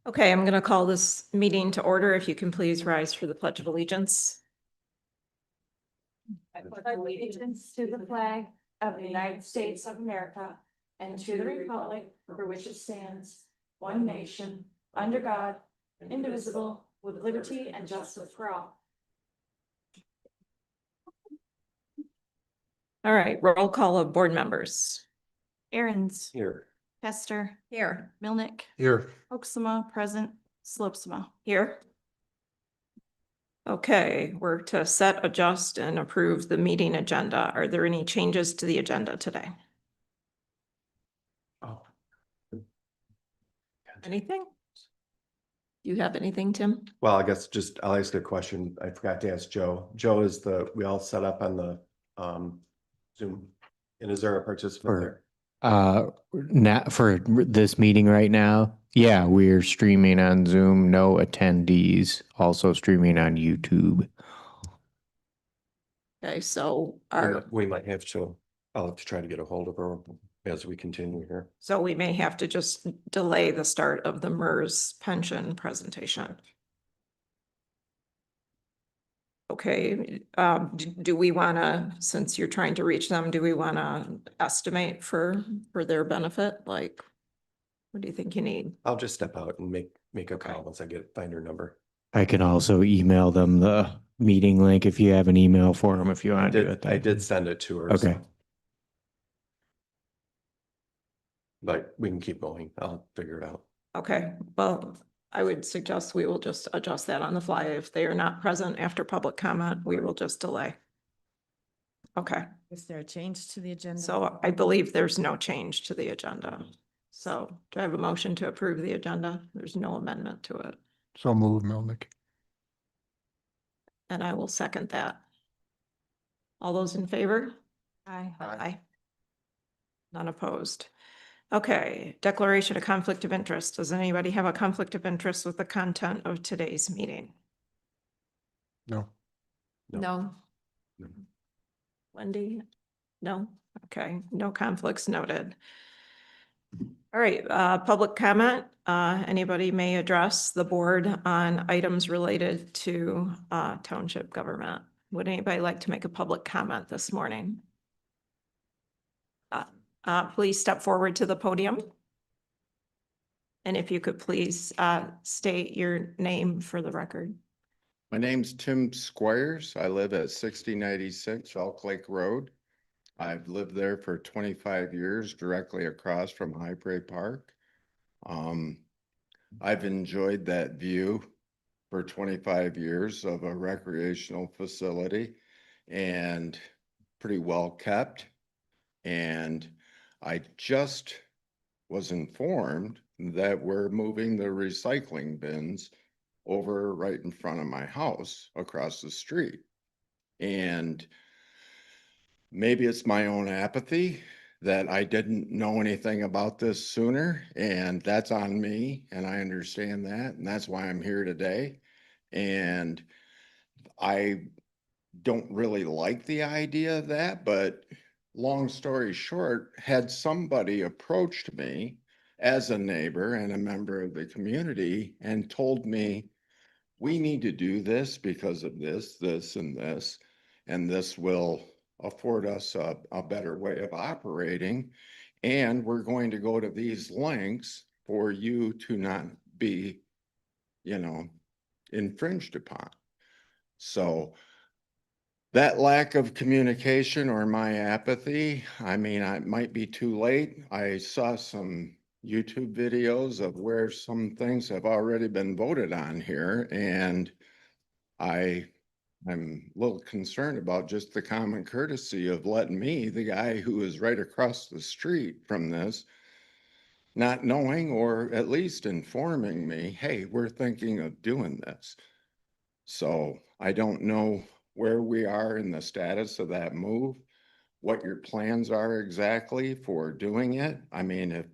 Okay, I'm going to call this meeting to order. If you can please rise for the Pledge of Allegiance. I pledge allegiance to the flag of the United States of America and to the republic for which it stands, one nation, under God, indivisible, with liberty and justice for all. All right, roll call of board members. Aaron's. Here. Hester. Here. Milnick. Here. Hoaxma, present. Slopesma. Here. Okay, we're to set, adjust, and approve the meeting agenda. Are there any changes to the agenda today? Oh. Anything? Do you have anything, Tim? Well, I guess just, I'll ask a question. I forgot to ask Joe. Joe, is we all set up on the Zoom? And is there a participant there? Not for this meeting right now. Yeah, we're streaming on Zoom, no attendees, also streaming on YouTube. Okay, so We might have to, I'll have to try to get a hold of her as we continue here. so we may have to just delay the start of the MERS pension presentation. Okay, do we want to, since you're trying to reach them, do we want to estimate for their benefit? Like, what do you think you need? I'll just step out and make a Okay. call once I find her number. I can also email them the meeting link if you have an email for them, if you want to do it. I did send it to her. Okay. So. But we can keep going. I'll figure it out. Okay, well, I would suggest we will just adjust that on the fly. If they are not present after public comment, we will just delay. Okay, Is there a change to the agenda? so I believe there's no change to the agenda. So do I have a motion to approve the agenda? There's no amendment to it. So move, Milnick. And I will second that. All those in favor? Aye. Aye. None opposed. Okay, declaration of conflict of interest. Does anybody have a conflict of interest with the content of today's meeting? No. No. No. No. Wendy? No? Okay, no conflicts noted. All right, public comment. Anybody may address the board on items related to township government. Would anybody like to make a public comment this morning? Please step forward to the podium. And if you could please state your name for the record. My name's Tim Squires. I live at 6096 Elk Lake Road. I've lived there for 25 years, directly across from High Prairie Park. I've enjoyed that view for 25 years of a recreational facility and pretty well kept. And I just was informed that we're moving the recycling bins over right in front of my house across the street. And maybe it's my own apathy that I didn't know anything about this sooner, and that's on me, and I understand that, and that's why I'm here today. And I don't really like the idea of that, but long story short, had somebody approached me as a neighbor and a member of the community and told me, we need to do this because of this, this, and this, and this will afford us a better way of operating. And we're going to go to these lengths for you to not be, infringed upon. So that lack of communication or my apathy, I mean, it might be too late. I saw some YouTube videos of where some things have already been voted on here, and I'm a little concerned about just the common courtesy of letting me, the guy who is right across the street from this, not knowing or at least informing me, hey, we're thinking of doing this. So I don't know where we are in the status of that move, what your plans are exactly for doing it. I mean,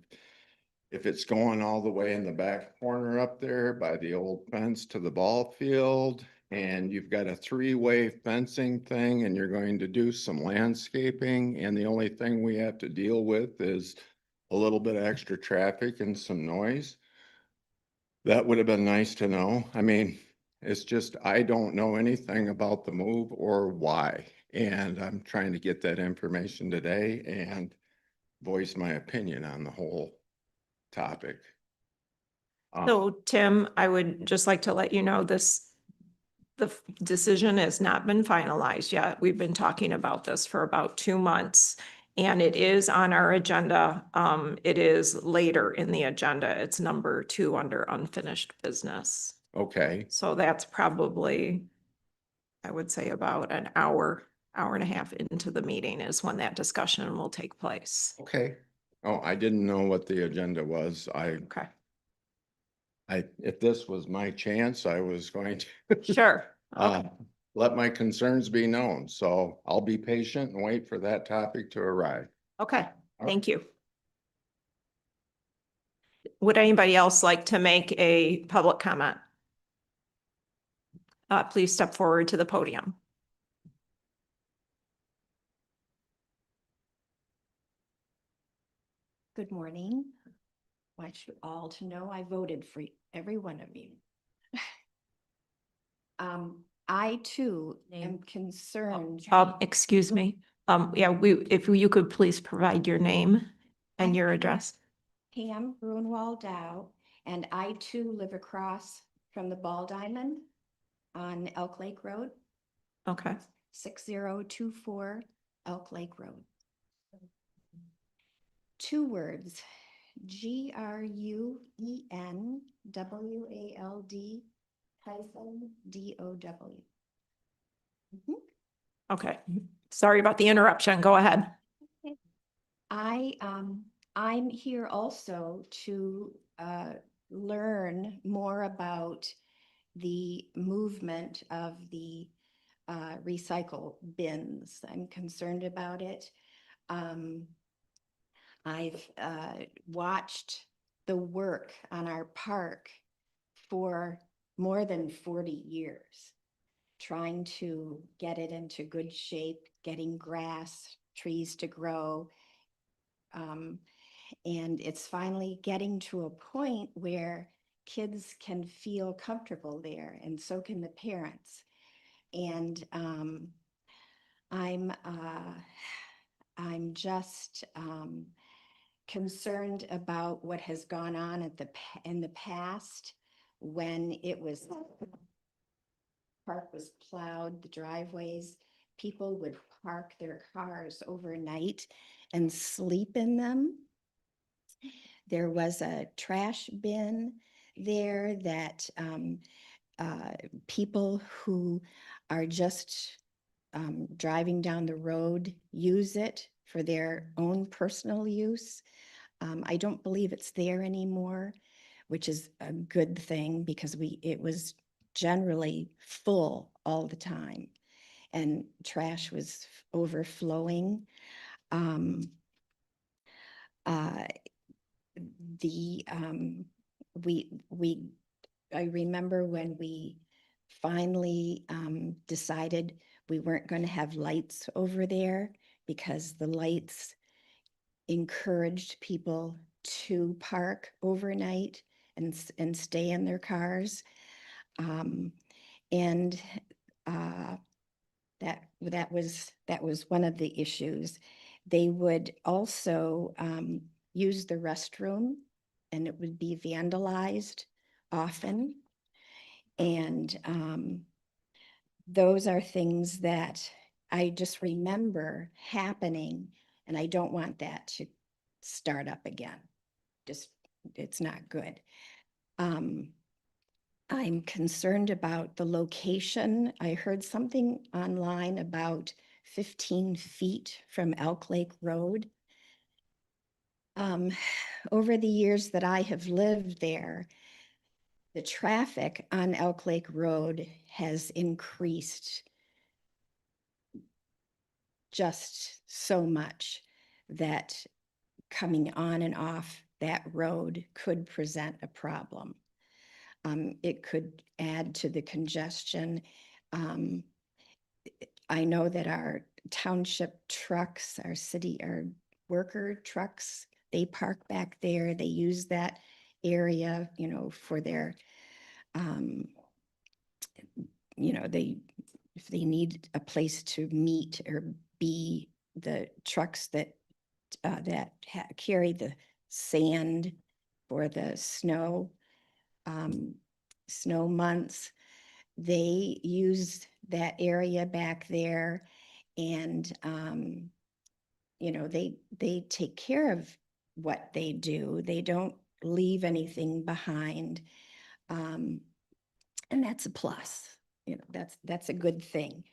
if it's going all the way in the back corner up there by the old fence to the ball field, and you've got a three-way fencing thing, and you're going to do some landscaping, and the only thing we have to deal with is a little bit of extra traffic and some noise. That would have been nice to know. I mean, it's just, I don't know anything about the move or why. And I'm trying to get that information today and voice my opinion on the whole topic. So Tim, I would just like to let you know the decision has not been finalized yet. We've been talking about this for about 2 months. And it is on our agenda. It is later in the agenda. It's number 2 under unfinished business. Okay, So that's probably, I would say about an hour, hour and a half into the meeting is when that discussion will take place. okay. Oh, I didn't know what the agenda was. Okay, If this was my chance, I was going to sure. uh, Okay, let my concerns be known. So I'll be patient and wait for that topic to arrive. okay, thank you. Would anybody else like to make a public comment? Please step forward to the podium. Good morning. I want you all to know I voted for every one of you. I too am concerned. Excuse me. Yeah, if you could please provide your name and I'm your Pam- address. Pam Grunwald Dow, and I too live across from the Ball Diamond on Elk Lake Road, Okay, 6024 Elk Lake Road. 2 words, GRUENWALD -DOW. okay. Sorry about the interruption. Go ahead. I'm here also to learn more about the movement of the recycle bins. I'm concerned about it. I've watched the work on our park for more than 40 years, trying to get it into good shape, getting grass, trees to grow. And it's finally getting to a point where kids can feel comfortable there, and so can the parents. And I'm just concerned about what has gone on in the past when park was plowed, the driveways, people would park their cars overnight and sleep in them. There was a trash bin there that people who are just driving down the road use it for their own personal use. I don't believe it's there anymore, which is a good thing because it was generally full all the time and trash was overflowing. I remember when we finally decided we weren't going to have lights over there because the lights encouraged people to park overnight and stay in their cars. And that was one of the issues. They would also use the restroom, and it would be vandalized often. And those are things that I just remember happening, and I don't want that to start up again. It's not good. I'm concerned about the location. I heard something online about 15 feet from Elk Lake Road. Over the years that I have lived there, the traffic on Elk Lake Road has increased just so much that coming on and off that road could present a problem. It could add to the congestion. I know that our township trucks, our worker trucks They park back there. They use that area, you know, for their, you know, if they need a place to meet or be, the trucks that carry the sand for the snow months, they use that area back there, and you know, they take care of what they do. They don't leave anything behind, and that's a plus. You know, that's a good thing.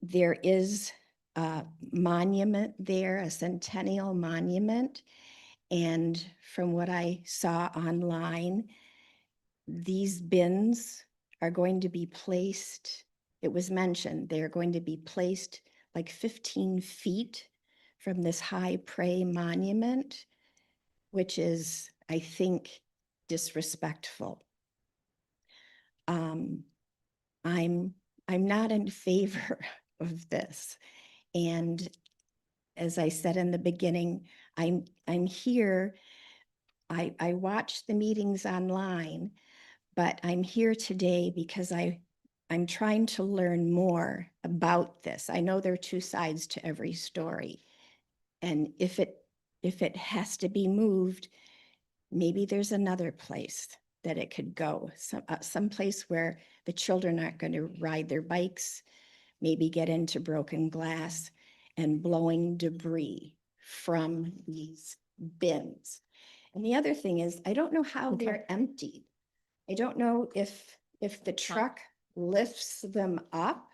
There is a monument there, a centennial monument, and from what I saw online, these bins are going to be placed, it was mentioned, they're going to be placed like 15 feet from this high prey monument, which is, I think, disrespectful. I'm not in favor of this. And as I said in the beginning, I'm here. I watch the meetings online, but I'm here today because I'm trying to learn more about this. I know there are two sides to every story. And if it has to be moved, maybe there's another place that it could go, some place where the children aren't going to ride their bikes, maybe get into broken glass and blowing debris from these bins. And the other thing is, I don't know how they're emptied. I don't know if the truck lifts them up.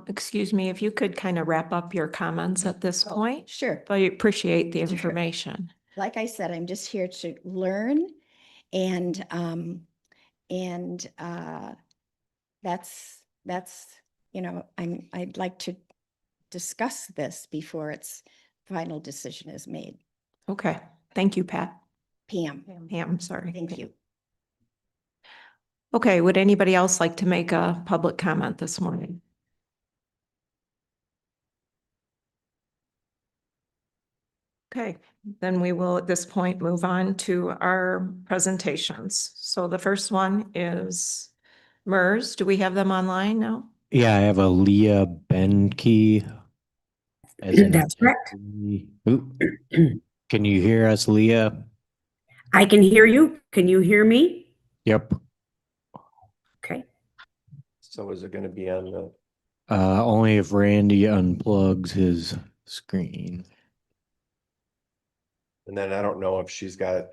Excuse me, if you could kind of wrap up your comments at this Oh, point. sure. I appreciate the Sure. information. Like I said, I'm just here to learn, and that's, you know, I'd like to discuss this before its final decision is made. Okay, thank you, Pat. Pam, Pam, sorry. thank Pam. you. Okay, would anybody else like to make a public comment this morning? Okay, then we will at this point move on to our presentations. So the first one is MERS. Do we have them online now? Yeah, I have a Leah Benke as an That's correct. attendee. Oop. Can you hear us, Leah? I can hear you. Can you hear me? Yep. Okay. So is it gonna be on the, Only if Randy unplugs his screen. and then I don't know if she's gonna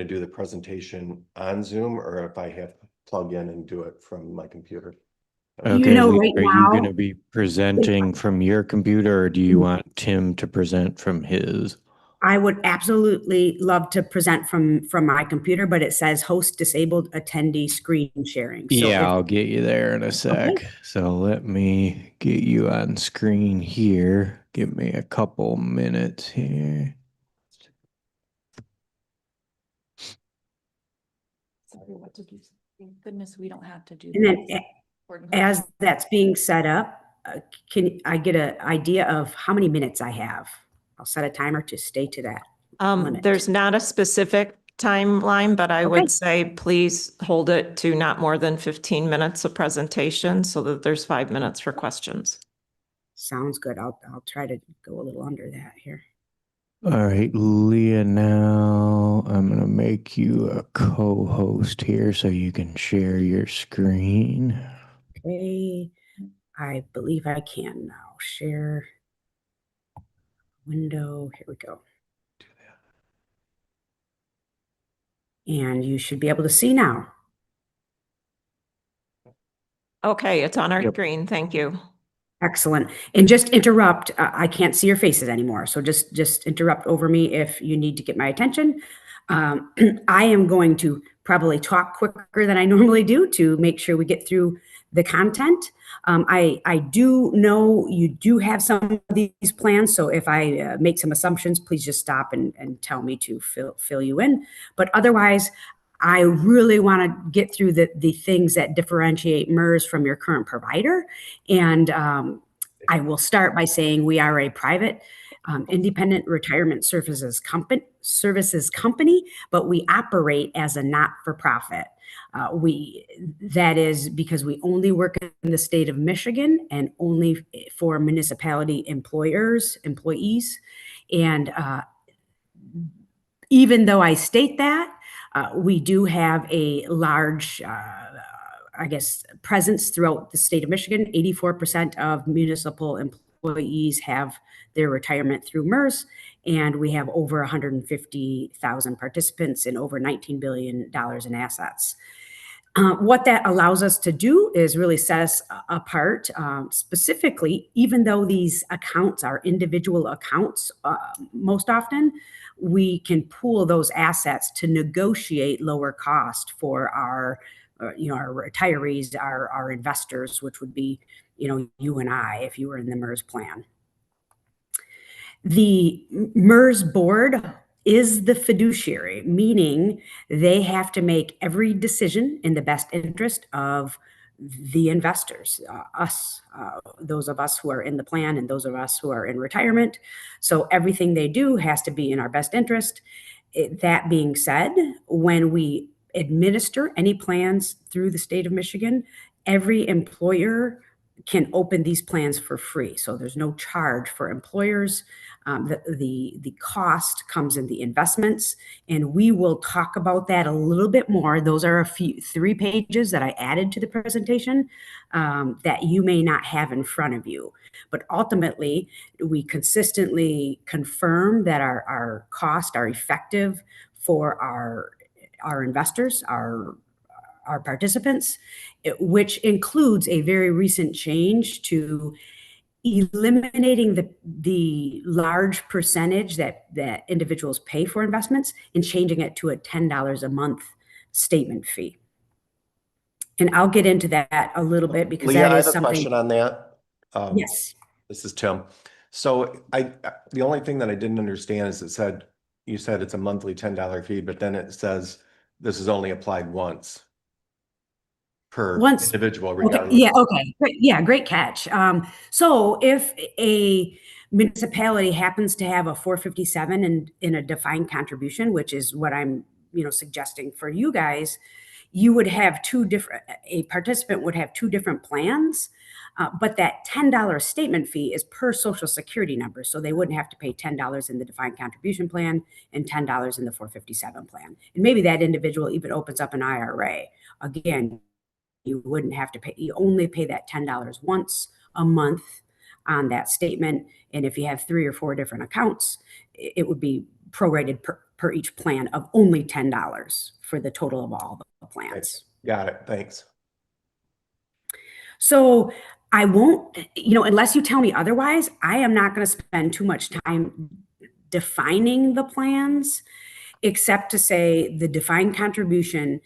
do the presentation on Zoom or if I have to plug in and do it from my computer. Okay, know, Leah, right are you now- going to be presenting from your computer, or do you want Tim to present from his? I would absolutely love to present from my computer, but it says host disabled attendee screen sharing. So Yeah, if- I'll get you there in a sec. So let me get you on screen here. Give me a couple minutes here. Sorry, what did you say? Thank goodness we don't have to do and then that. as that's being set up, can I get an idea of how many minutes I have? I'll set a timer to stay to that. limit. There's not a specific timeline, but I Okay. would say please hold it to not more than 15 minutes of presentation so that there's 5 minutes for questions. Sounds good. I'll try to go a little under that here. All right, Leah, now I'm going to make you a co-host here so you can share your screen. Okay. I believe I can now share window. Here we go. And you should be able to see now. Okay, it's on our Yep. screen. Thank you. Excellent. And just interrupt. I can't see your faces anymore. So just interrupt over me if you need to get my attention. I am going to probably talk quicker than I normally do to make sure we get through the content. I do know you do have some of these plans. So if I make some assumptions, please just stop and tell me to fill you in. But otherwise, I really want to get through the things that differentiate MERS from your current provider. And I will start by saying we are a private independent retirement services company, but we operate as a not-for-profit. That is because we only work in the state of Michigan and only for municipality employees. And even though I state that, we do have a large, presence throughout the state of Michigan. 84% of municipal employees have their retirement through MERS, and we have over 150,000 participants and over $19 billion in assets. What that allows us to do is really set us apart. Specifically, even though these accounts are individual accounts, most often, we can pool those assets to negotiate lower cost for our retirees, our investors, which would be, you and I, if you were in the MERS plan. The MERS board is the fiduciary, meaning they have to make every decision in the best interest of the investors, those of us who are in the plan and those of us who are in retirement. So everything they do has to be in our best interest. That being said, when we administer any plans through the state of Michigan, every employer can open these plans for free. So there's no charge for employers. The cost comes in the investments, and we will talk about that a little bit more. Those are 3 pages that I added to the presentation that you may not have in front of you. But ultimately, we consistently confirm that our costs are effective for our investors, our participants, which includes a very recent change to eliminating the large percentage that individuals pay for investments and changing it to a $10 a month statement fee. And I'll get into that a little bit because Leah, that I is have a something. question on that. Yes. This is Tim. So the only thing that I didn't understand is you said it's a monthly $10 fee, but then it says this is only applied once per individual regardless. Okay, yeah, okay. Yeah, great catch. So if a municipality happens to have a 457 in a defined contribution, which is what I'm suggesting for you guys, you would have a participant would have 2 different plans, but that $10 statement fee is per social security number. So they wouldn't have to pay $10 in the defined contribution plan and $10 in the 457 plan. And maybe that individual even opens up an IRA. Again, you wouldn't have to pay, you only pay that $10 once a month on that statement. And if you have 3 or 4 different accounts, it would be prorated per each plan of only $10 for the total of all the plans. Got it. Thanks. So I won't, unless you tell me otherwise, I am not going to spend too much time defining the plans, except to say the defined contribution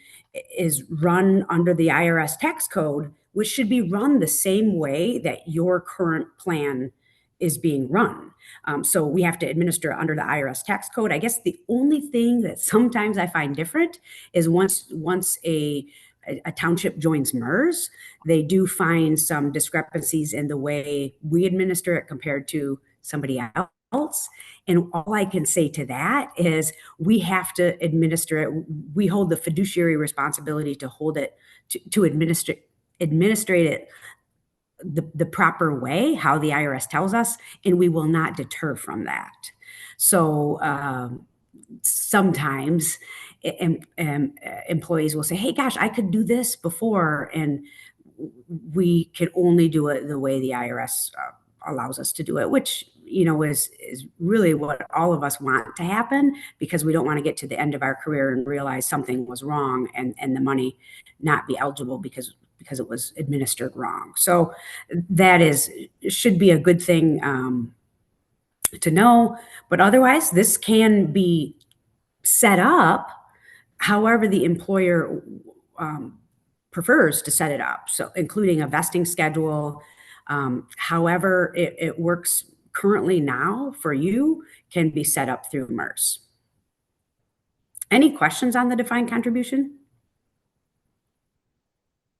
is run under the IRS tax code, which should be run the same way that your current plan is being run. So we have to administer under the IRS tax code. I guess the only thing that sometimes I find different is once a township joins MERS, they do find some discrepancies in the way we administer it compared to somebody else. And all I can say to that is we have to administer it. We hold the fiduciary responsibility to hold it, to administrate it the proper way, how the IRS tells us, and we will not deter from that. So sometimes employees will say, hey, gosh, I could do this before, and we can only do it the way the IRS allows us to do it, which is really what all of us want to happen, because we don't want to get to the end of our career and realize something was wrong and the money not be eligible because it was administered wrong. So that should be a good thing to know. But otherwise, this can be set up however the employer prefers to set it up. So including a vesting schedule, however it works currently now for you can be set up through MERS. Any questions on the defined contribution?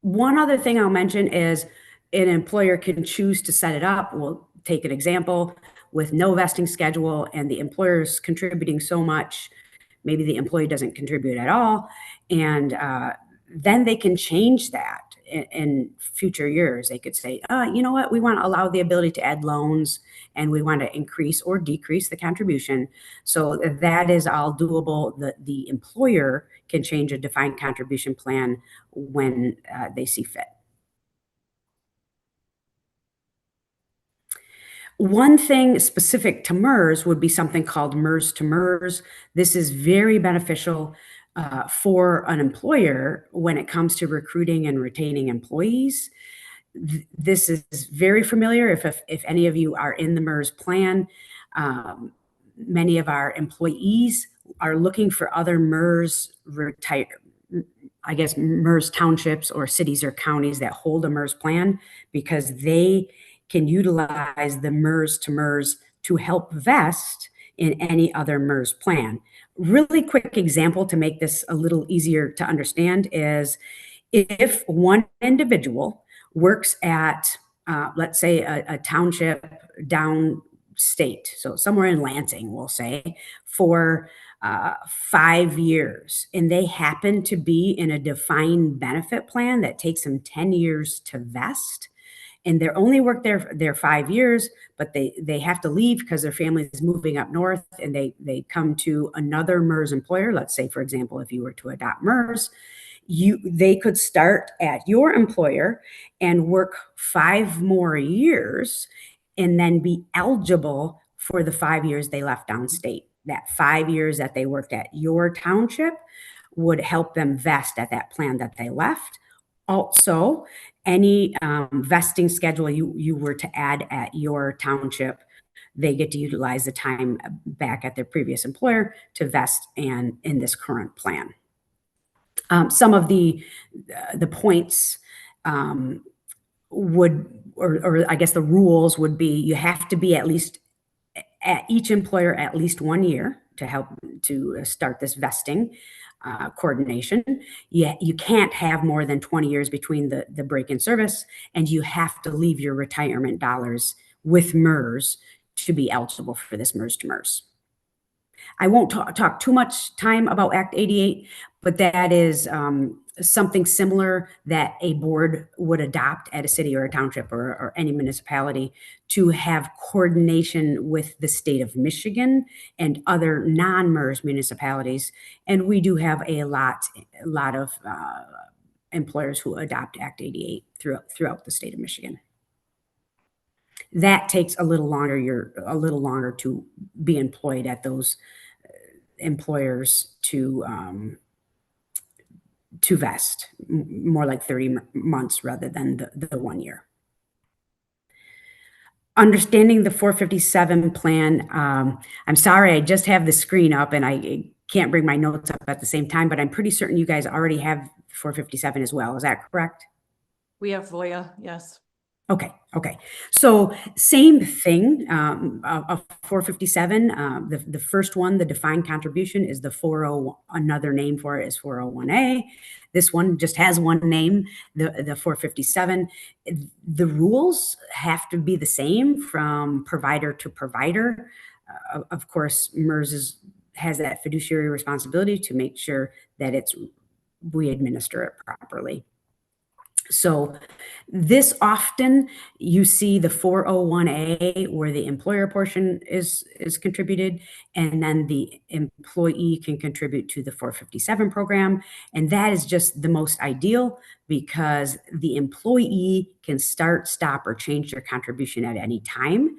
One other thing I'll mention is an employer can choose to set it up. We'll take an example. with no vesting schedule and the employer's contributing so much, maybe the employee doesn't contribute at all. And then they can change that in future years. They could say, you know what, we want to allow the ability to add loans and we want to increase or decrease the contribution. So that is all doable. The employer can change a defined contribution plan when they see fit. One thing specific to MERS would be something called MERS to MERS. This is very beneficial for an employer when it comes to recruiting and retaining employees. This is very familiar if any of you are in the MERS plan. Many of our employees are looking for other MERS MERS townships or cities or counties that hold a MERS plan, because they can utilize the MERS to MERS to help vest in any other MERS plan. Really quick example to make this a little easier to understand is if one individual works at, let's say, a township downstate, so somewhere in Lansing, we'll say, for 5 years, and they happen to be in a defined benefit plan that takes them 10 years to vest, and they're only worked there 5 years, but they have to leave because their family is moving up north, and they come to another MERS employer. Let's say, for example, if you were to adopt MERS, they could start at your employer and work 5 more years and then be eligible for the 5 years they left downstate. That 5 years that they worked at your township would help them vest at that plan that they left. Also, any vesting schedule you were to add at your township, they get to utilize the time back at their previous employer to vest in this current plan. Some of the points or I guess the rules would be, you have to be at least at each employer at least 1 year to help to start this vesting coordination. You can't have more than 20 years between the break in service, and you have to leave your retirement dollars with MERS to be eligible for this MERS to MERS. I won't talk too much time about Act 88, but that is something similar that a board would adopt at a city or a township or any municipality to have coordination with the state of Michigan and other non-MERS municipalities. And we do have a lot of employers who adopt Act 88 throughout the state of Michigan. That takes a little longer to be employed at those employers to vest, more like 30 months rather than the 1 year. Understanding the 457 plan. I'm sorry, I just have the screen up and I can't bring my notes up at the same time, but I'm pretty certain you guys already have 457 as well. Is that correct? We have Voya, yes. Okay. So same thing, of 457. The first one, the defined contribution, is the 40. Another name for it is 401A. This one just has one name, the 457. The rules have to be the same from provider to provider. Of course, MERS has that fiduciary responsibility to make sure that we administer it properly. So this often you see the 401A where the employer portion is contributed, and then the employee can contribute to the 457 program. And that is just the most ideal because the employee can start, stop, or change their contribution at any time.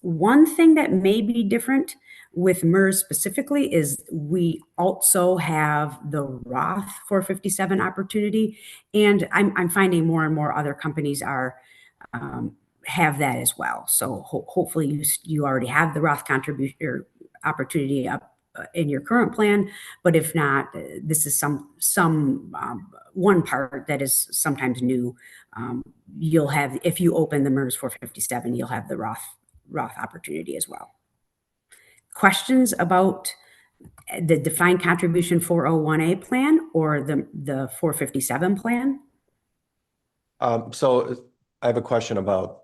One thing that may be different with MERS specifically is we also have the Roth 457 opportunity, and I'm finding more and more other companies have that as well. So hopefully you already have the Roth contribution or opportunity up in your current plan, but if not, this is some one part that is sometimes new. You'll have, if you open the MERS 457, you'll have the Roth opportunity as well. Questions about the defined contribution 401A plan or the 457 plan? So I have a question about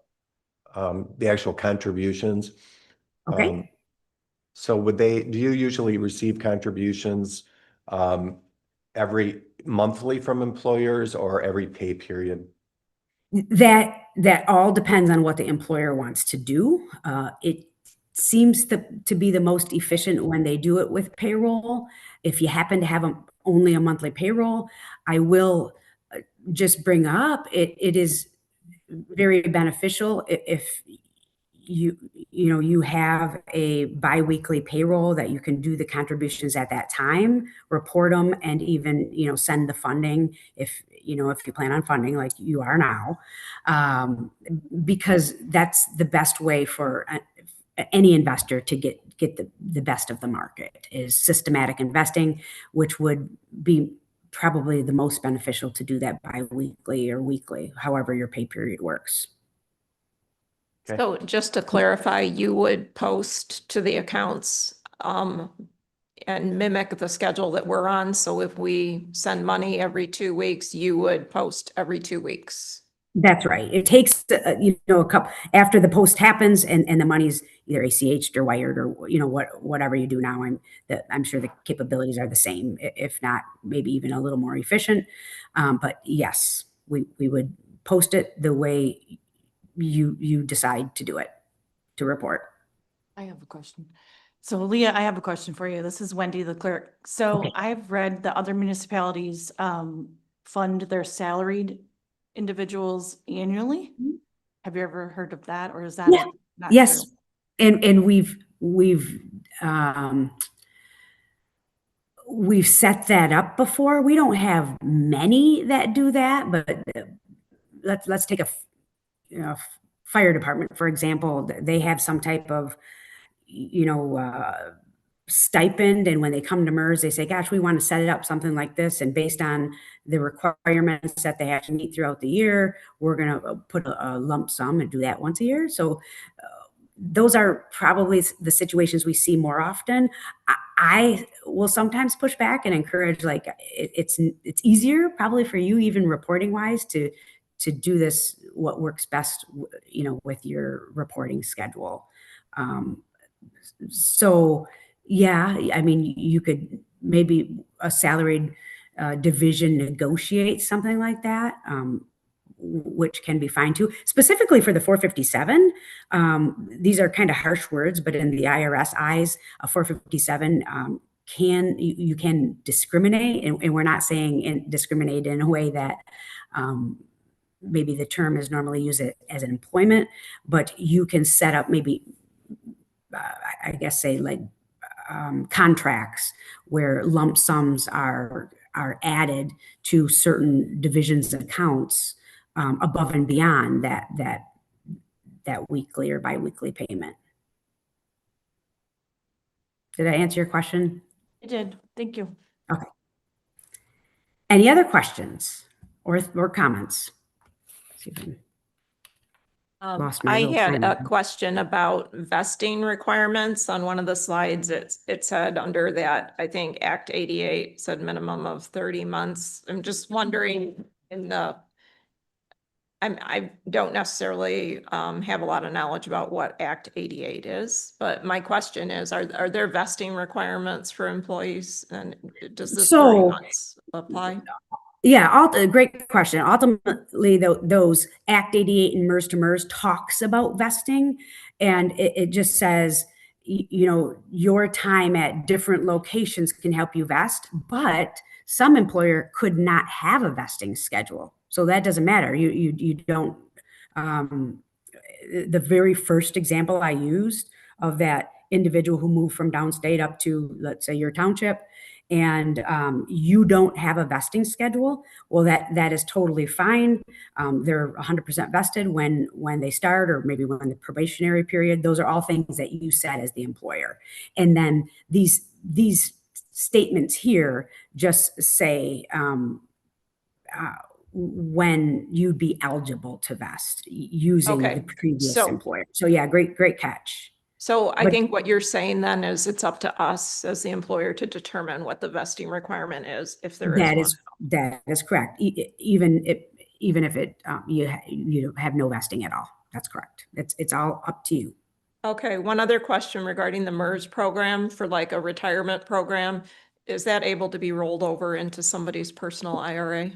the actual contributions. Okay. So do you usually receive contributions every monthly from employers or every pay period? That all depends on what the employer wants to do. It seems to be the most efficient when they do it with payroll. If you happen to have only a monthly payroll, I will just bring up, it is very beneficial if you have a biweekly payroll that you can do the contributions at that time, report them, and even send the funding if you plan on funding like you are now, because that's the best way for any investor to get the best of the market is systematic investing, which would be probably the most beneficial to do that biweekly or weekly, however your pay period works. Okay. So just to clarify, you would post to the accounts and mimic the schedule that we're on. So if we send money every 2 weeks, you would post every 2 weeks. That's right. It takes, a couple after the post happens and the money's either ACH'd or wired or, whatever you do now. I'm sure the capabilities are the same, if not maybe even a little more efficient. But yes, we would post it the way you decide to do it, to report. I have a question. So Leah, I have a question for you. This is Wendy, the clerk. So Okay. I've read that other municipalities fund their salaried individuals annually. Mhm. Have you ever heard of that, or is that Yeah. not Yes. true? And we've set that up before. We don't have many that do that, but let's take a fire department, for example. They have some type of stipend, and when they come to MERS, they say, gosh, we want to set it up something like this, and based on the requirements that they have to meet throughout the year, we're going to put a lump sum and do that once a year. So those are probably the situations we see more often. I will sometimes push back and encourage, like, it's easier probably for you, even reporting wise, to do this, what works best, with your reporting schedule. So yeah, I mean, you could maybe a salaried division negotiate something like that, which can be fine too. Specifically for the 457, these are kind of harsh words, but in the IRS eyes, a 457 you can discriminate, and we're not saying discriminate in a way that maybe the term is normally used as an employment, but you can set up maybe I guess say like contracts where lump sums are added to certain divisions of accounts above and beyond that weekly or biweekly payment. Did I answer your question? I did. Thank you. Okay. Any other questions or comments? Let's see if I can- Lost my I little had a timer. question about vesting requirements. On one of the slides, it said under that, I think Act 88 said minimum of 30 months. I'm just wondering I don't necessarily have a lot of knowledge about what Act 88 is, but my question is, are there vesting requirements for employees, and does this 30 months apply? Yeah, great question. Ultimately, those Act 88 and MERS to MERS talks about vesting, and it just says, your time at different locations can help you vest, but some employer could not have a vesting schedule. So that doesn't matter. You don't, the very first example I used of that individual who moved from downstate up to, let's say, your township, and you don't have a vesting schedule, well, that is totally fine. They're 100% vested when they start, or maybe when the probationary period. Those are all things that you set as the employer. And then these statements here just say when you'd be eligible to vest using Okay, the previous so- employer. So yeah, great catch. So I But- think what you're saying then is it's up to us as the employer to determine what the vesting requirement is, if there is one. That is correct. Even if it you have no vesting at all. That's correct. It's all up to you. Okay, one other question regarding the MERS program for like a retirement program. Is that able to be rolled over into somebody's personal IRA?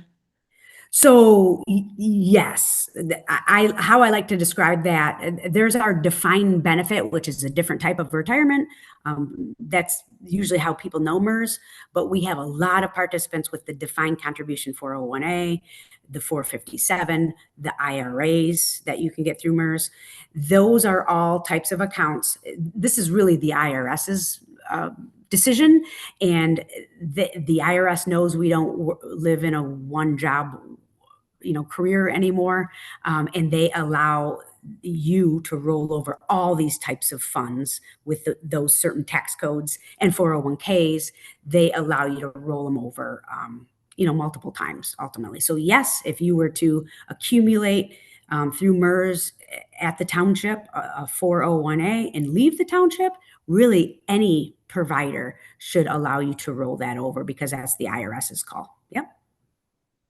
So yes, how I like to describe that, there's our defined benefit, which is a different type of retirement. That's usually how people know MERS, but we have a lot of participants with the defined contribution 401A, the 457, the IRAs that you can get through MERS. Those are all types of accounts. This is really the IRS's decision, and the IRS knows we don't live in a one job career anymore, and they allow you to roll over all these types of funds with those certain tax codes and 401ks. They allow you to roll them over multiple times ultimately. So yes, if you were to accumulate through MERS at the township a 401A and leave the township, really any provider should allow you to roll that over, because that's the IRS's call. Yep.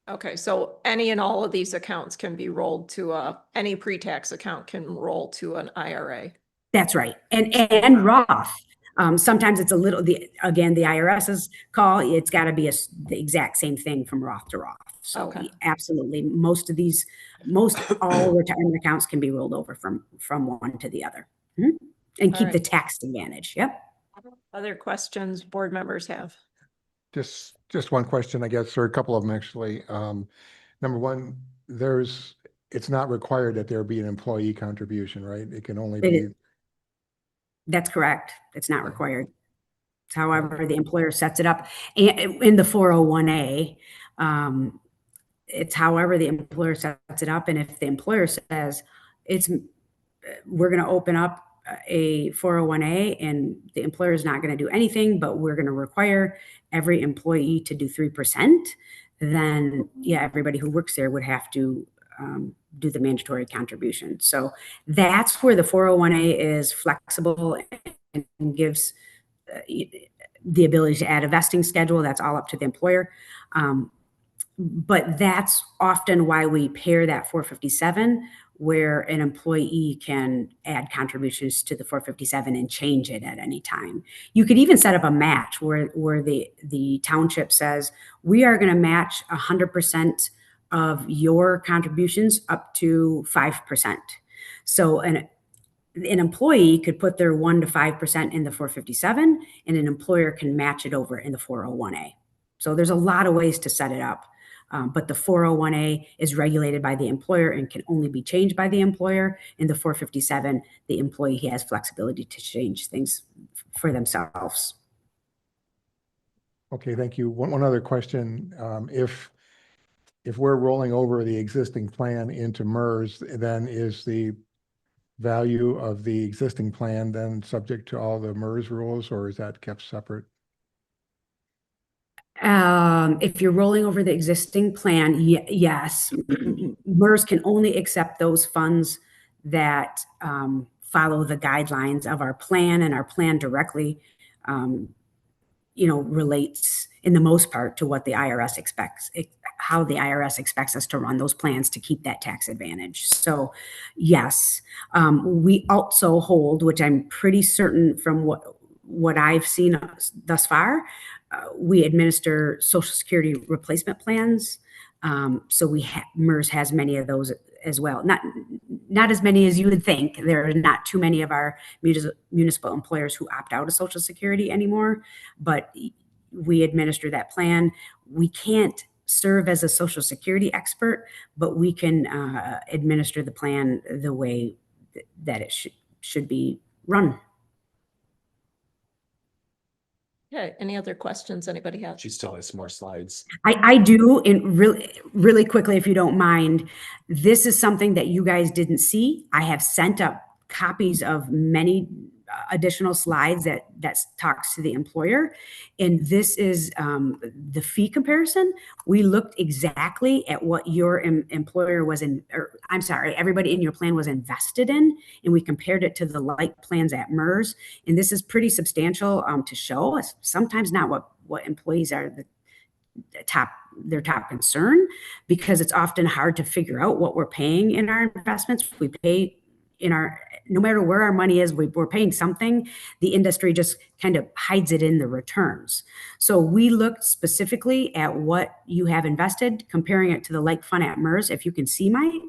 Okay, so any and all of these accounts can be rolled to any pre-tax account can roll to an IRA. That's right. And Roth. Sometimes it's a little, the IRS's call, it's got to be the exact same thing from Roth to Roth. So Okay. absolutely, most all retirement accounts can be rolled over from one to the other. Mhm. And All keep the right. tax advantage. Yep. Other questions board members have? Just one question, I guess, or a couple of them actually. Number one, it's not required that there be an employee contribution, right? It can only It be, is. That's correct. It's not required. It's however the employer sets it up. And in the 401A, it's however the employer sets it up. And if the employer says we're going to open up a 401A and the employer is not going to do anything, but we're going to require every employee to do 3%, then yeah, everybody who works there would have to do the mandatory contribution. So that's where the 401A is flexible and gives the ability to add a vesting schedule. That's all up to the employer. But that's often why we pair that 457, where an employee can add contributions to the 457 and change it at any time. You could even set up a match where the township says, we are going to match 100% of your contributions up to 5%. So an employee could put their 1 to 5% in the 457, and an employer can match it over in the 401A. So there's a lot of ways to set it up. But the 401A is regulated by the employer and can only be changed by the employer. In the 457, the employee has flexibility to change things for themselves. okay, thank you. One other question. If we're rolling over the existing plan into MERS, then is the value of the existing plan then subject to all the MERS rules, or is that kept separate? If you're rolling over the existing plan, yes, MERS can only accept those funds that follow the guidelines of our plan, and our plan directly, relates in the most part to what the IRS expects, how the IRS expects us to run those plans to keep that tax advantage. So yes, we also hold, which I'm pretty certain from what I've seen thus far, we administer Social Security replacement plans. So MERS has many of those as well. Not as many as you would think. There are not too many of our municipal employers who opt out of Social Security anymore, but we administer that plan. We can't serve as a Social Security expert, but we can administer the plan the way that it should be run. Okay, any other questions anybody has? She still has some more slides. I do, and really quickly, if you don't mind, this is something that you guys didn't see. I have sent up copies of many additional slides that talks to the employer, and this is the fee comparison. We looked exactly at what your employer was everybody in your plan was invested in, and we compared it to the like plans at MERS, and this is pretty substantial to show us. Sometimes not what employees are their top concern, because it's often hard to figure out what we're paying in our investments. We pay no matter where our money is, we're paying something. The industry just kind of hides it in the returns. So we looked specifically at what you have invested, comparing it to the like fund at MERS. If you can see my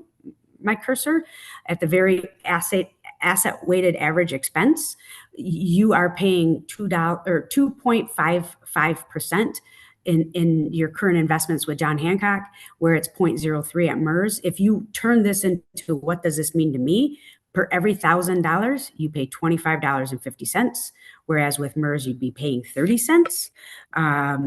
cursor at the very asset weighted average expense, you are paying $2 or 2.55% in your current investments with John Hancock, where it's 0.03 at MERS. If you turn this into what does this mean to me? Per every $1,000, you pay $25.50, whereas with MERS, you'd be paying 30 cents.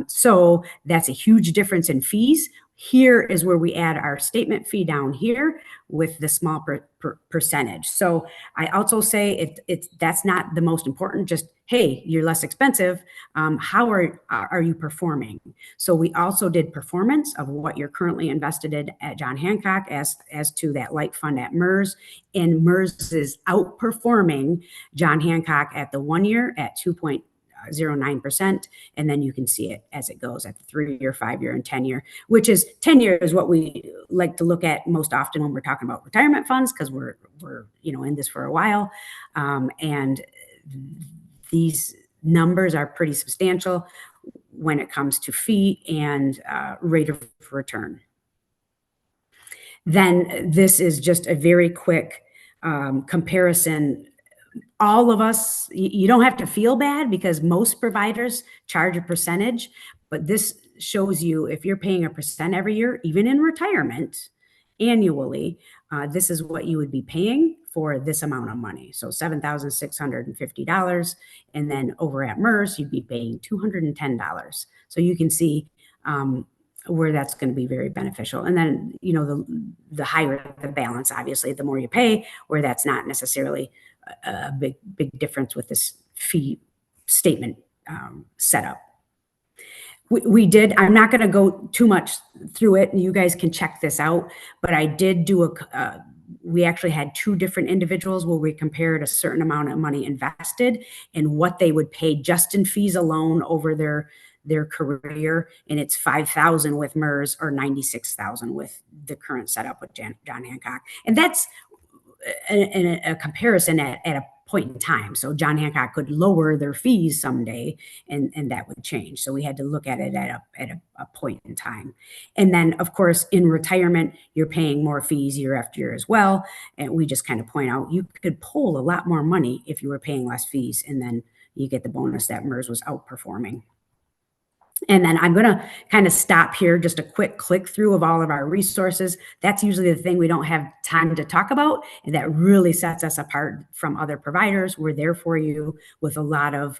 So that's a huge difference in fees. Here is where we add our statement fee down here with the small percentage. So I also say that's not the most important, just, hey, you're less expensive. How are you performing? So we also did performance of what you're currently invested in at John Hancock as to that like fund at MERS. And MERS is outperforming John Hancock at the 1 year at 2.09%. And then you can see it as it goes at the 3-year, 5-year, and 10-year, which is 10 years is what we like to look at most often when we're talking about retirement funds, because we're in this for a while. And these numbers are pretty substantial when it comes to fee and rate of return. Then this is just a very quick comparison. All of us, you don't have to feel bad because most providers charge a percentage, but this shows you if you're paying a percent every year, even in retirement annually, this is what you would be paying for this amount of money. So $7,650. And then over at MERS, you'd be paying $210. So you can see where that's going to be very beneficial. And then, the higher the balance, obviously, the more you pay, where that's not necessarily a big difference with this fee statement setup. We did, I'm not going to go too much through it, and you guys can check this out, but I did do we actually had 2 different individuals where we compared a certain amount of money invested and what they would pay just in fees alone over their career, and it's $5,000 with MERS or $96,000 with the current setup with John Hancock. And that's a comparison at a point in time. So John Hancock could lower their fees someday, and that would change. So we had to look at it at a point in time. And then, of course, in retirement, you're paying more fees year after year as well. And we just kind of point out you could pull a lot more money if you were paying less fees, and then you get the bonus that MERS was outperforming. And then I'm going to kind of stop here, just a quick click through of all of our resources. That's usually the thing we don't have time to talk about, and that really sets us apart from other providers. We're there for you with a lot of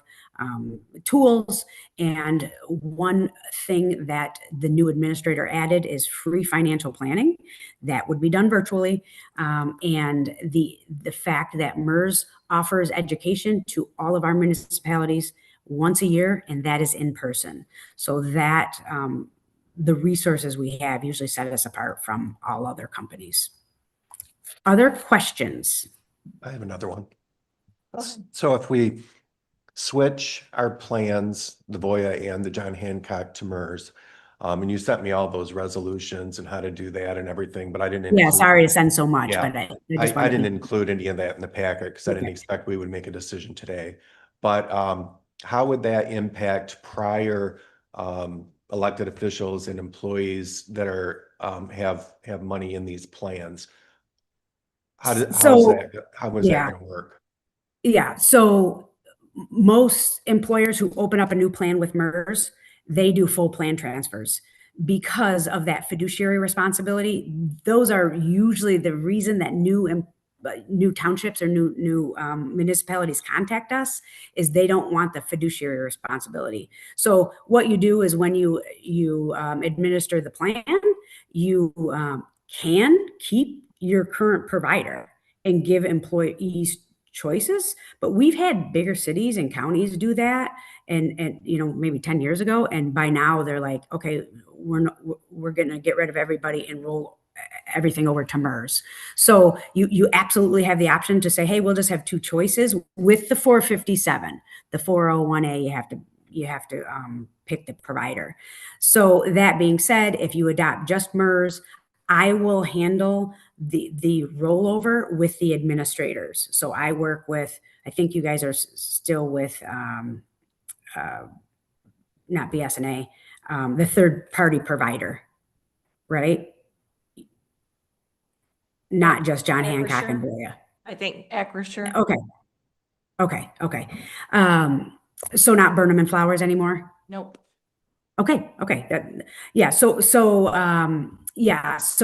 tools. And one thing that the new administrator added is free financial planning. That would be done virtually. And the fact that MERS offers education to all of our municipalities once a year, and that is in person. So that the resources we have usually set us apart from all other companies. Other questions? I have another one. So if we switch our plans, the Voya and the John Hancock to MERS, and you sent me all those resolutions and how to do that and everything, but I didn't. Yeah, sorry to send so much, Yeah. but I didn't include any of that in the packet because I didn't expect we would make a decision today. But how would that impact prior elected officials and employees that are have money in these plans? How is that going to work? Yeah, so most employers who open up a new plan with MERS, they do full plan transfers because of that fiduciary responsibility. Those are usually the reason that new townships or new municipalities contact us, is they don't want the fiduciary responsibility. So what you do is when you administer the plan, you can keep your current provider and give employees choices, but we've had bigger cities and counties do that, and maybe 10 years ago, and by now they're like, okay, we're going to get rid of everybody and roll everything over to MERS. So you absolutely have the option to say, hey, we'll just have 2 choices with the 457, the 401A. You have to pick the provider. So that being said, if you adopt just MERS, I will handle the rollover with the administrators. So I work with, I think you guys are still with, not BSNA, the third party provider, right? Not just John Hancock and Acrisure? Boya. I think, Acrisure. Okay. Okay. So not Burnham and Flowers anymore? Nope. Okay. Yeah. So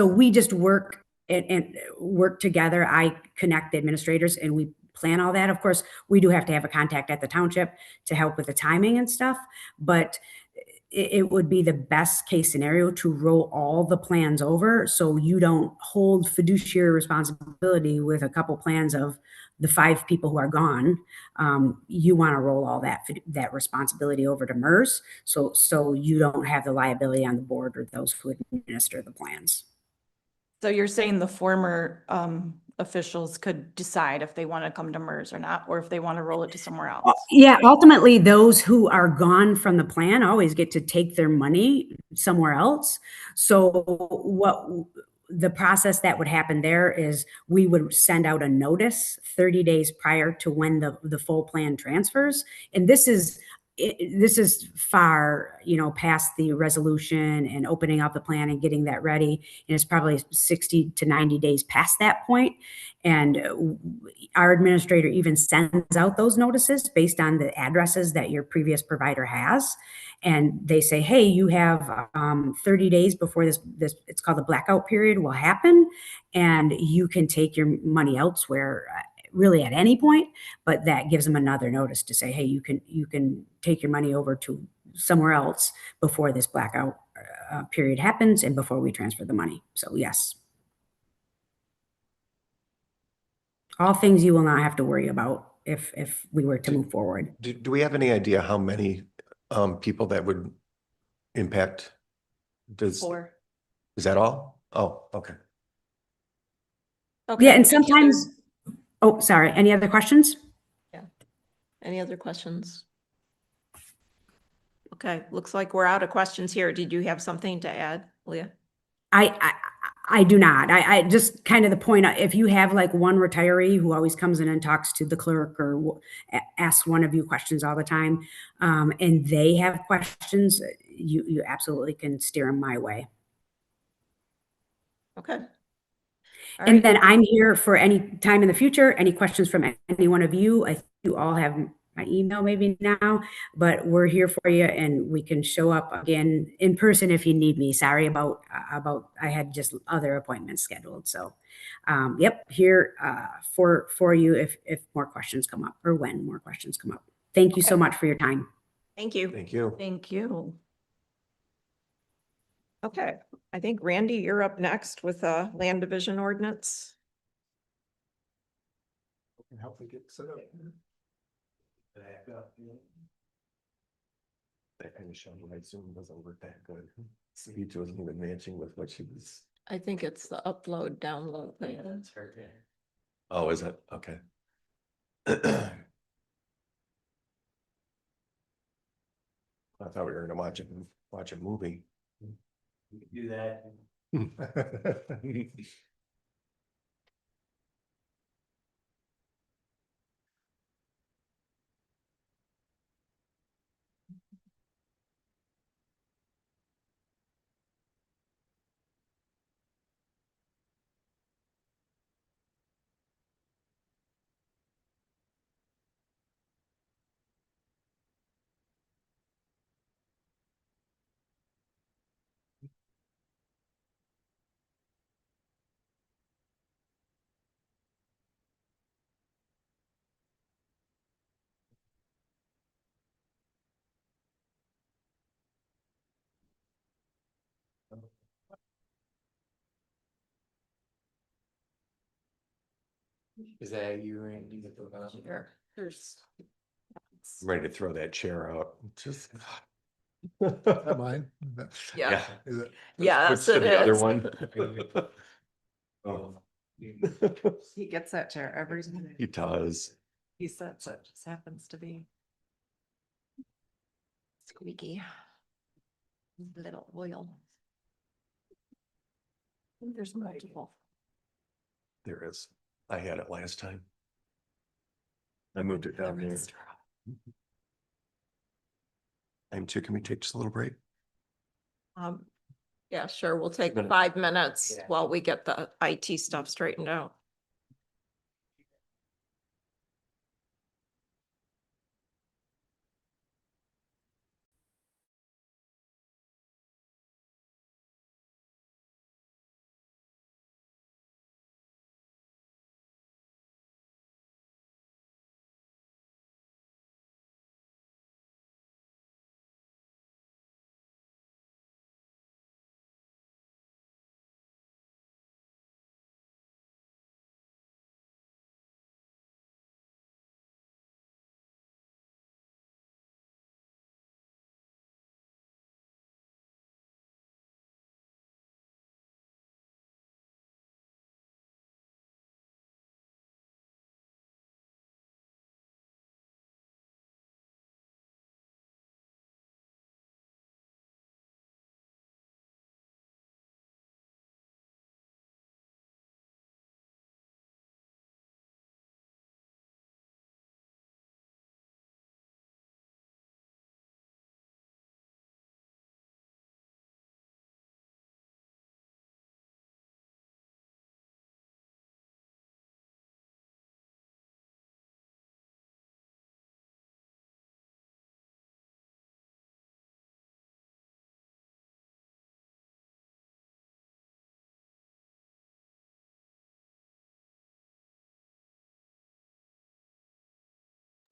we just work and work together. I connect the administrators and we plan all that. Of course, we do have to have a contact at the township to help with the timing and stuff, but it would be the best case scenario to roll all the plans over so you don't hold fiduciary responsibility with a couple plans of the 5 people who are gone. You want to roll all that responsibility over to MERS so you don't have the liability on the board or those who administer the plans. So you're saying the former officials could decide if they want to come to MERS or not, or if they want to roll it to somewhere else? Yeah, ultimately, those who are gone from the plan always get to take their money somewhere else. So what the process that would happen there is we would send out a notice 30 days prior to when the full plan transfers. And this is far, past the resolution and opening up the plan and getting that ready. And it's probably 60 to 90 days past that point. And our administrator even sends out those notices based on the addresses that your previous provider has. And they say, hey, you have 30 days before this, it's called the blackout period, will happen. And you can take your money elsewhere, really at any point, but that gives them another notice to say, hey, you can take your money over to somewhere else before this blackout period happens and before we transfer the money. So yes. All things you will not have to worry about if we were to move forward. Do we have any idea how many people that would impact? 4. Is that all? Oh, okay. okay. Yeah, and any other- sometimes, oh, sorry, any other questions? Any other questions? Okay, looks like we're out of questions here. Did you have something to add, Leah? I do not. I just kind of the point, if you have like one retiree who always comes in and talks to the clerk or asks one of you questions all the time, and they have questions, you absolutely can steer them my way. Okay. All And right. then I'm here for any time in the future, any questions from any one of you. I think you all have my email maybe now, but we're here for you and we can show up again in person if you need me. Sorry about I had just other appointments scheduled. So yep, here for you if more questions come up or when more questions come up. Thank you so much for your time. Thank you. Thank you. Thank you. Okay, I think Randy, you're up next with a land division ordinance. Can help me get set up. That kind of showed my Zoom doesn't work that good. Speech wasn't even matching with what she was. I think it's the upload, download thing. Oh, is it? Okay. I thought we were gonna watch a movie. Do that. Is that you, Randy? Sure. There's. I'm ready to throw that chair out. Just. Is that mine? Yeah. Is it? Yes, Switch to it the other is. one. Oh. He gets that chair every time. He does. He says it just happens to be. Squeaky. Little oil. There's multiple. There is. I had it last time. I moved it down there. Can we take just a little break? Yeah, sure. We'll take Minute. 5 minutes Yeah. while we get the IT stuff straightened out.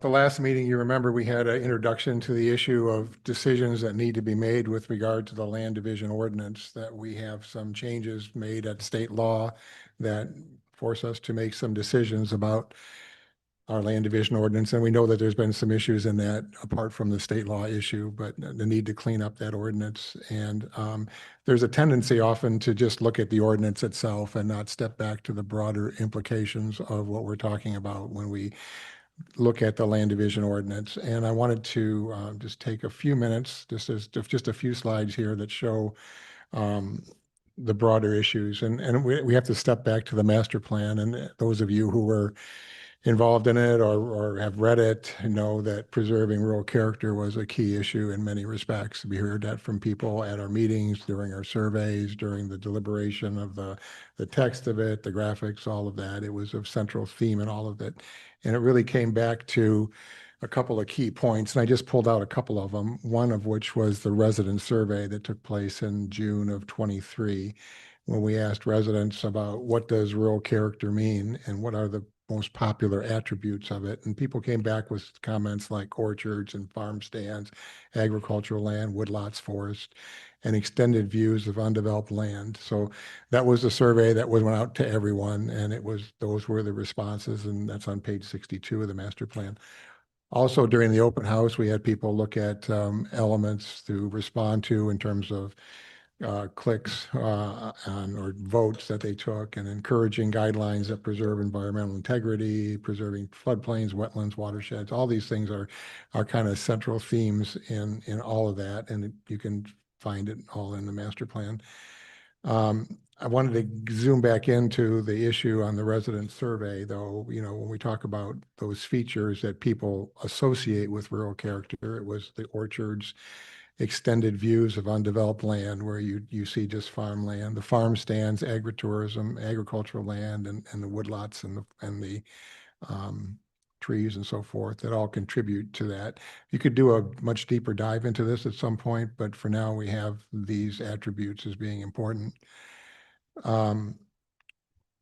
The last meeting, you remember, we had an introduction to the issue of decisions that need to be made with regard to the land division ordinance, that we have some changes made at state law that force us to make some decisions about our land division ordinance. And we know that there's been some issues in that apart from the state law issue, but the need to clean up that ordinance. And there's a tendency often to just look at the ordinance itself and not step back to the broader implications of what we're talking about when we look at the land division ordinance. And I wanted to just take a few minutes, just a few slides here that show the broader issues. And we have to step back to the master plan. And those of you who were involved in it or have read it know that preserving rural character was a key issue in many respects. We heard that from people at our meetings, during our surveys, during the deliberation of the text of it, the graphics, all of that. It was a central theme in all of it. And it really came back to a couple of key points. And I just pulled out a couple of them, one of which was the resident survey that took place in June of 23, when we asked residents about what does rural character mean and what are the most popular attributes of it. And people came back with comments like orchards and farm stands, agricultural land, woodlots, forest, and extended views of undeveloped land. So that was the survey that went out to everyone, and those were the responses, and that's on page 62 of the master plan. Also, during the open house, we had people look at elements to respond to in terms of clicks or votes that they took, and encouraging guidelines that preserve environmental integrity, preserving floodplains, wetlands, watersheds. All these things are kind of central themes in all of that, and you can find it all in the master plan. I wanted to zoom back into the issue on the resident survey, though. You know, when we talk about those features that people associate with rural character, it was the orchards, extended views of undeveloped land where you see just farmland, the farm stands, agritourism, agricultural land, and the woodlots and the trees and so forth that all contribute to that. You could do a much deeper dive into this at some point, but for now we have these attributes as being important.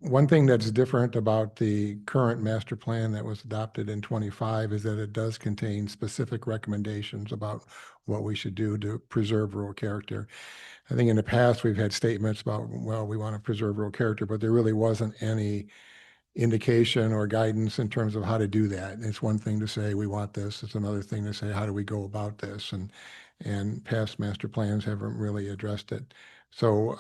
One thing that's different about the current master plan that was adopted in 25 is that it does contain specific recommendations about what we should do to preserve rural character. I think in the past, we've had statements about, well, we want to preserve rural character, but there really wasn't any indication or guidance in terms of how to do that. And it's one thing to say, we want this. It's another thing to say, how do we go about this? And past master plans haven't really addressed it. So,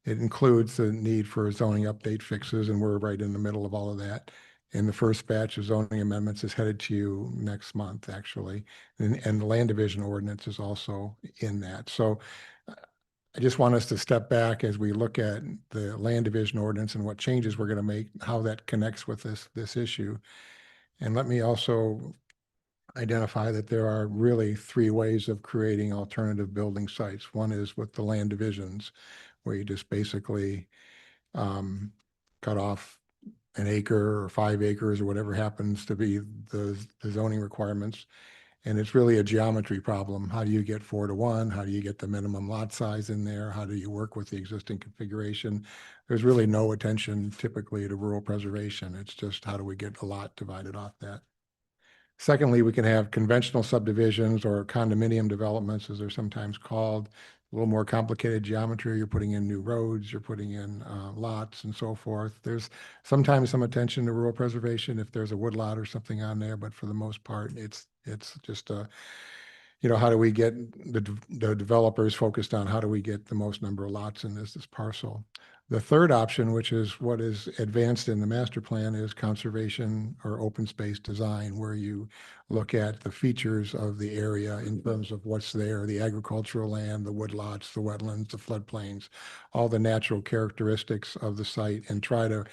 it includes the need for zoning update fixes, and we're right in the middle of all of that. And the first batch of zoning amendments is headed to you next month, actually. And the land division ordinance is also in that. So I just want us to step back as we look at the land division ordinance and what changes we're going to make, how that connects with this issue. And let me also identify that there are really three ways of creating alternative building sites. One is with the land divisions, where you just basically cut off an acre or 5 acres or whatever happens to be the zoning requirements. And it's really a geometry problem. How do you get 4:1? How do you get the minimum lot size in there? How do you work with the existing configuration? There's really no attention typically to rural preservation. It's just how do we get a lot divided off that? Secondly, we can have conventional subdivisions or condominium developments, as they're sometimes called, a little more complicated geometry. You're putting in new roads, you're putting in lots and so forth. There's sometimes some attention to rural preservation if there's a woodlot or something on there, but for the most part, it's just how do we get the developers focused on how do we get the most number of lots in this parcel? The third option, which is what is advanced in the master plan, is conservation or open space design, where you look at the features of the area in terms of what's there, the agricultural land, the woodlots, the wetlands, the floodplains, all the natural characteristics of the site, and try to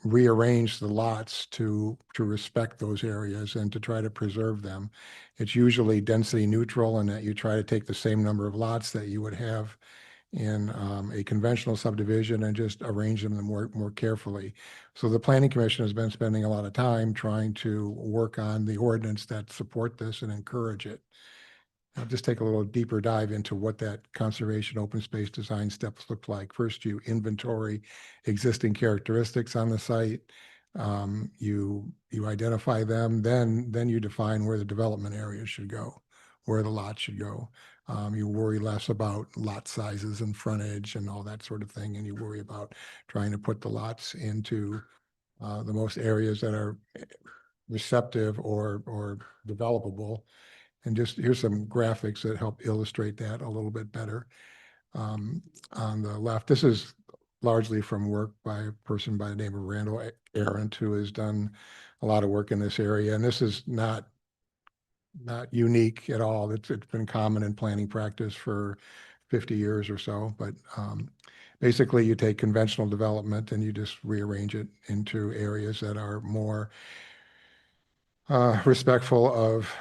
rearrange the lots to respect those areas and to try to preserve them. It's usually density neutral in that you try to take the same number of lots that you would have in a conventional subdivision and just arrange them more carefully. So the Planning Commission has been spending a lot of time trying to work on the ordinance that support this and encourage it. I'll just take a little deeper dive into what that conservation open space design steps look like. First, you inventory existing characteristics on the site. You identify them, then you define where the development areas should go, where the lots should go. You worry less about lot sizes and frontage and all that sort of thing, and you worry about trying to put the lots into the most areas that are receptive or developable. And just here's some graphics that help illustrate that a little bit better. On the left, this is largely from work by a person by the name of Randall Arendt, who has done a lot of work in this area. And this is not unique at all. It's been common in planning practice for 50 years or so. But basically, you take conventional development and you just rearrange it into areas that are more respectful of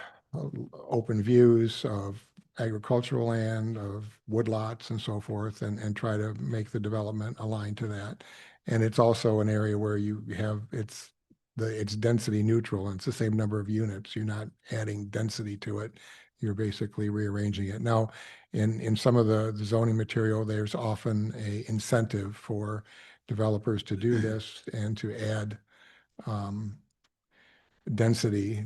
open views, of agricultural land, of woodlots and so forth, and try to make the development aligned to that. And it's also an area where you have, it's density neutral, and it's the same number of units. You're not adding density to it. You're basically rearranging it. Now, in some of the zoning material, there's often a incentive for developers to do this and to add density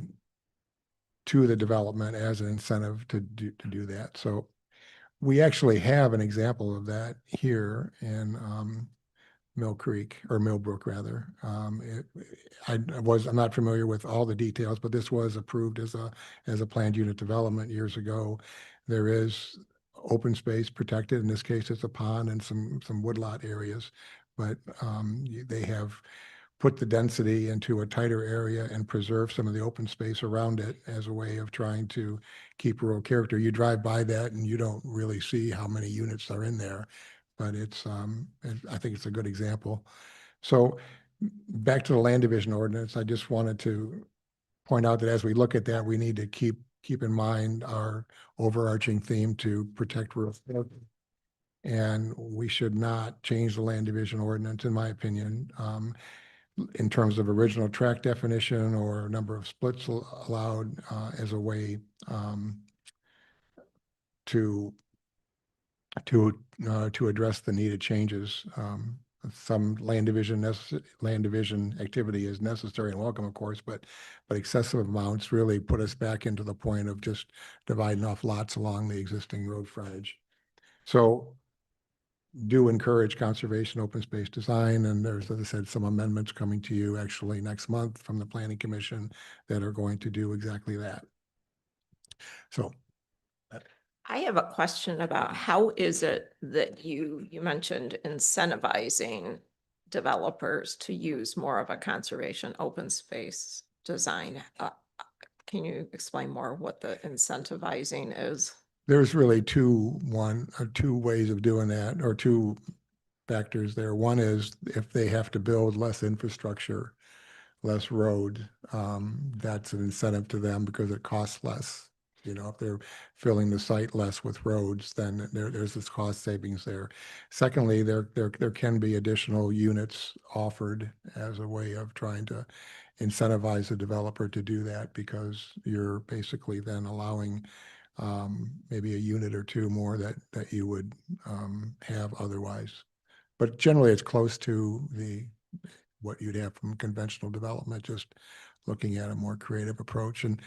to the development as an incentive to do that. So we actually have an example of that here in Mill Creek, or Millbrook rather. I'm not familiar with all the details, but this was approved as a planned unit development years ago. There is open space protected. In this case, it's a pond and some woodlot areas, but they have put the density into a tighter area and preserve some of the open space around it as a way of trying to keep rural character. You drive by that and you don't really see how many units are in there, but I think it's a good example. So back to the land division ordinance, I just wanted to point out that as we look at that, we need to keep in mind our overarching theme to protect rural character. And we should not change the land division ordinance, in my opinion, in terms of original tract definition or number of splits allowed as a way to address the needed changes. Some land division activity is necessary and welcome, of course, but excessive amounts really put us back into the point of just dividing off lots along the existing road frontage. So do encourage conservation open space design, and there's, as I said, some amendments coming to you actually next month from the Planning Commission that are going to do exactly that. So I have a question about how is it that you mentioned incentivizing developers to use more of a conservation open space design? Can you explain more what the incentivizing is? There's really two ways of doing that, or two factors there. One is if they have to build less infrastructure, less road, that's an incentive to them because it costs less. You know, if they're filling the site less with roads, then there's this cost savings there. Secondly, there can be additional units offered as a way of trying to incentivize the developer to do that, because you're basically then allowing maybe a unit or two more that you would have otherwise. But generally, it's close to what you'd have from conventional development, just looking at a more creative approach. And,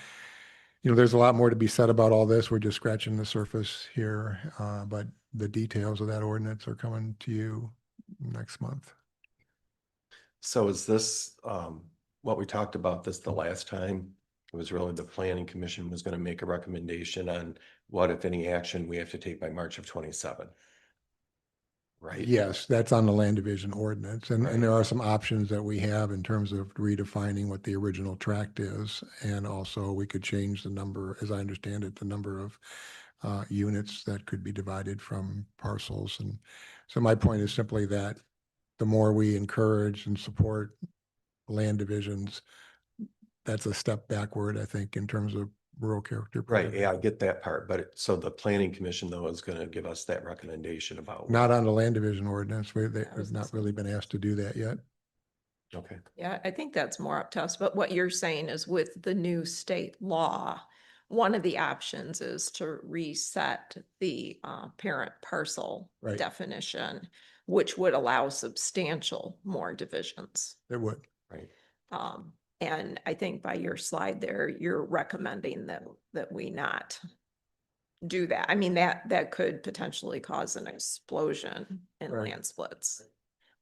you know, there's a lot more to be said about all this. We're just scratching the surface here, but the details of that ordinance are coming to you next month. So is this, what we talked about this the last time? It was really the planning commission was gonna make a recommendation on what, if any, action we have to take by March of 27. Right? Yes, that's on the land division ordinance, and Right. there are some options that we have in terms of redefining what the original tract is. And also we could change the number, as I understand it, the number of units that could be divided from parcels. And so my point is simply that the more we encourage and support land divisions, that's a step backward, I think, in terms of rural character. Right, yeah, I get that part, but so the planning commission though is gonna give us that recommendation about. Not on the land division ordinance. They was have gonna not say. really been asked to do that yet. Okay, Yeah, I think that's more up to us, but what you're saying is with the new state law, one of the options is to reset the parent parcel Right. definition, which would allow substantial more divisions. It would. right. And I think by your slide there, you're recommending that we not do that. I mean, that could potentially cause an explosion in Right. land splits.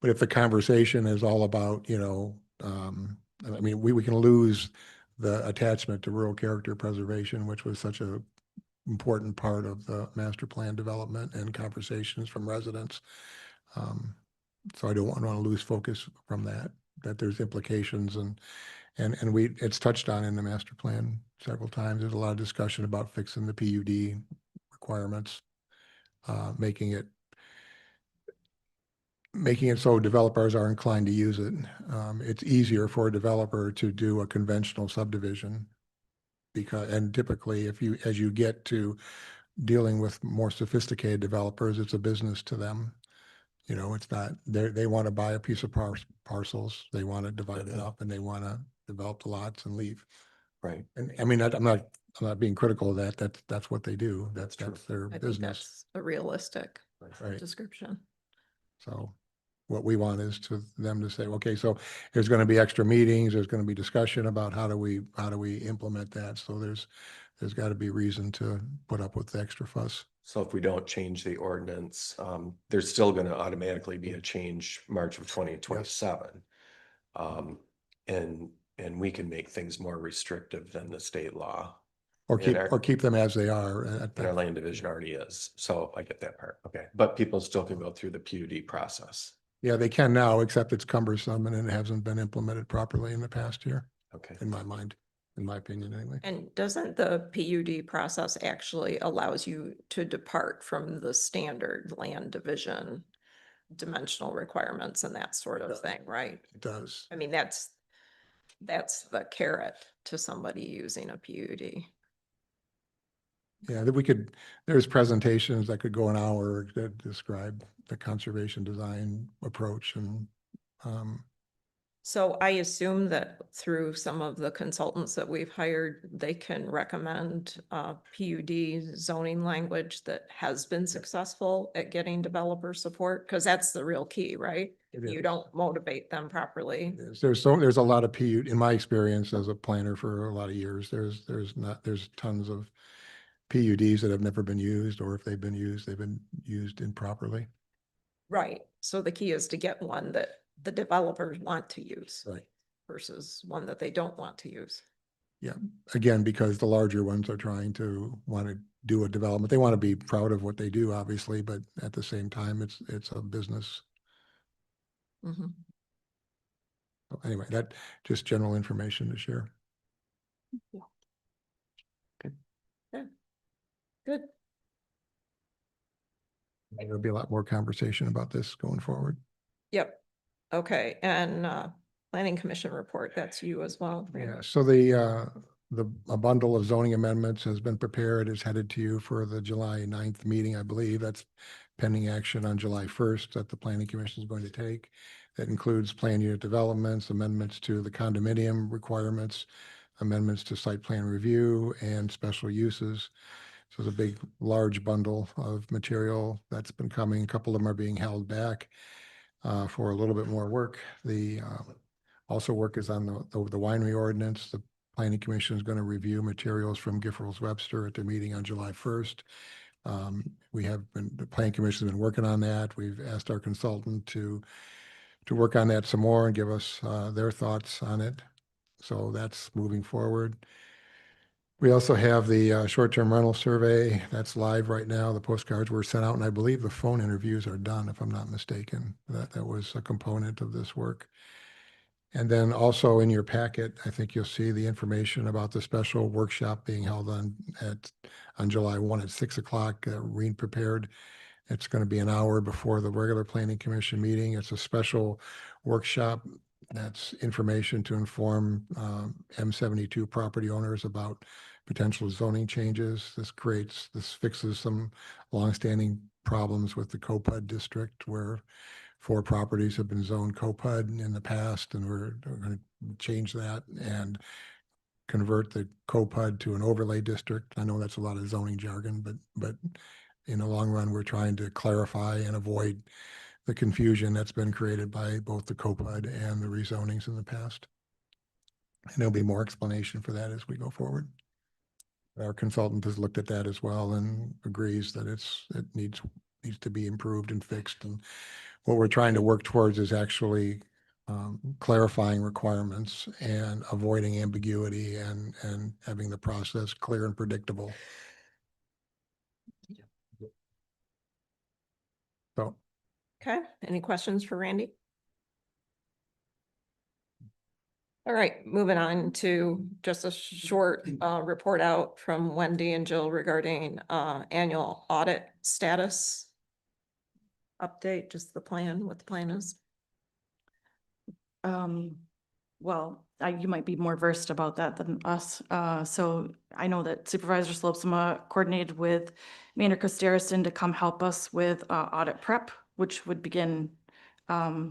But if the conversation is all about, you know, I mean, we can lose the attachment to rural character preservation, which was such a important part of the master plan development and conversations from residents. So I don't want to lose focus from that there's implications, and it's touched on in the master plan several times. There's a lot of discussion about fixing the PUD requirements, making it so developers are inclined to use it. It's easier for a developer to do a conventional subdivision and typically as you get to dealing with more sophisticated developers, it's a business to them. You know, it's not, they want to buy a piece of parcels, they want to divide it up, and they want to develop the lots and leave. Right. And I mean, I'm not being critical of that. That's what they do. That's true. That's their I think business. that's a realistic Right. description. So what we want is to them to say, okay, so there's going to be extra meetings, there's going to be discussion about how do we implement that. So there's got to be reason to put up with the extra fuss. So if we don't change the ordinance, there's still gonna automatically be a change March of 2027. And we can make things more restrictive than the state law. Or And keep them as they are. And our land division already is, so I get that part, okay, but people still can go through the PUD process. Yeah, they can now, except it's cumbersome and it hasn't been implemented properly in the past year, Okay, in my mind, in my opinion, anyway. And doesn't the PUD process actually allows you to depart from the standard land division dimensional requirements and that sort of thing, right? It does. I mean, that's the carrot to somebody using a PUD. Yeah, there's presentations that could go an hour that describe the conservation design approach and, So I assume that through some of the consultants that we've hired, they can recommend PUD zoning language that has been successful at getting developer support, because that's the real key, right? It You is. don't motivate them properly. there's a lot of PUD, in my experience as a planner for a lot of years, there's tons of PUDs that have never been used, or if they've been used improperly. Right. So the key is to get one that the developers want to use Right. versus one that they don't want to use. Yeah, again, because the larger ones are trying to want to do a development. They want to be proud of what they do, obviously, but at the same time, it's a business. Mhm. So anyway, that just general information to share. Good. There'll be a lot more conversation about this going forward. Yep. Okay, and planning commission report, that's you as well. Randy? Yeah, so a bundle of zoning amendments has been prepared, is headed to you for the July 9th meeting, I believe. That's pending action on July 1st that the planning commission is going to take. That includes plan unit developments, amendments to the condominium requirements, amendments to site plan review, and special uses. So it's a big, large bundle of material that's been coming. A couple of them are being held back for a little bit more work. The also work is on the winery ordinance. The planning commission is going to review materials from Giffords Webster at their meeting on July 1st. The planning commission has been working on that. We've asked our consultant to work on that some more and give us their thoughts on it. So that's moving forward. We also have the short-term rental survey that's live right now. The postcards were sent out, and I believe the phone interviews are done, if I'm not mistaken. That was a component of this work. And then also in your packet, I think you'll see the information about the special workshop being held on July 1 at 6 o'clock. Reen prepared. It's going to be an hour before the regular planning commission meeting. It's a special workshop. That's information to inform M72 property owners about potential zoning changes. This fixes some longstanding problems with the COPUD district where 4 properties have been zoned COPUD in the past, and we're going to change that and convert the COPUD to an overlay district. I know that's a lot of zoning jargon, but in the long run, we're trying to clarify and avoid the confusion that's been created by both the COPUD and the rezonings in the past. And there'll be more explanation for that as we go forward. Our consultant has looked at that as well and agrees that it needs to be improved and fixed. And what we're trying to work towards is actually clarifying requirements and avoiding ambiguity and having the process clear and predictable. So, Okay, any questions for Randy? All right, moving on to just a short report out from Wendy and Jill regarding annual audit status update, just the plan, what the plan is. Well, you might be more versed about that than us. So I know that Supervisor Slopsma coordinated with Maynard Costerison to come help us with audit prep, which would begin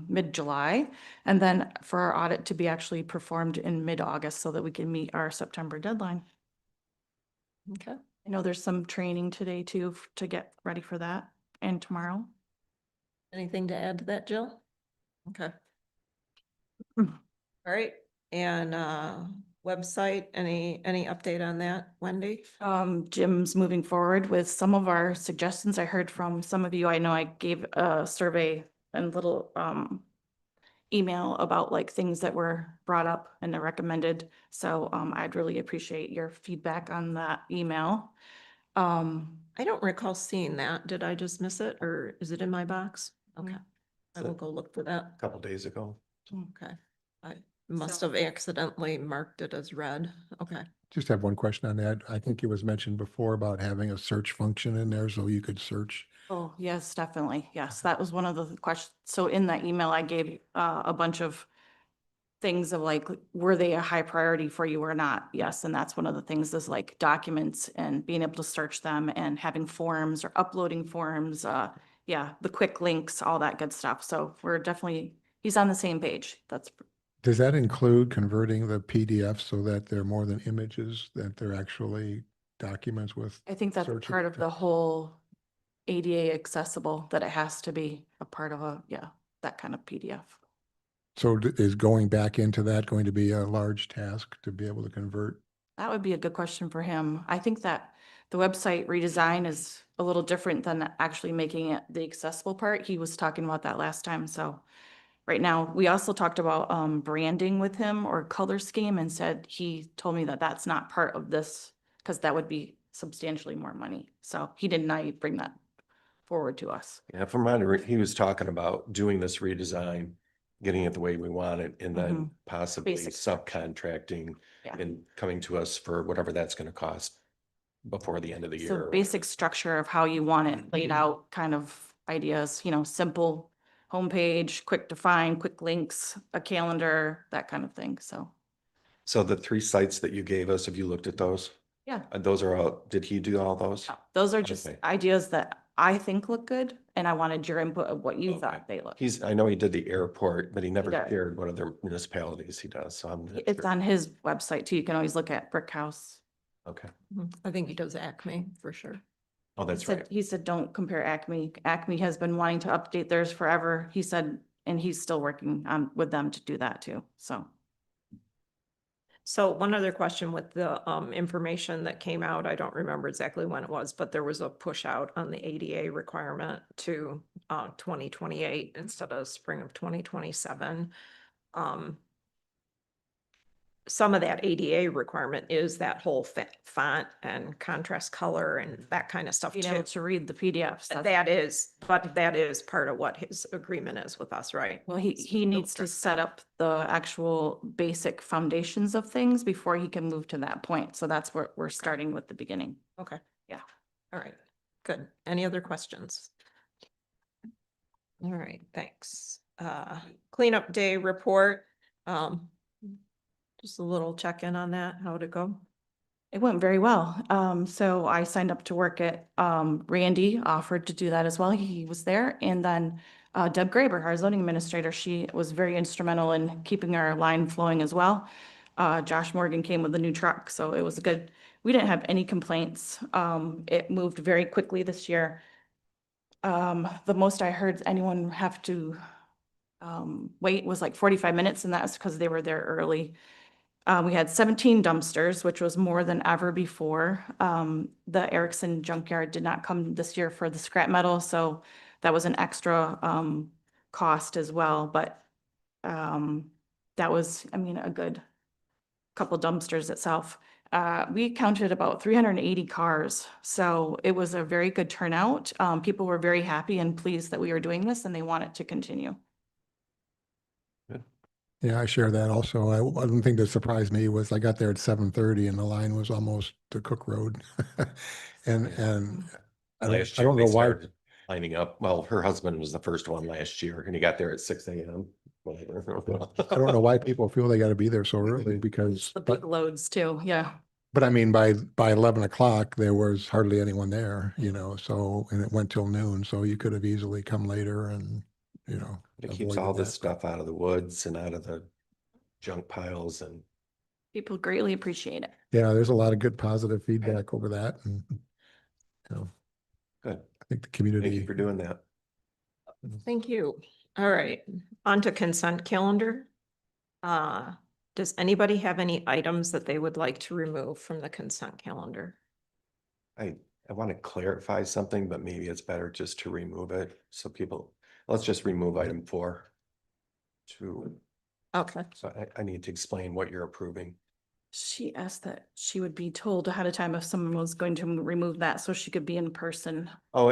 mid-July. And then for our audit to be actually performed in mid-August so that we can meet our September deadline. Okay. I know there's some training today too to get ready for that, and tomorrow. Anything to add to that, Jill? Okay. Mm. All right, and website, any update on that, Wendy? Jim's moving forward with some of our suggestions. I heard from some of you. I know I gave a survey and little email about like things that were brought up and they're recommended. So I'd really appreciate your feedback on that email. I don't recall seeing that. Did I just miss it, or is it in my box? Okay, I will So- go look for that. A couple days ago. Okay, I must So- have accidentally marked it as red. Okay. just have one question on that. I think it was mentioned before about having a search function in there so you could search. Oh, yes, definitely. Yes, that was one of the questions. So in that email, I gave a bunch of things of like, were they a high priority for you or not? Yes, and that's one of the things is like documents and being able to search them and having forms or uploading forms. Yeah, the quick links, all that good stuff. So we're definitely, he's on the same page. That's Does that include converting the PDF so that they're more than images, that they're actually documents with? I think that's search part of the whole ADA accessible, that it has to be a part of that kind of PDF. So is going back into that going to be a large task to be able to convert? That would be a good question for him. I think that the website redesign is a little different than actually making it the accessible part. He was talking about that last time, so. Right now, we also talked about branding with him or color scheme and he told me that that's not part of this because that would be substantially more money. So he did not bring that forward to us. Yeah, from my, he was talking about doing this redesign, getting it the way we want it, and then possibly Basic. subcontracting Yeah. and coming to us for whatever that's gonna cost before the end of the year. So basic structure of how you want it laid out, kind of ideas, you know, simple homepage, quick to find, quick links, a calendar, that kind of thing. So, So the 3 sites that you gave us, have you looked at those? yeah. Those are all, did he do all those? No, those are just Okay. ideas that I think look good, and I wanted your input of what you Okay. thought they look. I know he did the airport, but he never does. shared what other municipalities he does, so I'm. not It's sure. on his website too. You can always look at Brick House. Okay. I think he does Acme for sure. Oh, He that's said- right. He said, don't compare Acme. Acme has been wanting to update theirs forever. He said, and he's still working on with them to do that too. So. So one other question with the information that came out, I don't remember exactly when it was, but there was a push out on the ADA requirement to 2028 instead of spring of 2027. Some of that ADA requirement is that whole font and contrast color and that kind of stuff Being able too. to read the PDFs. that's- That is, but that is part of what his agreement is with us, right? Well, he needs to set up the actual basic foundations of things before he can move to that point. So that's where we're starting with the beginning. Okay. Yeah. All right, good. Any other questions? All right, thanks. Cleanup day report. Just a little check-in on that. How'd it go? It went very well. So I signed up to work at, Randy offered to do that as well. He was there. And then, Deb Graber, our zoning administrator, she was very instrumental in keeping our line flowing as well. Josh Morgan came with a new truck, so it was good. We didn't have any complaints. It moved very quickly this year. The most I heard anyone have to, wait was like 45 minutes, and that's because they were there early. We had 17 dumpsters, which was more than ever before. The Erickson junkyard did not come this year for the scrap metal, so that was an extra cost as well, but that was, I mean, a good couple dumpsters itself. We counted about 380 cars, so it was a very good turnout. People were very happy and pleased that we were doing this, and they want it to continue. Yeah, I share that also. One thing that surprised me was I got there at 7:30 and the line was almost to Cook Road. And I Last don't year know they why. started lining up. Well, her husband was the first one last year and he got there at 6 a.m. Whatever. I don't know why people feel they got to be there so early because, The big loads too, yeah. but I mean, by 11 o'clock, there was hardly anyone there, you know, so, and it went till noon, so you could have easily come later and, you know. It keeps avoided all this that. stuff out of the woods and out of the junk piles and People greatly appreciate it. Yeah, there's a lot of good positive feedback over that and, you know, good. I think the Thank you community. for doing that. Thank you. All right, on to consent calendar. Does anybody have any items that they would like to remove from the consent calendar? I want to clarify something, but maybe it's better just to remove it. So people, let's just remove item 4. Okay, So I need to explain what you're approving. She asked that she would be told ahead of time if someone was going to remove that so she could be in person. Oh,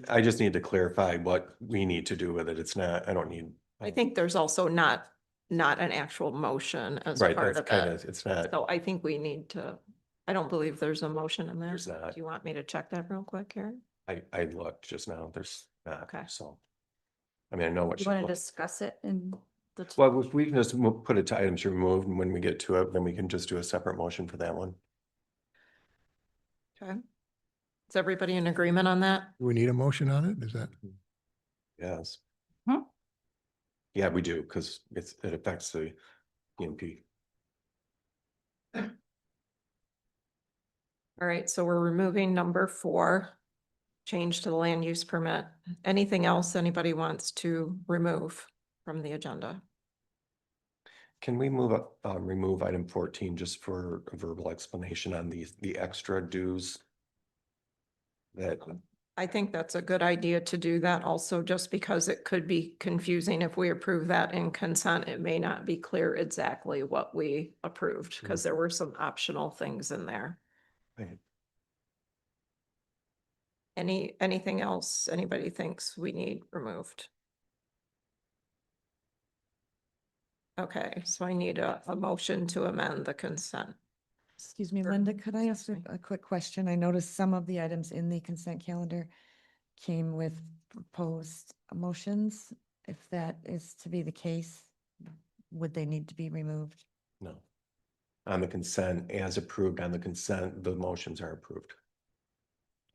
I just need to clarify what we need to do with it. It's not, I don't need. I think there's also not an actual motion as Right, part that's of kind it. of, it's not, So I think we need to, I don't believe there's a motion in there. There's not. Do you want me to check that real quick, Karen? I looked just now, there's not, Okay. so. I mean, I know what. You want to discuss it in the? Well, if we can just put it to items removed, and when we get to it, then we can just do a separate motion for that one. Okay. Is everybody in agreement on that? Do we need a motion on it? Is that? Yes. Hmm. Yeah, we do, because it affects the EMP. All right, so we're removing number 4, change to the land use permit. Anything else anybody wants to remove from the agenda? Can we remove item 14 just for a verbal explanation on the extra dues? That, I think that's a good idea to do that also, just because it could be confusing if we approve that in consent. It may not be clear exactly what we approved, because there were some optional things in there. Right. Anything else anybody thinks we need removed? Okay, so I need a motion to amend the consent. Excuse me, Sure. Linda, could I ask a quick question? I noticed some of the items in the consent calendar came with proposed motions. If that is to be the case, would they need to be removed? No. On the consent, as approved on the consent, the motions are approved.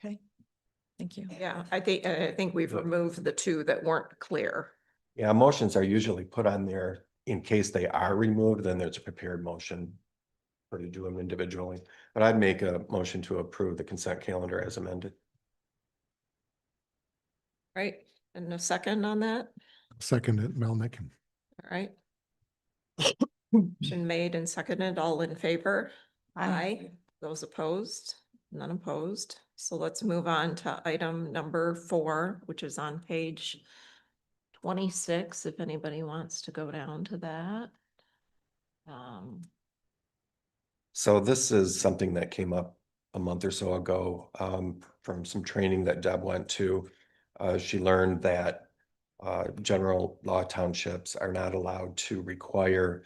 Okay, thank you. Yeah, I think we've removed the two that weren't clear. Yeah, motions are usually put on there in case they are removed, then there's a prepared motion or to do them individually. But I'd make a motion to approve the consent calendar as amended. Right, and a second on that, Second it, Melnick. all right. Motion made and seconded, all in favor? Aye. Those opposed? None opposed. So let's move on to item number 4, which is on page 26, if anybody wants to go down to that. So this is something that came up a month or so ago from some training that Deb went to. She learned that general law townships are not allowed to require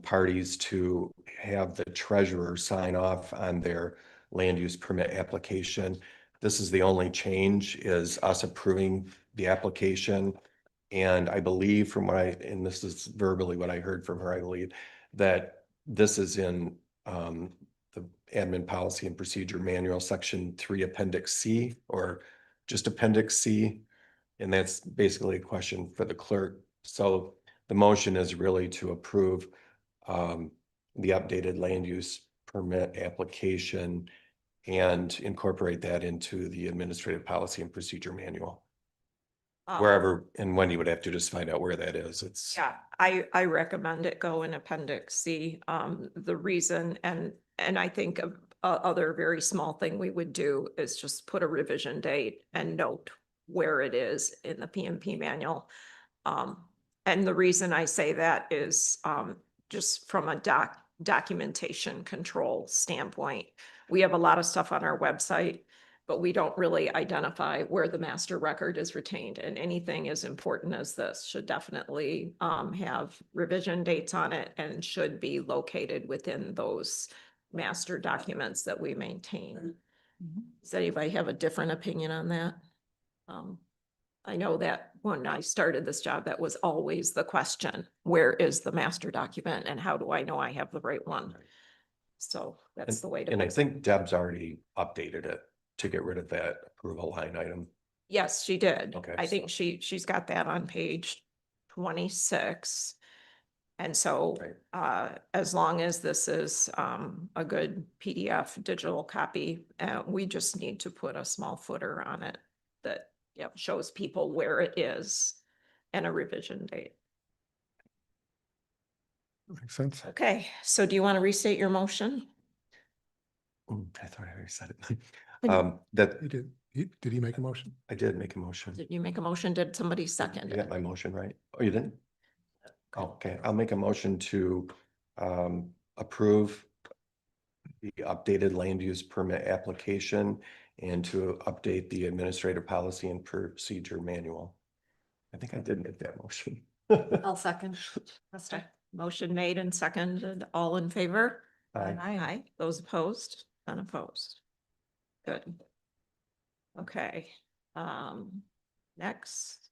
parties to have the treasurer sign off on their land use permit application. This is the only change, is us approving the application. And I believe from what and this is verbally what I heard from her, I believe that this is in the admin policy and procedure manual, section 3, appendix C, or just appendix C. And that's basically a question for the clerk. So the motion is really to approve the updated land use permit application and incorporate that into the administrative policy and procedure manual. Wherever, and Wendy would have to just find out where that is. It's Yeah, I recommend it go in appendix C. The reason, and I think a other very small thing we would do is just put a revision date and note where it is in the PMP manual. And the reason I say that is just from a documentation control standpoint. We have a lot of stuff on our website, but we don't really identify where the master record is retained, and anything as important as this should definitely have revision dates on it and should be located within those master documents that we maintain. Does anybody have a different opinion on that? I know that when I started this job, that was always the question, where is the master document and how do I know I have the right one? So that's the way to. And I think Deb's already updated it to get rid of that approval line item. Yes, she did. Okay, I think she's got that on page 26. And so, as long as this is, a good PDF digital copy, we just need to put a small footer on it that, shows people where it is and a revision date. Makes sense. Okay, so do you want to restate your motion? I thought I already said it. He did. Did he make a motion? I did make a motion. Did you make a motion? Did somebody second You got it? my motion right? Oh, you didn't? Oh, okay, I'll make a motion to approve the updated land use permit application and to update the administrative policy and procedure manual. I think I did make that motion. I'll second. Okay. Motion made and seconded. All in favor? Aye. Aye. Those opposed? None opposed. Good. Okay, next.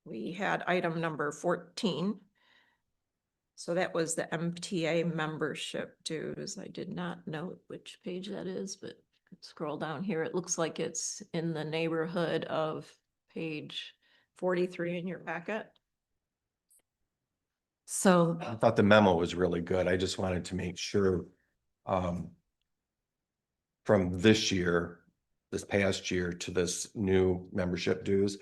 We had item number 14. So that was the MTA membership dues. I did not note which page that is, but scroll down here. It looks like it's in the neighborhood of page 43 in your packet. So I thought the memo was really good. I just wanted to make sure from this year, this past year to this new membership dues,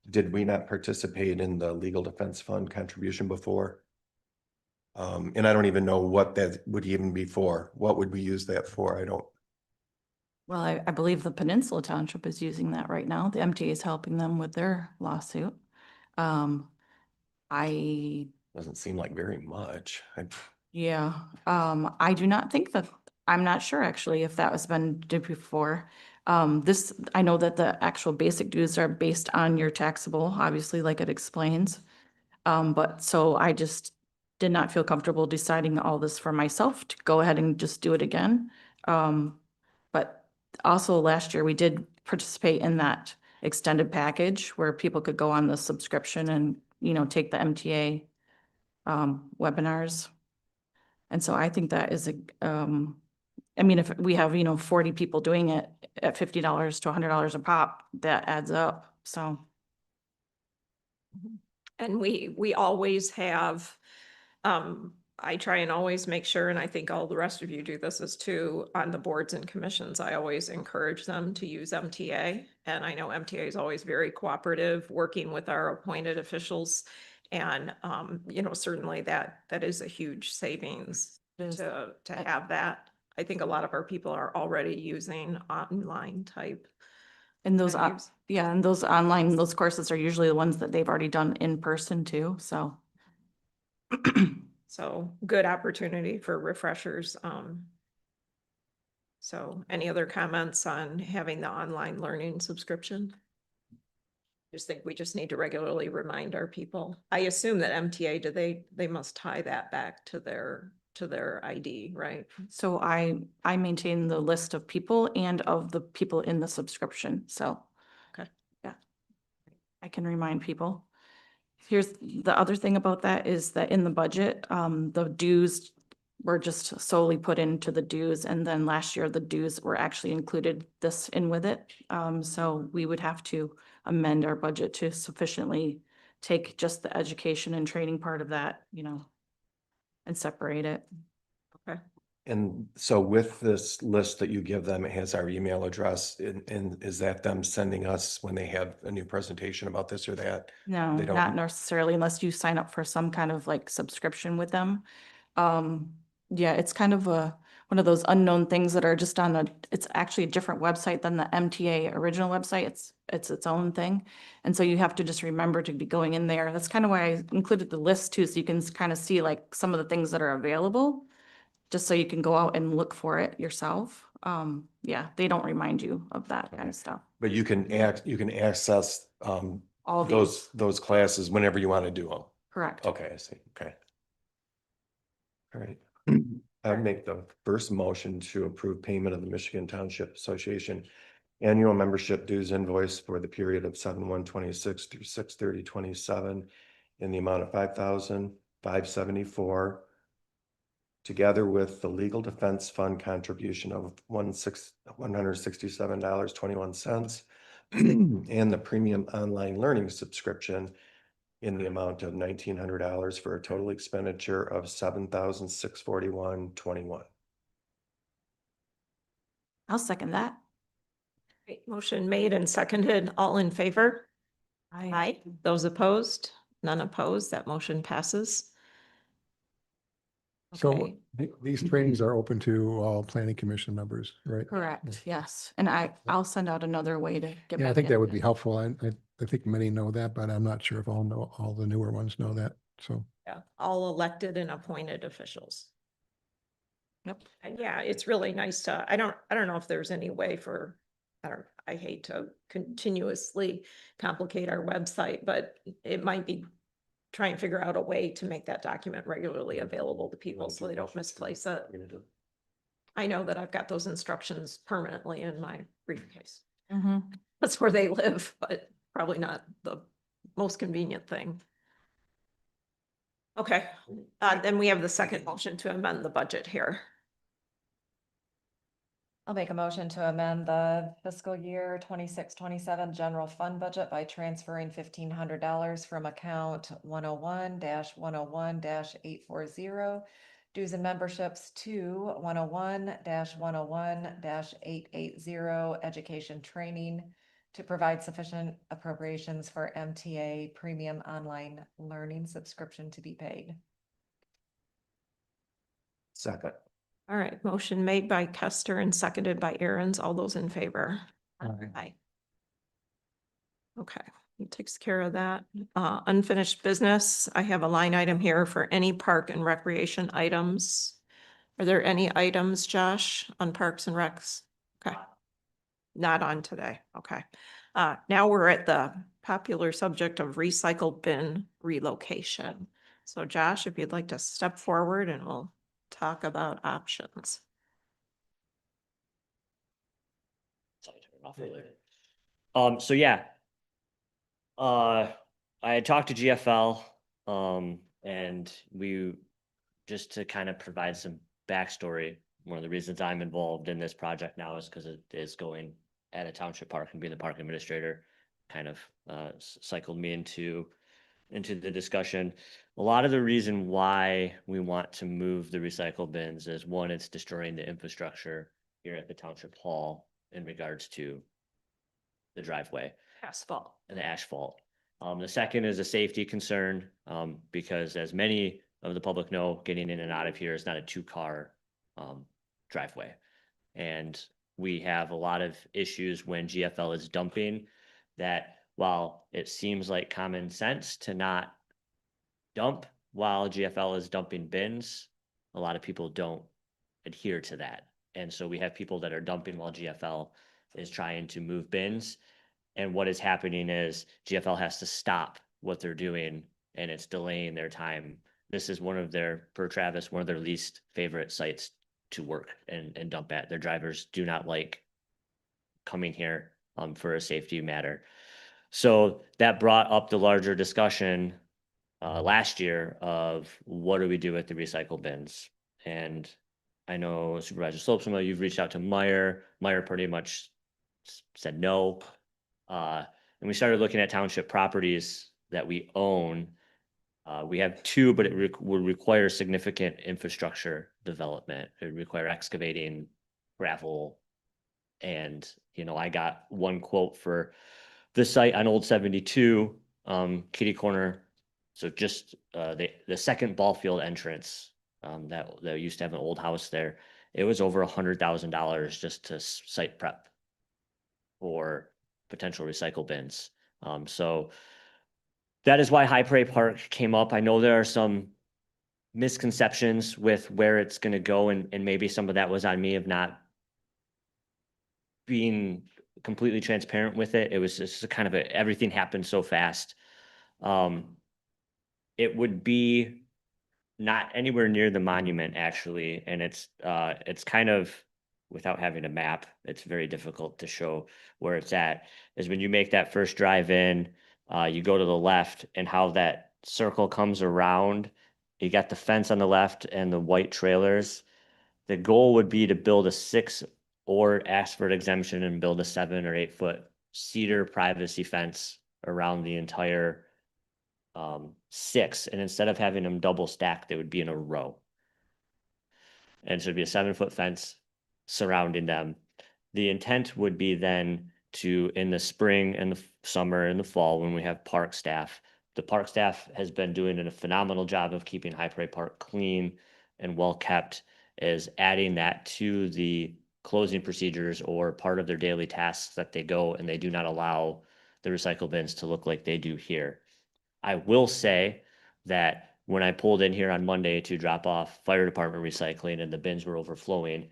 did we not participate in the legal defense fund contribution before? And I don't even know what that would even be for. What would we use that for? I don't. well, I believe the Peninsula Township is using that right now. The MTA is helping them with their lawsuit. Doesn't seem like very much. Yeah, I do not think that, I'm not sure actually if that has been did before. I know that the actual basic dues are based on your taxable, obviously, like it explains. But so I just did not feel comfortable deciding all this for myself to go ahead and just do it again. But also last year we did participate in that extended package where people could go on the subscription and, you know, take the MTA webinars. And so I think that is I mean, if we have, you know, 40 people doing it at $50 to $100 a pop, that adds up. So, And we always have, I try and always make sure, and I think all the rest of you do this as too, on the boards and commissions, I always encourage them to use MTA. And I know MTA is always very cooperative, working with our appointed officials. And, you know, certainly that is a huge savings It is. to have that. I think a lot of our people are already using online type. and those, venues. yeah, and those online, those courses are usually the ones that they've already done in person too. So. So good opportunity for refreshers. So any other comments on having the online learning subscription? Just think we just need to regularly remind our people. I assume that MTA, they must tie that back to their ID, right? So I maintain the list of people and of the people in the subscription, so. Okay. Yeah. I can remind people. Here's the other thing about that is that in the budget, the dues were just solely put into the dues, and then last year the dues were actually included this in with it. So we would have to amend our budget to sufficiently take just the education and training part of that, you know, and separate it. Okay. And so with this list that you give them, it has our email address, and is that them sending us when they have a new presentation about this or that? No, They don't- not necessarily unless you sign up for some kind of like subscription with them. Yeah, it's kind of one of those unknown things that are just on it's actually a different website than the MTA original website. It's its own thing. And so you have to just remember to be going in there. That's kind of why I included the list too, so you can kind of see like some of the things that are available, just so you can go out and look for it yourself. Yeah, they don't remind you of that kind of stuff. But you can access All these, those classes whenever you want to do them. correct. Okay, I see. Okay. All right. I would make the first motion to approve payment of the Michigan Township Association annual membership dues invoice for the period of 7/1/26 through 6/30/27 in the amount of $5,574, together with the legal defense fund contribution of $167.21 and the premium online learning subscription in the amount of $1,900 for a total expenditure of $7,641.21. I'll second that. Great. Motion made and seconded. All in favor? Aye. Those opposed? None opposed. That motion passes. So Okay. these trainings are open to all planning commission members, right? Correct, yes. And I'll send out another way to get. Yeah, I back think that in. would be helpful. I think many know that, but I'm not sure if all the newer ones know that. So. Yeah, all elected and appointed officials. Yep. And yeah, it's really nice to, I don't know if there's any way for, I hate to continuously complicate our website, but it might be try and figure out a way to make that document regularly available to people so they don't misplace it. I know that I've got those instructions permanently in my briefcase. Mhm. That's where they live, but probably not the most convenient thing. Okay, then we have the second motion to amend the budget here. I'll make a motion to amend the fiscal year 26-27 general fund budget by transferring $1,500 from account 101-101-840 dues and memberships to 101-101-880 education training to provide sufficient appropriations for MTA premium online learning subscription to be paid. Second. All right, motion made by Kester and seconded by Aaron's. All those in favor? Aye. Aye. Okay, it takes care of that. Unfinished business. I have a line item here for any park and recreation items. Are there any items, Josh, on Parks and Recs? Okay. Not on today. Okay. Now we're at the popular subject of recycled bin relocation. So Josh, if you'd like to step forward and we'll talk about options. So yeah. I had talked to GFL, and we, just to kind of provide some backstory, one of the reasons I'm involved in this project now is because it is going at a township park and being the park administrator kind of cycled me into the discussion. A lot of the reason why we want to move the recycle bins is, one, it's destroying the infrastructure here at the township hall in regards to the driveway Asphalt. and the asphalt. The second is a safety concern, because as many of the public know, getting in and out of here is not a two-car driveway. And we have a lot of issues when GFL is dumping that, while it seems like common sense to not dump while GFL is dumping bins, a lot of people don't adhere to that. And so we have people that are dumping while GFL is trying to move bins. And what is happening is GFL has to stop what they're doing, and it's delaying their time. This is one of their, per Travis, one of their least favorite sites to work and dump at. Their drivers do not like coming here for a safety matter. So that brought up the larger discussion last year of, what do we do with the recycle bins? And I know Supervisor Slopesma, you've reached out to Meyer. Meyer pretty much said no. And we started looking at township properties that we own. We have two, but it would require significant infrastructure development. It would require excavating, gravel. And, I got one quote for the site on Old 72, kitty corner. So just the second ball field entrance, that used to have an old house there. It was over $100,000 just to site prep for potential recycle bins. So that is why High Prairie Park came up. I know there are some misconceptions with where it's going to go, and maybe some of that was on me of not being completely transparent with it. It was just kind of everything happened so fast. It would be not anywhere near the monument, actually, and it's kind of, without having a map, it's very difficult to show where it's at. Is when you make that first drive in, you go to the left, and how that circle comes around. You got the fence on the left and the white trailers. The goal would be to build a 6, or ask for an exemption and build a 7 or 8 foot cedar privacy fence around the entire 6. And instead of having them double stacked, they would be in a row. And so it'd be a 7-foot fence surrounding them. The intent would be then to, in the spring and the summer and the fall, when we have park staff, the park staff has been doing a phenomenal job of keeping High Prairie Park clean and well kept, is adding that to the closing procedures or part of their daily tasks that they go, and they do not allow the recycle bins to look like they do here. I will say that when I pulled in here on Monday to drop off fire department recycling and the bins were overflowing,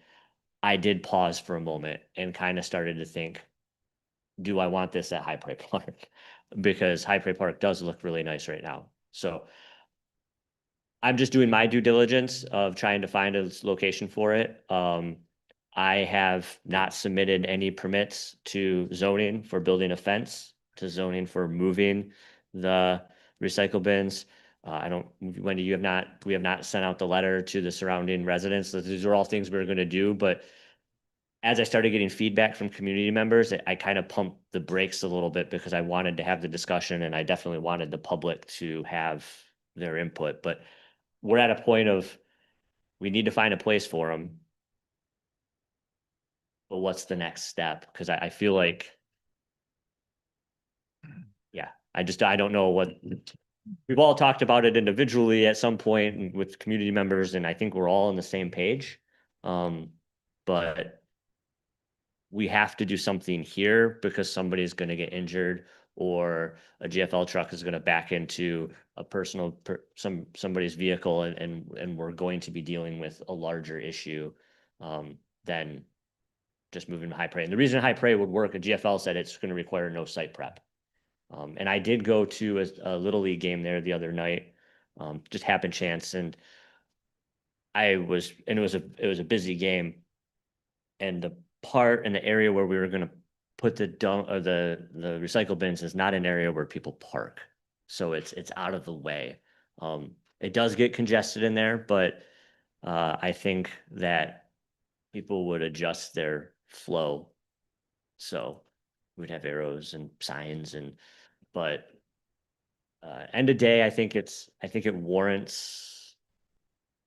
I did pause for a moment and kind of started to think, do I want this at High Prairie Park? Because High Prairie Park does look really nice right now. So I'm just doing my due diligence of trying to find a location for it. I have not submitted any permits to zoning for building a fence, to zoning for moving the recycle bins. I don't, Wendy, we have not sent out the letter to the surrounding residents. These are all things we're going to do, but as I started getting feedback from community members, I kind of pumped the brakes a little bit, because I wanted to have the discussion, and I definitely wanted the public to have their input. But we're at a point of, we need to find a place for them. But what's the next step? Because I feel like, yeah, I don't know what, we've all talked about it individually at some point with community members, and I think we're all on the same page. But we have to do something here, because somebody's going to get injured, or a GFL truck is going to back into a somebody's vehicle, and we're going to be dealing with a larger issue than just moving to High Prairie. And the reason High Prairie would work, a GFL said it's going to require no site prep. And I did go to a Little League game there the other night, just happened chance, and it was a busy game, and the part in the area where we were going to put the dump or the recycle bins is not an area where people park. So it's out of the way. It does get congested in there, but I think that people would adjust their flow. So we'd have arrows and signs but end of day, I think it warrants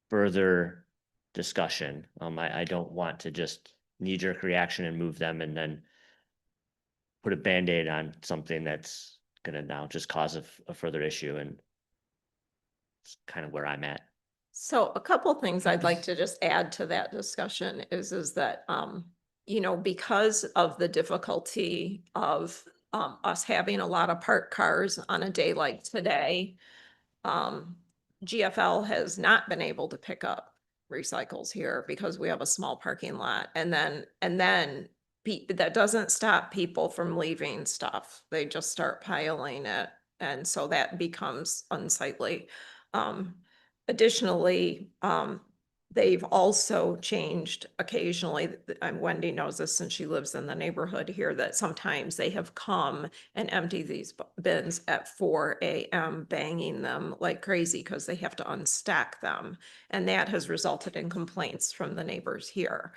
further discussion. I don't want to just knee-jerk reaction and move them and then put a Band-Aid on something that's gonna now just cause a further issue, and it's kind of where I'm at. So a couple things I'd like to just add to that discussion is that, you know, because of the difficulty of us having a lot of parked cars on a day like today, GFL has not been able to pick up recycles here because we have a small parking lot. And then that doesn't stop people from leaving stuff. They just start piling it. And so that becomes unsightly. Additionally, they've also changed occasionally, Wendy knows this since she lives in the neighborhood here, that sometimes they have come and empty these bins at 4 a.m., banging them like crazy because they have to unstack them. And that has resulted in complaints from the neighbors here.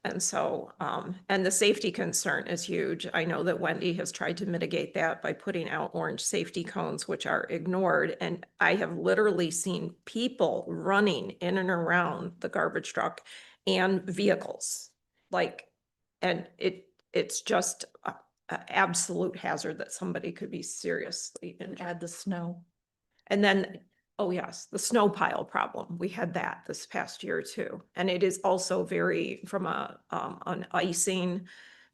And so, and the safety concern is huge. I know that Wendy has tried to mitigate that by putting out orange safety cones, which are ignored. And I have literally seen people running in and around the garbage truck and vehicles. Like, and it's just a absolute hazard that somebody could be seriously injured. Add the snow. And then, oh yes, the snow pile problem. We had that this past year too. And it is also very from an icing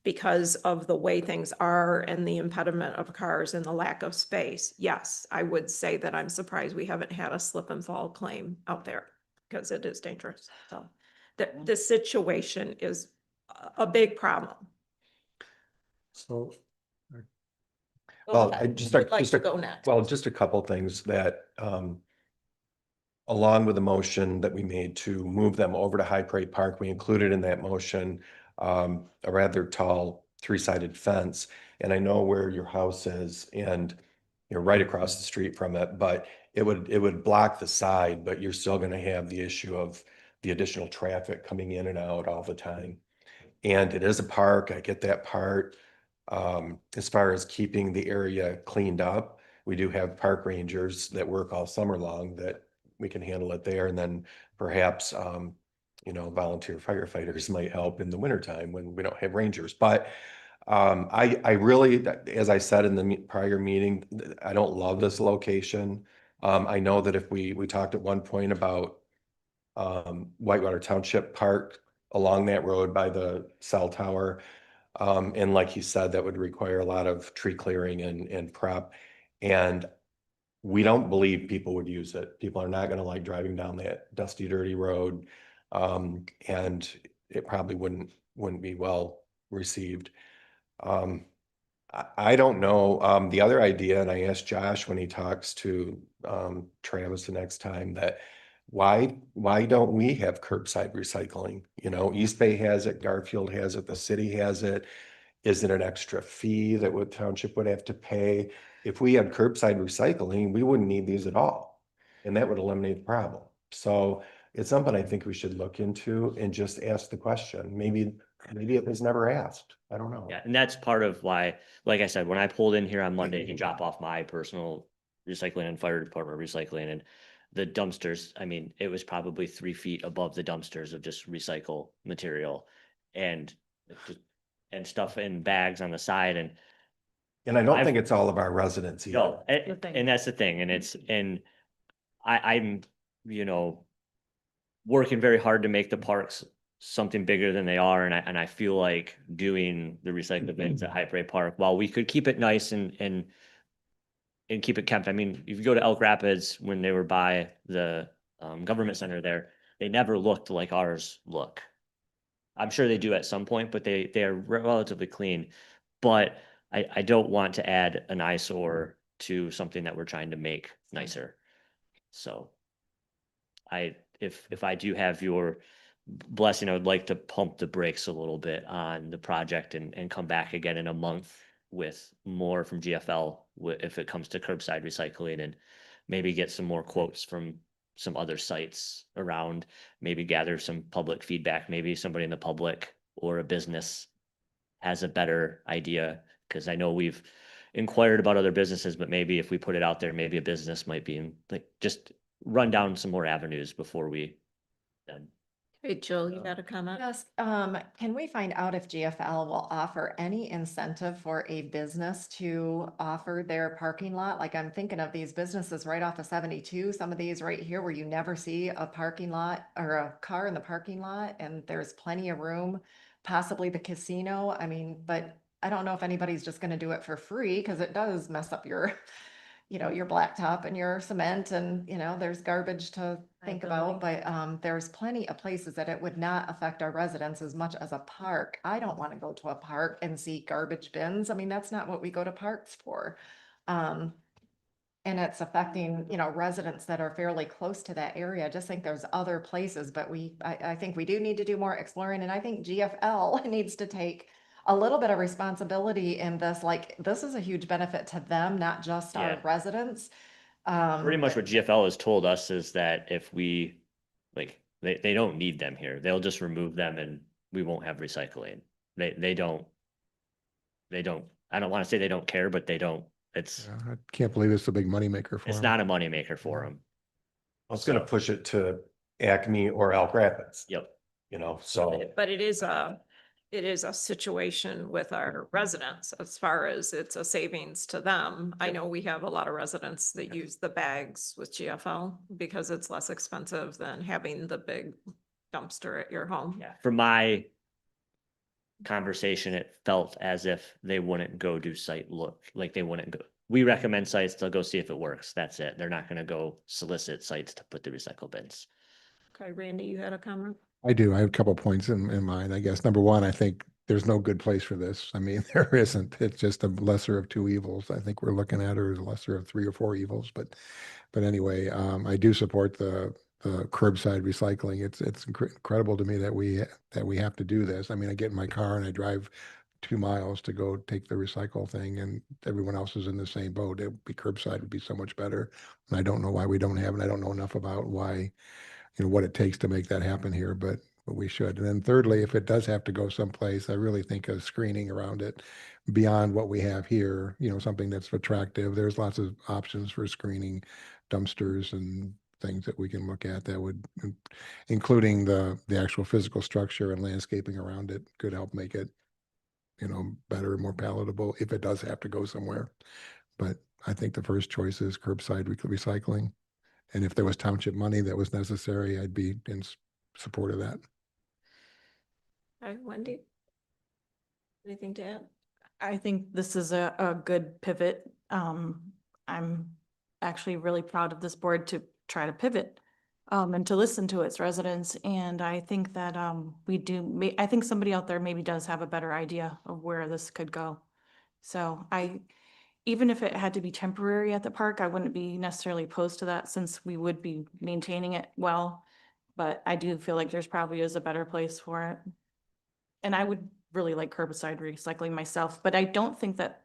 because of the way things are and the impediment of cars and the lack of space. Yes, I would say that I'm surprised we haven't had a slip and fall claim out there because it is dangerous. So the situation is a big problem. So Go Well, ahead. I just, Who would like just to a, go next? well, just a couple things that, along with the motion that we made to move them over to High Parade Park, we included in that motion, a rather tall three-sided fence. And I know where your house is and you're right across the street from it, but it would block the side, but you're still gonna have the issue of the additional traffic coming in and out all the time. And it is a park, I get that part. As far as keeping the area cleaned up, we do have park rangers that work all summer long that we can handle it there. And then perhaps, volunteer firefighters might help in the wintertime when we don't have rangers. But I really, as I said in the prior meeting, I don't love this location. I know that if we talked at one point about Whitewater Township Park along that road by the cell tower. And like you said, that would require a lot of tree clearing and prep. And we don't believe people would use it. People are not gonna like driving down that dusty, dirty road. And it probably wouldn't be well received. I don't know. The other idea, and I asked Josh when he talks to Travis the next time, that why don't we have curbside recycling? You know, East Bay has it, Garfield has it, the city has it. Is it an extra fee that would township would have to pay? If we had curbside recycling, we wouldn't need these at all. And that would eliminate the problem. So it's something I think we should look into and just ask the question. Maybe it was never asked. I don't know. Yeah, and that's part of why, like I said, when I pulled in here on Monday to drop off my personal recycling and fire department recycling and the dumpsters, I mean, it was probably 3 feet above the dumpsters of just recycle material and stuff in bags on the side. And I don't I've- think it's all of our residents either. No, the thing. and that's the thing. And I'm, working very hard to make the parks something bigger than they are. And I feel like doing the recycling bins at High Parade Park, while we could keep it nice and keep it kept. I mean, if you go to Elk Rapids, when they were by the government center there, they never looked like ours look. I'm sure they do at some point, but they are relatively clean. But I don't want to add an eyesore to something that we're trying to make nicer. So if I do have your blessing, I would like to pump the brakes a little bit on the project and come back again in a month with more from GFL if it comes to curbside recycling, and maybe get some more quotes from some other sites around, maybe gather some public feedback, maybe somebody in the public or a business has a better idea. Cause I know we've inquired about other businesses, but maybe if we put it out there, maybe a business might be in, like, just run down some more avenues before we then. Hey, Jill, you got a comment? Yes, can we find out if GFL will offer any incentive for a business to offer their parking lot? Like, I'm thinking of these businesses right off of 72, some of these right here where you never see a parking lot or a car in the parking lot, and there's plenty of room, possibly the casino. I mean, but I don't know if anybody's just gonna do it for free, because it does mess up your, your blacktop and your cement, and, there's garbage to think about, but there's plenty of places that it would not affect our residents as much as a park. I don't want to go to a park and see garbage bins. I mean, that's not what we go to parks for. And it's affecting, residents that are fairly close to that area. I just think there's other places, but I think we do need to do more exploring, and I think GFL needs to take a little bit of responsibility in this. Like, this is a huge benefit to them, not just our Yeah. residents. Pretty much what GFL has told us is that if we, like, they don't need them here, they'll just remove them and we won't have recycling. They don't, I don't want to say they don't care, but they don't, it's I can't believe it's a big moneymaker for it's them. not a moneymaker for them. I was gonna push it to Acme or Elk Rapids, Yep. so. But it is a situation with our residents as far as it's a savings to them. I know we have a lot of residents that use the bags with GFL because it's less expensive than having the big dumpster at your home. Yeah. From my conversation, it felt as if they wouldn't go do site look, like they wouldn't go. We recommend sites, they'll go see if it works. That's it. They're not gonna go solicit sites to put the recycle bins. Okay, Randy, you had a comment? I do. I have a couple points in mind, I guess. Number one, I think there's no good place for this. I mean, there isn't. It's just a lesser of two evils. I think we're looking at it as a lesser of three or four evils. But anyway, I do support the curbside recycling. It's incredible to me that we have to do this. I mean, I get in my car and I drive 2 miles to go take the recycle thing, and everyone else is in the same boat. It'd be curbside would be so much better. And I don't know why we don't have it. I don't know enough about why, what it takes to make that happen here, but we should. And then thirdly, if it does have to go someplace, I really think of screening around it beyond what we have here, something that's attractive. There's lots of options for screening dumpsters and things that we can look at that would, including the actual physical structure and landscaping around it, could help make it, better and more palatable if it does have to go somewhere. But I think the first choice is curbside recycling. And if there was township money that was necessary, I'd be in support of that. Okay, Wendy? Anything to add? I think this is a good pivot. I'm actually really proud of this board to try to pivot and to listen to its residents. And I think that I think somebody out there maybe does have a better idea of where this could go. So even if it had to be temporary at the park, I wouldn't be necessarily opposed to that since we would be maintaining it well. But I do feel like there's probably is a better place for it. And I would really like curbside recycling myself, but I don't think that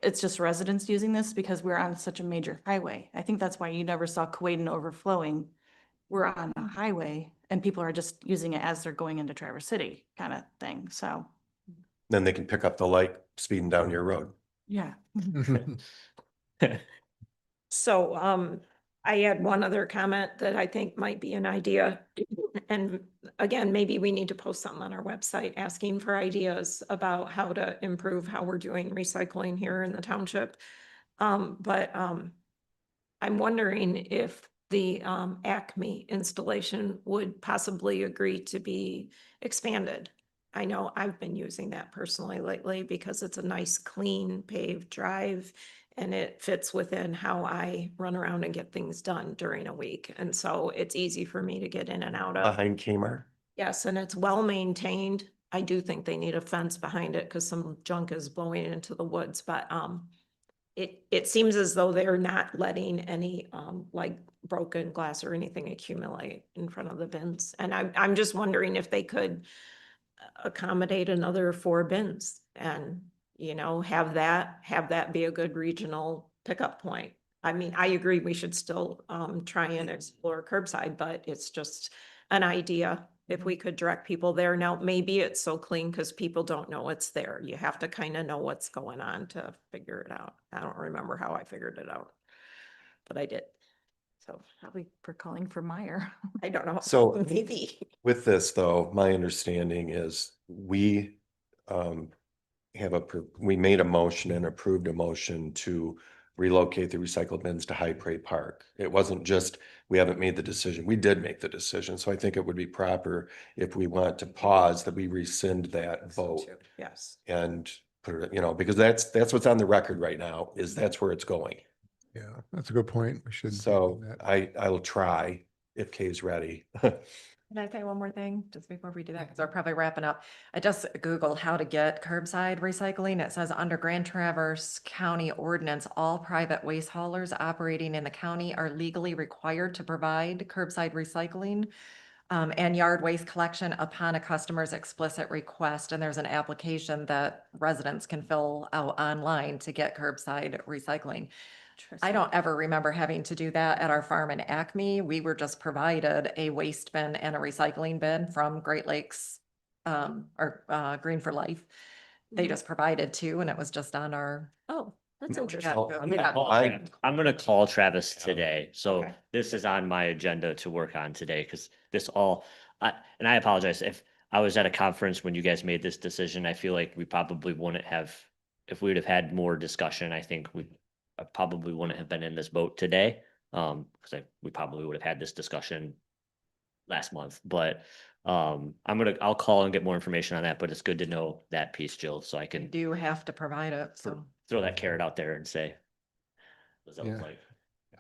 it's just residents using this because we're on such a major highway. I think that's why you never saw Kuwaitan overflowing. We're on a highway and people are just using it as they're going into Traverse City kind of thing. So, Then they can pick up the light speeding down your road. yeah. So, I had one other comment that I think might be an idea. And again, maybe we need to post something on our website asking for ideas about how to improve how we're doing recycling here in the township. But I'm wondering if the Acme installation would possibly agree to be expanded. I know I've been using that personally lately because it's a nice, clean paved drive. And it fits within how I run around and get things done during a week. And so it's easy for me to get in and out of. Behind Kmart. Yes, and it's well maintained. I do think they need a fence behind it because some junk is blowing into the woods, but it seems as though they're not letting any, like broken glass or anything accumulate in front of the bins. And I'm just wondering if they could accommodate another 4 bins and, you know, have that be a good regional pickup point. I mean, I agree, we should still, try and explore curbside, but it's just an idea. If we could direct people there. Now, maybe it's so clean because people don't know it's there. You have to kind of know what's going on to figure it out. I don't remember how I figured it out, but I did. So Probably for calling for Meyer. I don't know. So- Maybe. With this, though, my understanding is we we made a motion and approved a motion to relocate the recycle bins to High Prairie Park. It wasn't just, we haven't made the decision. We did make the decision. So I think it would be proper if we want to pause that we rescind that vote Yes. and put it, you know, because that's what's on the record right now, is that's where it's going. Yeah, that's a good point. We should. So do that. I will try if Kay's ready. Can I say one more thing just before we do that? Because we're probably wrapping up. I just Googled how to get curbside recycling. It says under Grand Traverse County ordinance, all private waste haulers operating in the county are legally required to provide curbside recycling and yard waste collection upon a customer's explicit request. And there's an application that residents can fill out online to get curbside recycling. I don't ever remember having to do that at our farm in Acme. We were just provided a waste bin and a recycling bin from Great Lakes, Green for Life. They Mhm. just provided 2 and it was just on our. Oh, that's No, interesting. Oh, I'm gonna call Travis today, so Okay. this is on my agenda to work on today, because this all, and I apologize if I was at a conference when you guys made this decision. I feel like we probably wouldn't have, if we would have had more discussion, I think I probably wouldn't have been in this boat today. Because we probably would have had this discussion last month, but I'll call and get more information on that, but it's good to know that piece, Jill, so I You can do have to provide it, so. throw that carrot out there and say. What does that look Yeah. like?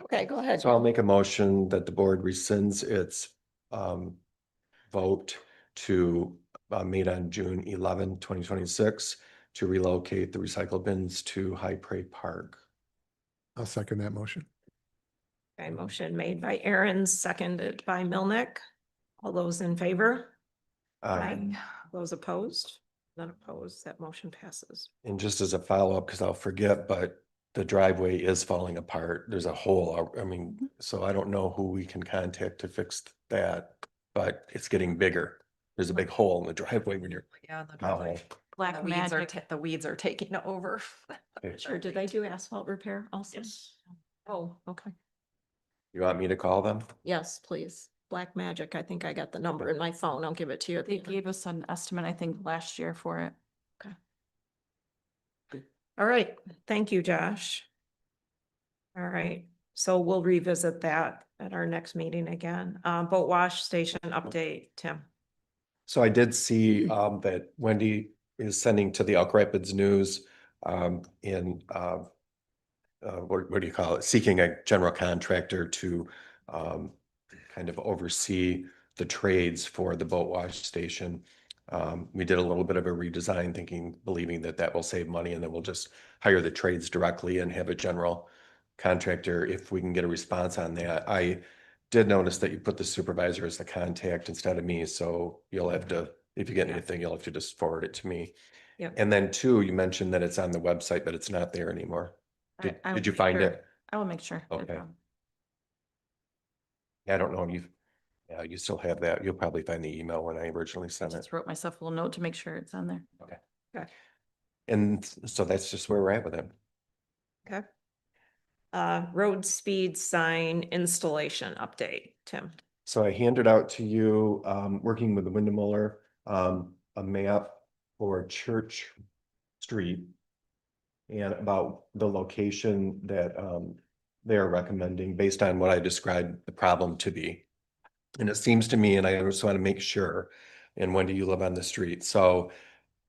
Okay, go ahead. So I'll make a motion that the board rescinds its vote to made on June 11, 2026, to relocate the recycle bins to High Prairie Park. I'll second that motion. Okay, motion made by Aaron, seconded by Milnick. All those in favor? Those opposed? None opposed. That motion passes. And just as a follow-up, because I'll forget, but the driveway is falling apart. There's a hole. I mean, so I don't know who we can contact to fix that, but it's getting bigger. There's a big hole in the driveway when you're. Yeah, the Oh. driveway. Black The weeds are, magic. the weeds are taking over. Sure, did they do asphalt repair also? Yes. Oh, okay. You want me to call them? Yes, please. Black Magic. I think I got the number in my phone. I'll give it to you. at the They end. gave us an estimate, I think, last year for it. All right, thank you, Josh. All right, so we'll revisit that at our next meeting again. Boat wash station update, Tim. So I did see that Wendy is sending to the Elk Rapids News in what do you call it? Seeking a general contractor to kind of oversee the trades for the boat wash station. We did a little bit of a redesign, believing that that will save money, and then we'll just hire the trades directly and have a general contractor if we can get a response on that. I did notice that you put the supervisor as the contact instead of me, so you'll have to, if you get anything, you'll have to just forward it to me. Yep. And then 2, you mentioned that it's on the website, but it's not there anymore. I will Did you make find sure. it? I will make sure. no Okay. problem. I don't know if yeah, you still have that. You'll probably find the email when I originally I sent it. just wrote myself a little note to make sure it's on there. And so that's just where we're at with it. Okay. Road speed sign installation update, Tim. So I handed out to you, working with the Windmuller, a map for Church Street and about the location that they are recommending based on what I described the problem to be. And it seems to me, and I just want to make sure, and when do you live on the street? So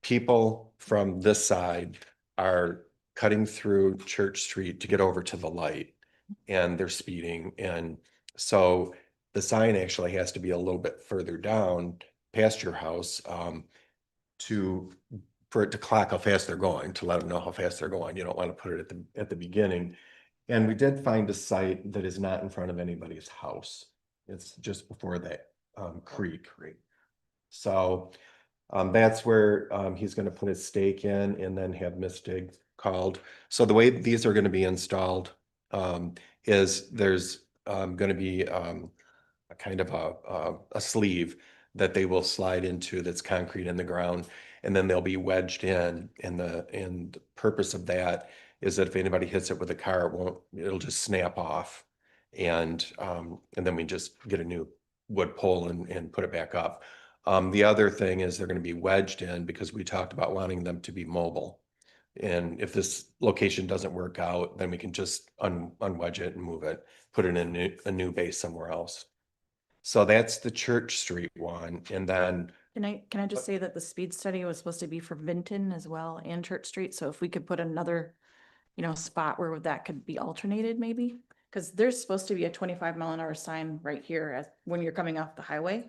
people from this side are cutting through Church Street to get over to the light, and they're speeding. And so the sign actually has to be a little bit further down past your house to for it to clock how fast they're going, to let them know how fast they're going. You don't want to put it at the beginning. And we did find a site that is not in front of anybody's house. It's just before that creek. So that's where he's going to put his stake in and then have Mistig called. So the way these are going to be installed is there's going to be a kind of a sleeve that they will slide into that's concrete in the ground, and then they'll be wedged in. And the purpose of that is that if anybody hits it with a car, it'll just snap off. And then we just get a new wood pole and put it back up. The other thing is they're going to be wedged in because we talked about wanting them to be mobile. And if this location doesn't work out, then we can just unwedge it and move it, put it in a new base somewhere else. So that's the Church Street one. And then Can I just say that the speed study was supposed to be for Vinton as well and Church Street, so if we could put another, spot where that could be alternated maybe? Cause there's supposed to be a 25-mile-an-hour sign right here when you're coming off the highway.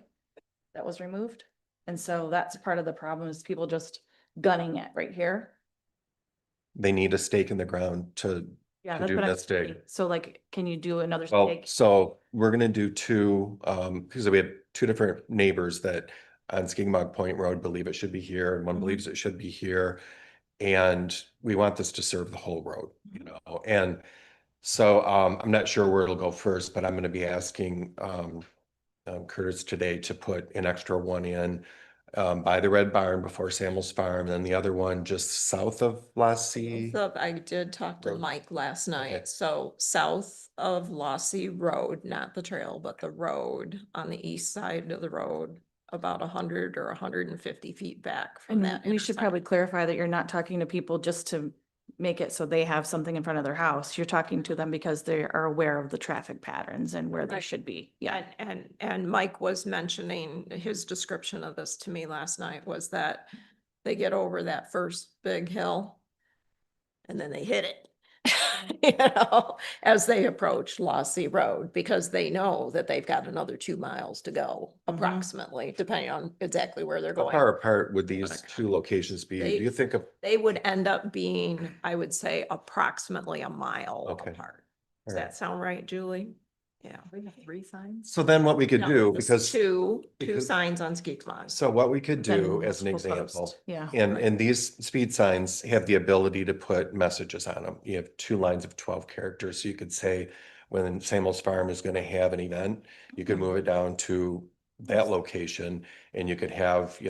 That was removed. And so that's part of the problem is people just gunning it right here. they need a stake in the ground to Yeah, to that's do what I'm this dig. saying. So like, can you do another Well, stake? so we're gonna do two, because we have two different neighbors that on Skigmog Point Road believe it should be here, and one Mhm. believes it should be here. And we want this to serve the whole road, and so I'm not sure where it'll go first, but I'm gonna be asking Curtis today to put an extra one in by the Red Barn before Samuel's Farm, and then the other one just south of Lassie. I did talk to Road. Mike last Okay. night, so south of Lossy Road, not the trail, but the road on the east side of the road, about 100 or 150 feet back from And that. we should probably intersection. clarify that you're not talking to people just to make it so they have something in front of their house. You're talking to them because they are aware of the traffic patterns and where they Right. should be. Yeah. And Mike was mentioning, his description of this to me last night was that they get over that first big hill and then they hit it. As they approach Lossy Road, because they know that they've got another 2 miles to go approximately, depending on exactly where they're How going. far apart would these two locations be? Do you think of, They would end up being, I would say, approximately a mile Okay. apart. Does All right. that sound right, Julie? Yeah. We have 3 signs. so then what we could No, do, just because, two because- signs on Skigmog. so what we could do Then as an multiple example, posts. Yeah. and these speed signs have the ability to put messages on them. You have 2 lines of 12 characters. So you could say when Samuel's Farm is going to have an event, you could move it down to that location, and you could have, You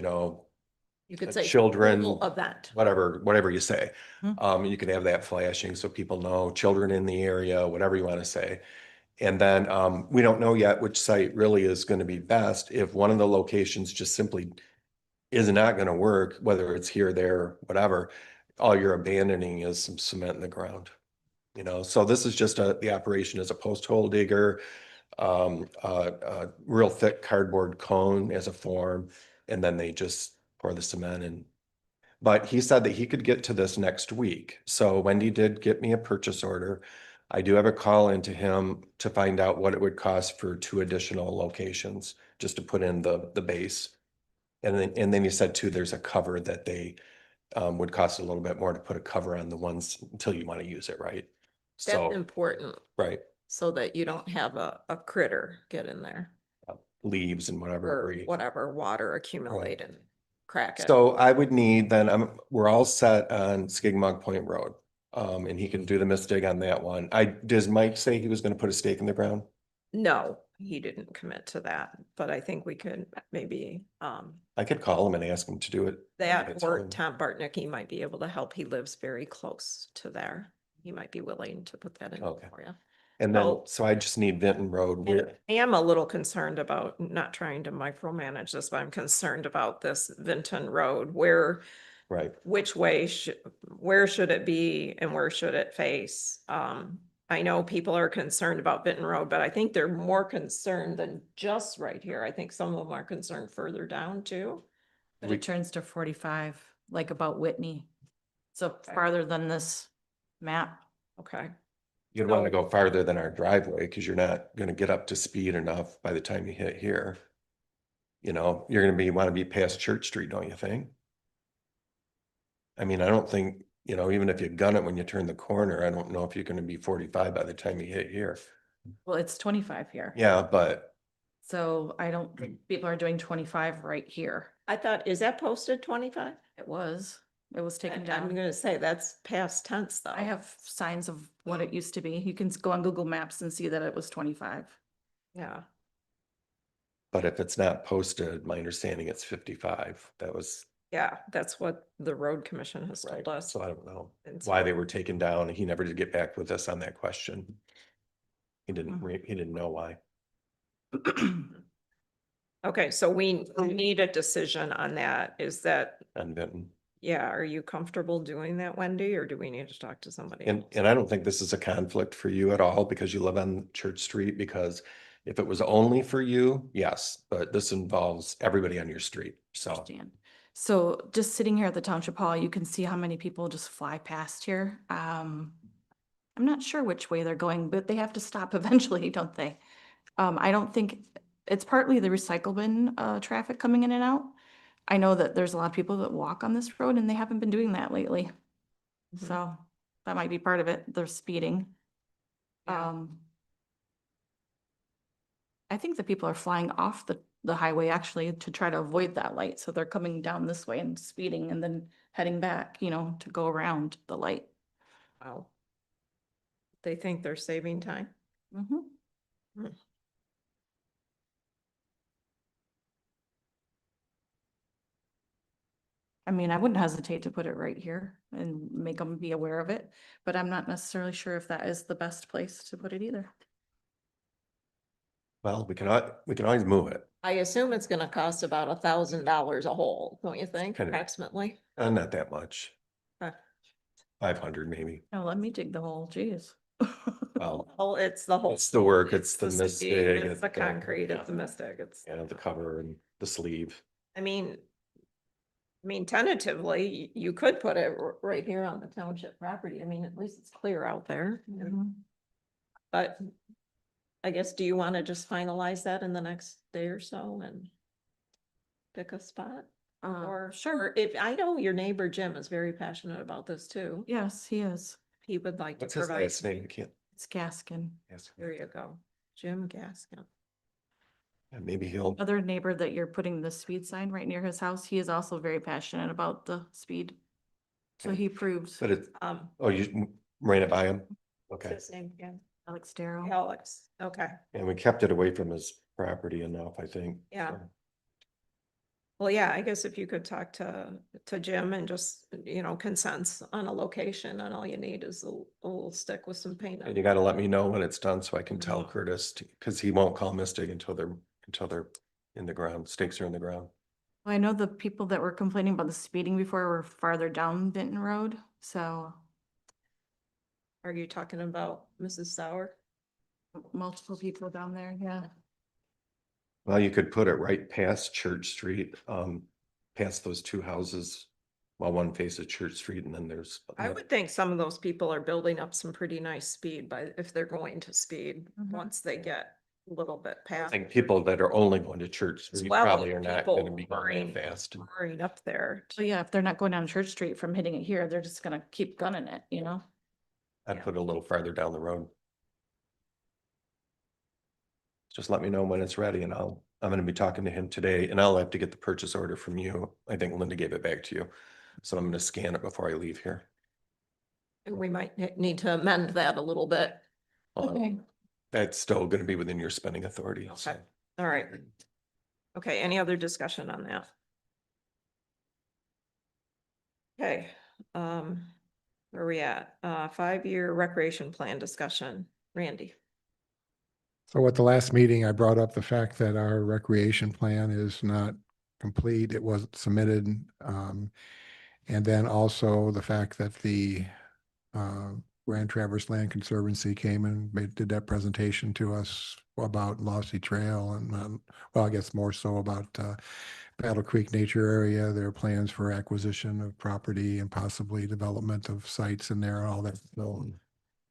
could say. children, school event. whatever you say. Hmm. You could have that flashing so people know children in the area, whatever you want to say. And then we don't know yet which site really is going to be best. If one of the locations just simply is not going to work, whether it's here, there, whatever, all you're abandoning is some cement in the ground. So this is just the operation as a post hole digger, a real thick cardboard cone as a form, and then they just pour the cement in. But he said that he could get to this next week. So Wendy did get me a purchase order. I do have a call into him to find out what it would cost for 2 additional locations, just to put in the base. And then he said too, there's a cover that they would cost a little bit more to put a cover on the ones until you want to use it, right? That's So, important, right, so that you don't have a critter get in there leaves and whatever. or whatever, water accumulate and crack it. So I would need, then we're all set on Skigmog Point Road. And he can do the mistig on that one. Does Mike say he was gonna put a stake in the ground? No, he didn't commit to that, but I think we could maybe, I could call him and ask him to do it. that It's or fine. Tom Bartnicki might be able to help. He lives very close to there. He might be willing to put that in Okay. for you. And then, So- so I just need Vinton Road. And Where, I am a little concerned about, not trying to micromanage this, but I'm concerned about this Vinton Road, right, which way where should it be and where should it face? I know people are concerned about Vinton Road, but I think they're more concerned than just right here. I think some of them are concerned further down too. But We- it turns to 45, like about Whitney. So Okay. farther than this map. Okay. you'd want to go farther than our driveway because you're not gonna get up to speed enough by the time you hit here. You're gonna want to be past Church Street, don't you think? I mean, I don't think, you know, even if you gun it when you turn the corner, I don't know if you're gonna be 45 by the time you hit here. Well, it's 25 here. Yeah, but So I don't think people are doing 25 right here. I thought, is that posted 25? It was taken I'm down. gonna say that's past tense though. I have signs of what it used to be. You can go on Google Maps and see that it was 25. Yeah, if it's not posted, my understanding it's 55. That was yeah, that's what the road commission has right. told us. So I don't know And why they were taken down. He never did get back with us on that question. He Hmm. didn't know why. Okay, so we need a decision on that. Is that, On Benton. yeah, are you comfortable doing that, Wendy, or do we need to talk to somebody else? And I don't think this is a conflict for you at all because you live on Church Street, because if it was only for you, yes, but this involves everybody on your street, so. Understand. So just sitting here at the township hall, you can see how many people just fly past here. I'm not sure which way they're going, but they have to stop eventually, don't they? I don't think, it's partly the recycle bin, traffic coming in and out. I know that there's a lot of people that walk on this road and they haven't been doing that lately. Mhm. So that might be part of it. They're speeding. Yeah. I think the people are flying off the highway actually to try to avoid that light. So they're coming down this way and speeding and then heading back, to go around the light. Wow. They think they're saving time? Mhm. Hmm. I mean, I wouldn't hesitate to put it right here and make them be aware of it, but I'm not necessarily sure if that is the best place to put it either. Well, we can always move it. I assume it's gonna cost about $1,000 a hole, don't you think, Kind of. approximately? Not that much. Huh. 500 maybe. Oh, let me dig the hole, geez. Well, Oh, it's the whole. it's the work, it's the the misting. seed, It's the concrete, yeah. it's the mystic, it's, Yeah, the cover and the sleeve. I mean. Tentatively, you could put it right here on the township property. I mean, at least it's clear out there. Mhm. But I guess, do you want to just finalize that in the next day or so and pick a spot? Or Sure. or if, I know your neighbor Jim is very passionate about this too. Yes, he is. He would like to What's his provide. last name? I can't. It's Gaskin. Yes. There you go. Jim Gaskin. Yeah, maybe he'll. Other neighbor that you're putting the speed sign right near his house, he is also very passionate about the speed. So he approves. But it's, Um, oh, you ran it by him? what's Okay. his name again? Alex Darrow. Alex. Okay. And we kept it away from his property enough, I think. Yeah. so. Well, yeah, I guess if you could talk to Jim and just, consents on a location, and all you need is a little stick with some paint. on And you it. gotta let me know when it's done so I can tell Mhm. Curtis, because he won't call Mystic until they're in the ground, stakes are in the ground. I know the people that were complaining about the speeding before were farther down Benton Road, so Are you talking about Mrs. Sauer? multiple people down there, yeah. Well, you could put it right past Church Street, past those two houses. While one faces Church Street and then there's. I would think some of those people are building up some pretty nice speed if they're going to speed, Mhm. once they get a little bit I past. think people that are only going to Church As Street well probably as are not people gonna be going hurrying- that fast. Hurrying up there. So yeah, if they're not going down Church Street from hitting it here, they're just gonna keep gunning it, I'd put it a little farther down the road. Just let me know when it's ready and I'm gonna be talking to him today and I'll have to get the purchase order from you. I think Linda gave it back to you. So I'm gonna scan it before I leave here. And we might need to amend that a little bit. Okay. That's still gonna be within your spending authority. so. Okay. All right. Okay, any other discussion on that? Okay, where are we at? 5-year recreation plan discussion. Randy. So at the last meeting, I brought up the fact that our recreation plan is not complete. It wasn't submitted. And then also the fact that the Grand Traverse Land Conservancy came and did that presentation to us about Lossy Trail and, well, I guess more so about Battle Creek Nature Area, their plans for acquisition of property and possibly development of sites in there and all that. So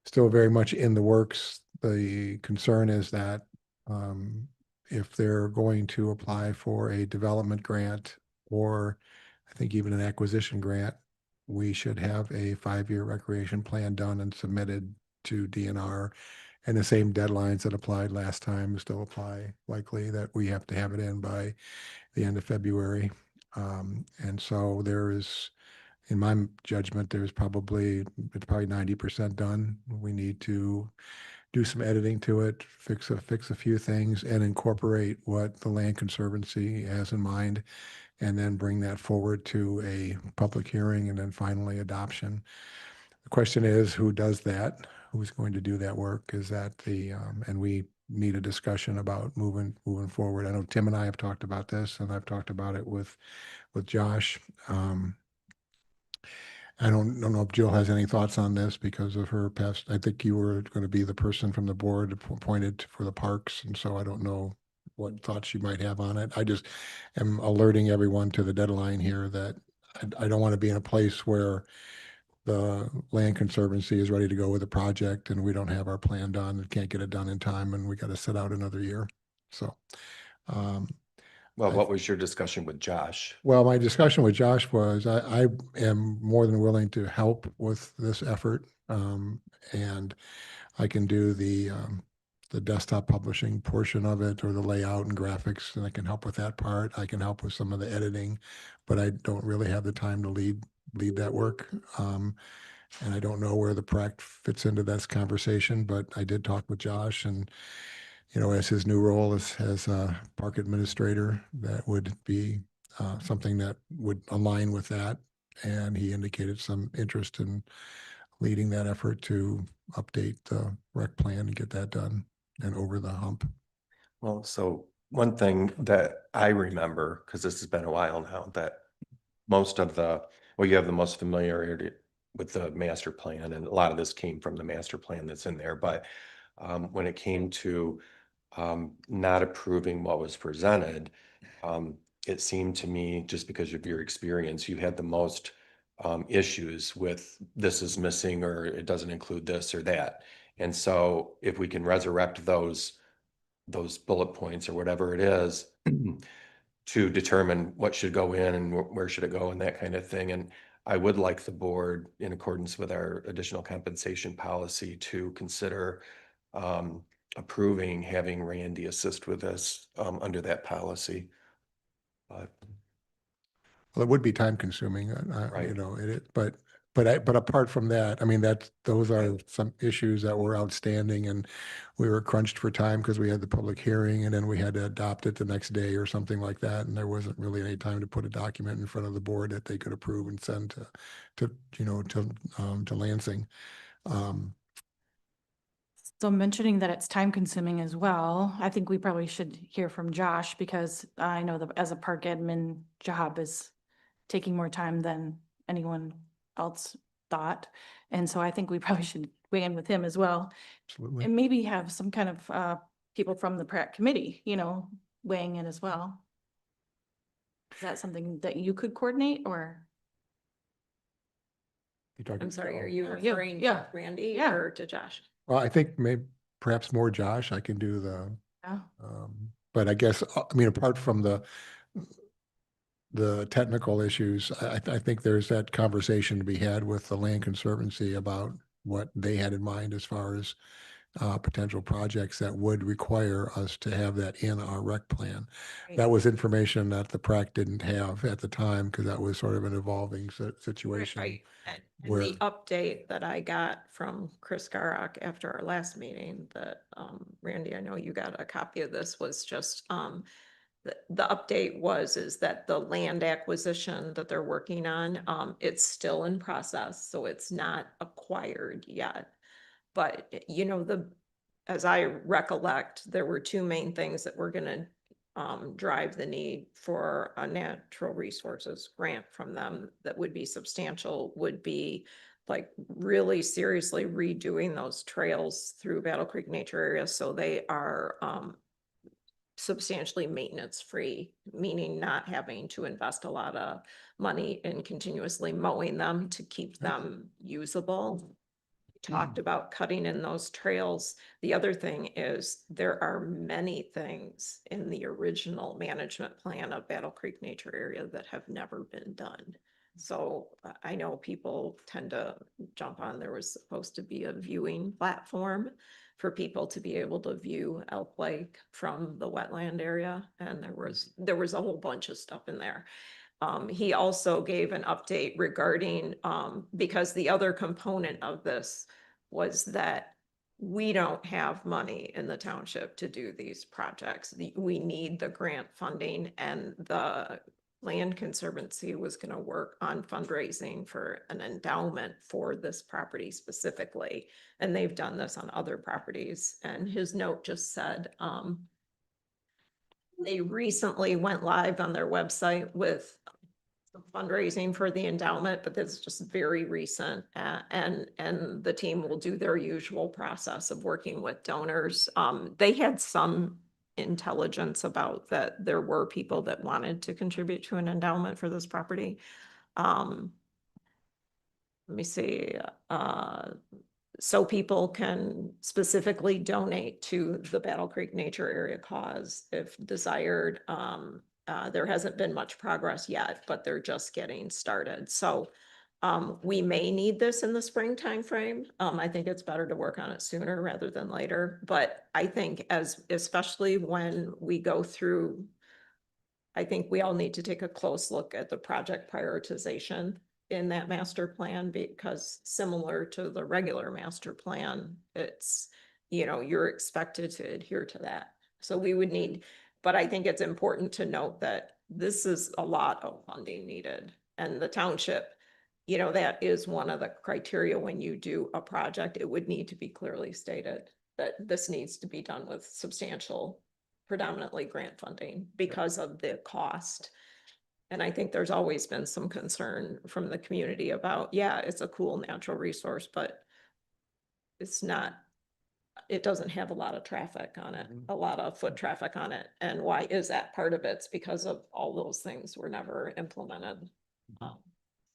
still very much in the works. The concern is that if they're going to apply for a development grant or I think even an acquisition grant, we should have a 5-year recreation plan done and submitted to DNR. And the same deadlines that applied last time still apply, likely that we have to have it in by the end of February. And so there is, in my judgment, it's probably 90% done. We need to do some editing to it, fix a few things and incorporate what the Land Conservancy has in mind, and then bring that forward to a public hearing and then finally adoption. The question is, who does that? Who's going to do that work? Is that and we need a discussion about moving forward. I know Tim and I have talked about this, and I've talked about it with Josh. I don't know if Jill has any thoughts on this because of her past. I think you were going to be the person from the board appointed for the parks, and so I don't know what thoughts you might have on it. I just am alerting everyone to the deadline here that I don't want to be in a place where the Land Conservancy is ready to go with a project and we don't have our plan done and can't get it done in time and we got to sit out another year. So, Well, what was your discussion with Josh? well, my discussion with Josh was I am more than willing to help with this effort. And I can do the desktop publishing portion of it or the layout and graphics, and I can help with that part. I can help with some of the editing, but I don't really have the time to lead that work. And I don't know where the PRAC fits into this conversation, but I did talk with Josh and, you know, as his new role as a park administrator, that would be something that would align with that. And he indicated some interest in leading that effort to update the rec plan and get that done and over the hump. Well, so one thing that I remember, because this has been a while now, that most of you have the most familiarity with the master plan, and a lot of this came from the master plan that's in there, but when it came to not approving what was presented, it seemed to me, just because of your experience, you had the most issues with this is missing or it doesn't include this or that. And so if we can resurrect those bullet points or whatever it is to determine what should go in and where should it go and that kind of thing. And I would like the board, in accordance with our additional compensation policy, to consider approving having Randy assist with this under that policy. Well, it would be time consuming, you Right. know, but apart from that, I mean, those are some issues that were outstanding and we were crunched for time because we had the public hearing and then we had to adopt it the next day or something like that. And there wasn't really any time to put a document in front of the board that they could approve and send to Lansing. So mentioning that it's time consuming as well, I think we probably should hear from Josh because I know that as a park admin job is taking more time than anyone else thought. And so I think we probably should weigh in with him as well. Absolutely. And maybe have some kind of people from the PrAC committee, you know, weighing in as well. Is that something that you could coordinate or? I'm sorry, are you Yeah, referring yeah, to Randy yeah. or to Josh? Well, I think perhaps more Josh, I can do Yeah. but I guess, I mean, apart from the technical issues, I think there's that conversation to be had with the Land Conservancy about what they had in mind as far as potential projects that would require us to have that in our rec plan. Right. That was information that the PrAC didn't have at the time because that was sort of an evolving situation. Right. And where- the update that I got from Chris Garrock after our last meeting that, Randy, I know you got a copy of this, was just, the update is that the land acquisition that they're working on, it's still in process, so it's not acquired yet. But, you know, as I recollect, there were two main things that were gonna drive the need for a natural resources grant from them that would be substantial, would be like really seriously redoing those trails through Battle Creek Nature Area so they are substantially maintenance free, meaning not having to invest a lot of money in continuously mowing them to keep them usable. Talked about cutting in those trails. The other thing is there are many things in the original management plan of Battle Creek Nature Area that have never been done. So I know people tend to jump on, there was supposed to be a viewing platform for people to be able to view Elk Lake from the wetland area, and there was a whole bunch of stuff in there. He also gave an update regarding, because the other component of this was that we don't have money in the township to do these projects. We need the grant funding, and the Land Conservancy was gonna work on fundraising for an endowment for this property specifically. And they've done this on other properties. And his note just said, they recently went live on their website with fundraising for the endowment, but this is just very recent. And the team will do their usual process of working with donors. They had some intelligence about that there were people that wanted to contribute to an endowment for this property. Let me see, so people can specifically donate to the Battle Creek Nature Area cause if desired. There hasn't been much progress yet, but they're just getting started. So we may need this in the spring timeframe. I think it's better to work on it sooner rather than later. But I think especially when we go through, I think we all need to take a close look at the project prioritization in that master plan, because similar to the regular master plan, it's, you're expected to adhere to that. So we would need, but I think it's important to note that this is a lot of funding needed, and the township, that is one of the criteria when you do a project. It would need to be clearly stated that this needs to be done with substantial, predominantly grant funding because of the cost. And I think there's always been some concern from the community about, yeah, it's a cool natural resource, but it's not, it doesn't have a lot of traffic on it, a lot of foot traffic on it. And why is that? Part of it's because of all those things were never implemented.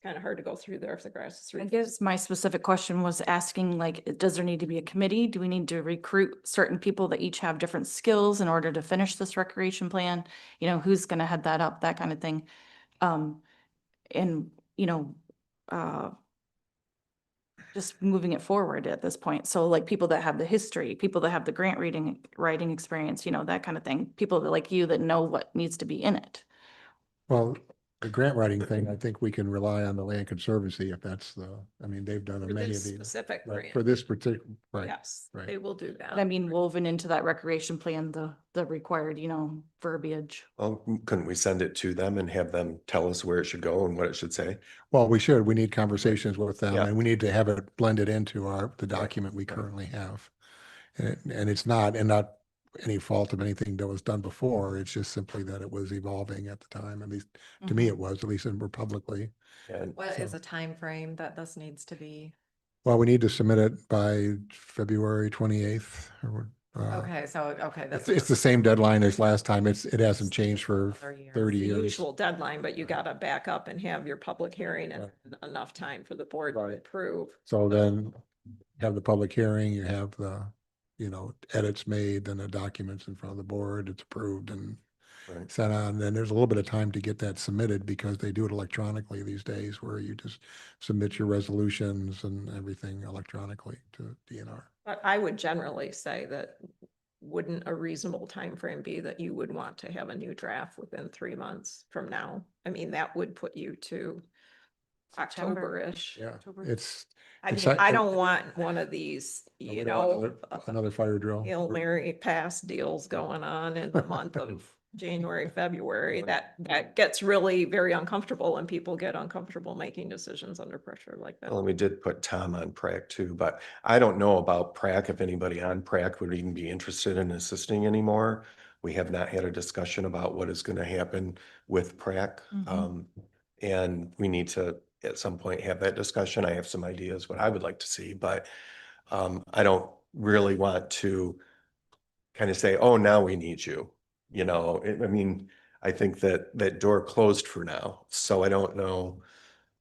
Kind of hard to go through there if the grass is I 3 guess my specific question was asking, like, does there need to be a committee? Do we need to recruit certain people that each have different skills in order to finish this recreation plan? Who's gonna head that up, that kind of thing? And, just moving it forward at this point. So like people that have the history, people that have the grant writing experience, that kind of thing. People that like you that know what needs to be in it. Well, the grant writing thing, I think we can rely on the Land Conservancy if that's they've done For many this of these. specific Right, grant. for this particular, right. Yes, right. they will do that. But I mean, woven into that recreation plan, the required, verbiage. Well, couldn't we send it to them and have them tell us where it should go and what it should say? Well, we should. We need conversations with them, Yeah. and we need to have it blended into the document we right. currently have. And it's not any fault of anything that was done before. It's just simply that it was evolving at the time. At least to me, it was, at least in publicly. And What is So- a time frame that this needs to be? Well, we need to submit it by February 28th. Okay, so, okay. It's the same deadline as last time. It hasn't changed for Another year. 30 The years. usual deadline, but you gotta back up and have your public hearing and enough time for the board to Right. approve. So then have the public hearing, you have the, edits made, then the documents in front of the board, it's approved and Right. sent on. Then there's a little bit of time to get that submitted because they do it electronically these days where you just submit your resolutions and everything electronically to DNR. But I would generally say that wouldn't a reasonable time frame be that you would want to have a new draft within 3 months from now? I mean, that would put you to September. October-ish. Yeah, October. it's. I mean, Exci- I don't want one of these, we don't want another fire drill. Hail Mary pass deals going on in the month of January, February. That gets really very uncomfortable, and people get uncomfortable making decisions under pressure like that. well, we did put Tom on PrAC too, but I don't know about PrAC, if anybody on PrAC would even be interested in assisting anymore. We have not had a discussion about what is going to happen with PrAC. Mhm. And we need to, at some point, have that discussion. I have some ideas what I would like to see, but I don't really want to kind of say, oh, now we need you. I mean, I think that door closed for now, so I don't know.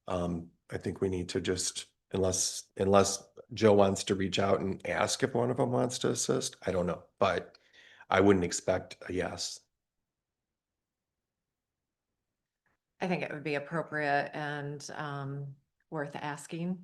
I think we need to just, unless Joe wants to reach out and ask if one of them wants to assist, I don't know, but I wouldn't expect a yes. I think it would be appropriate and worth asking.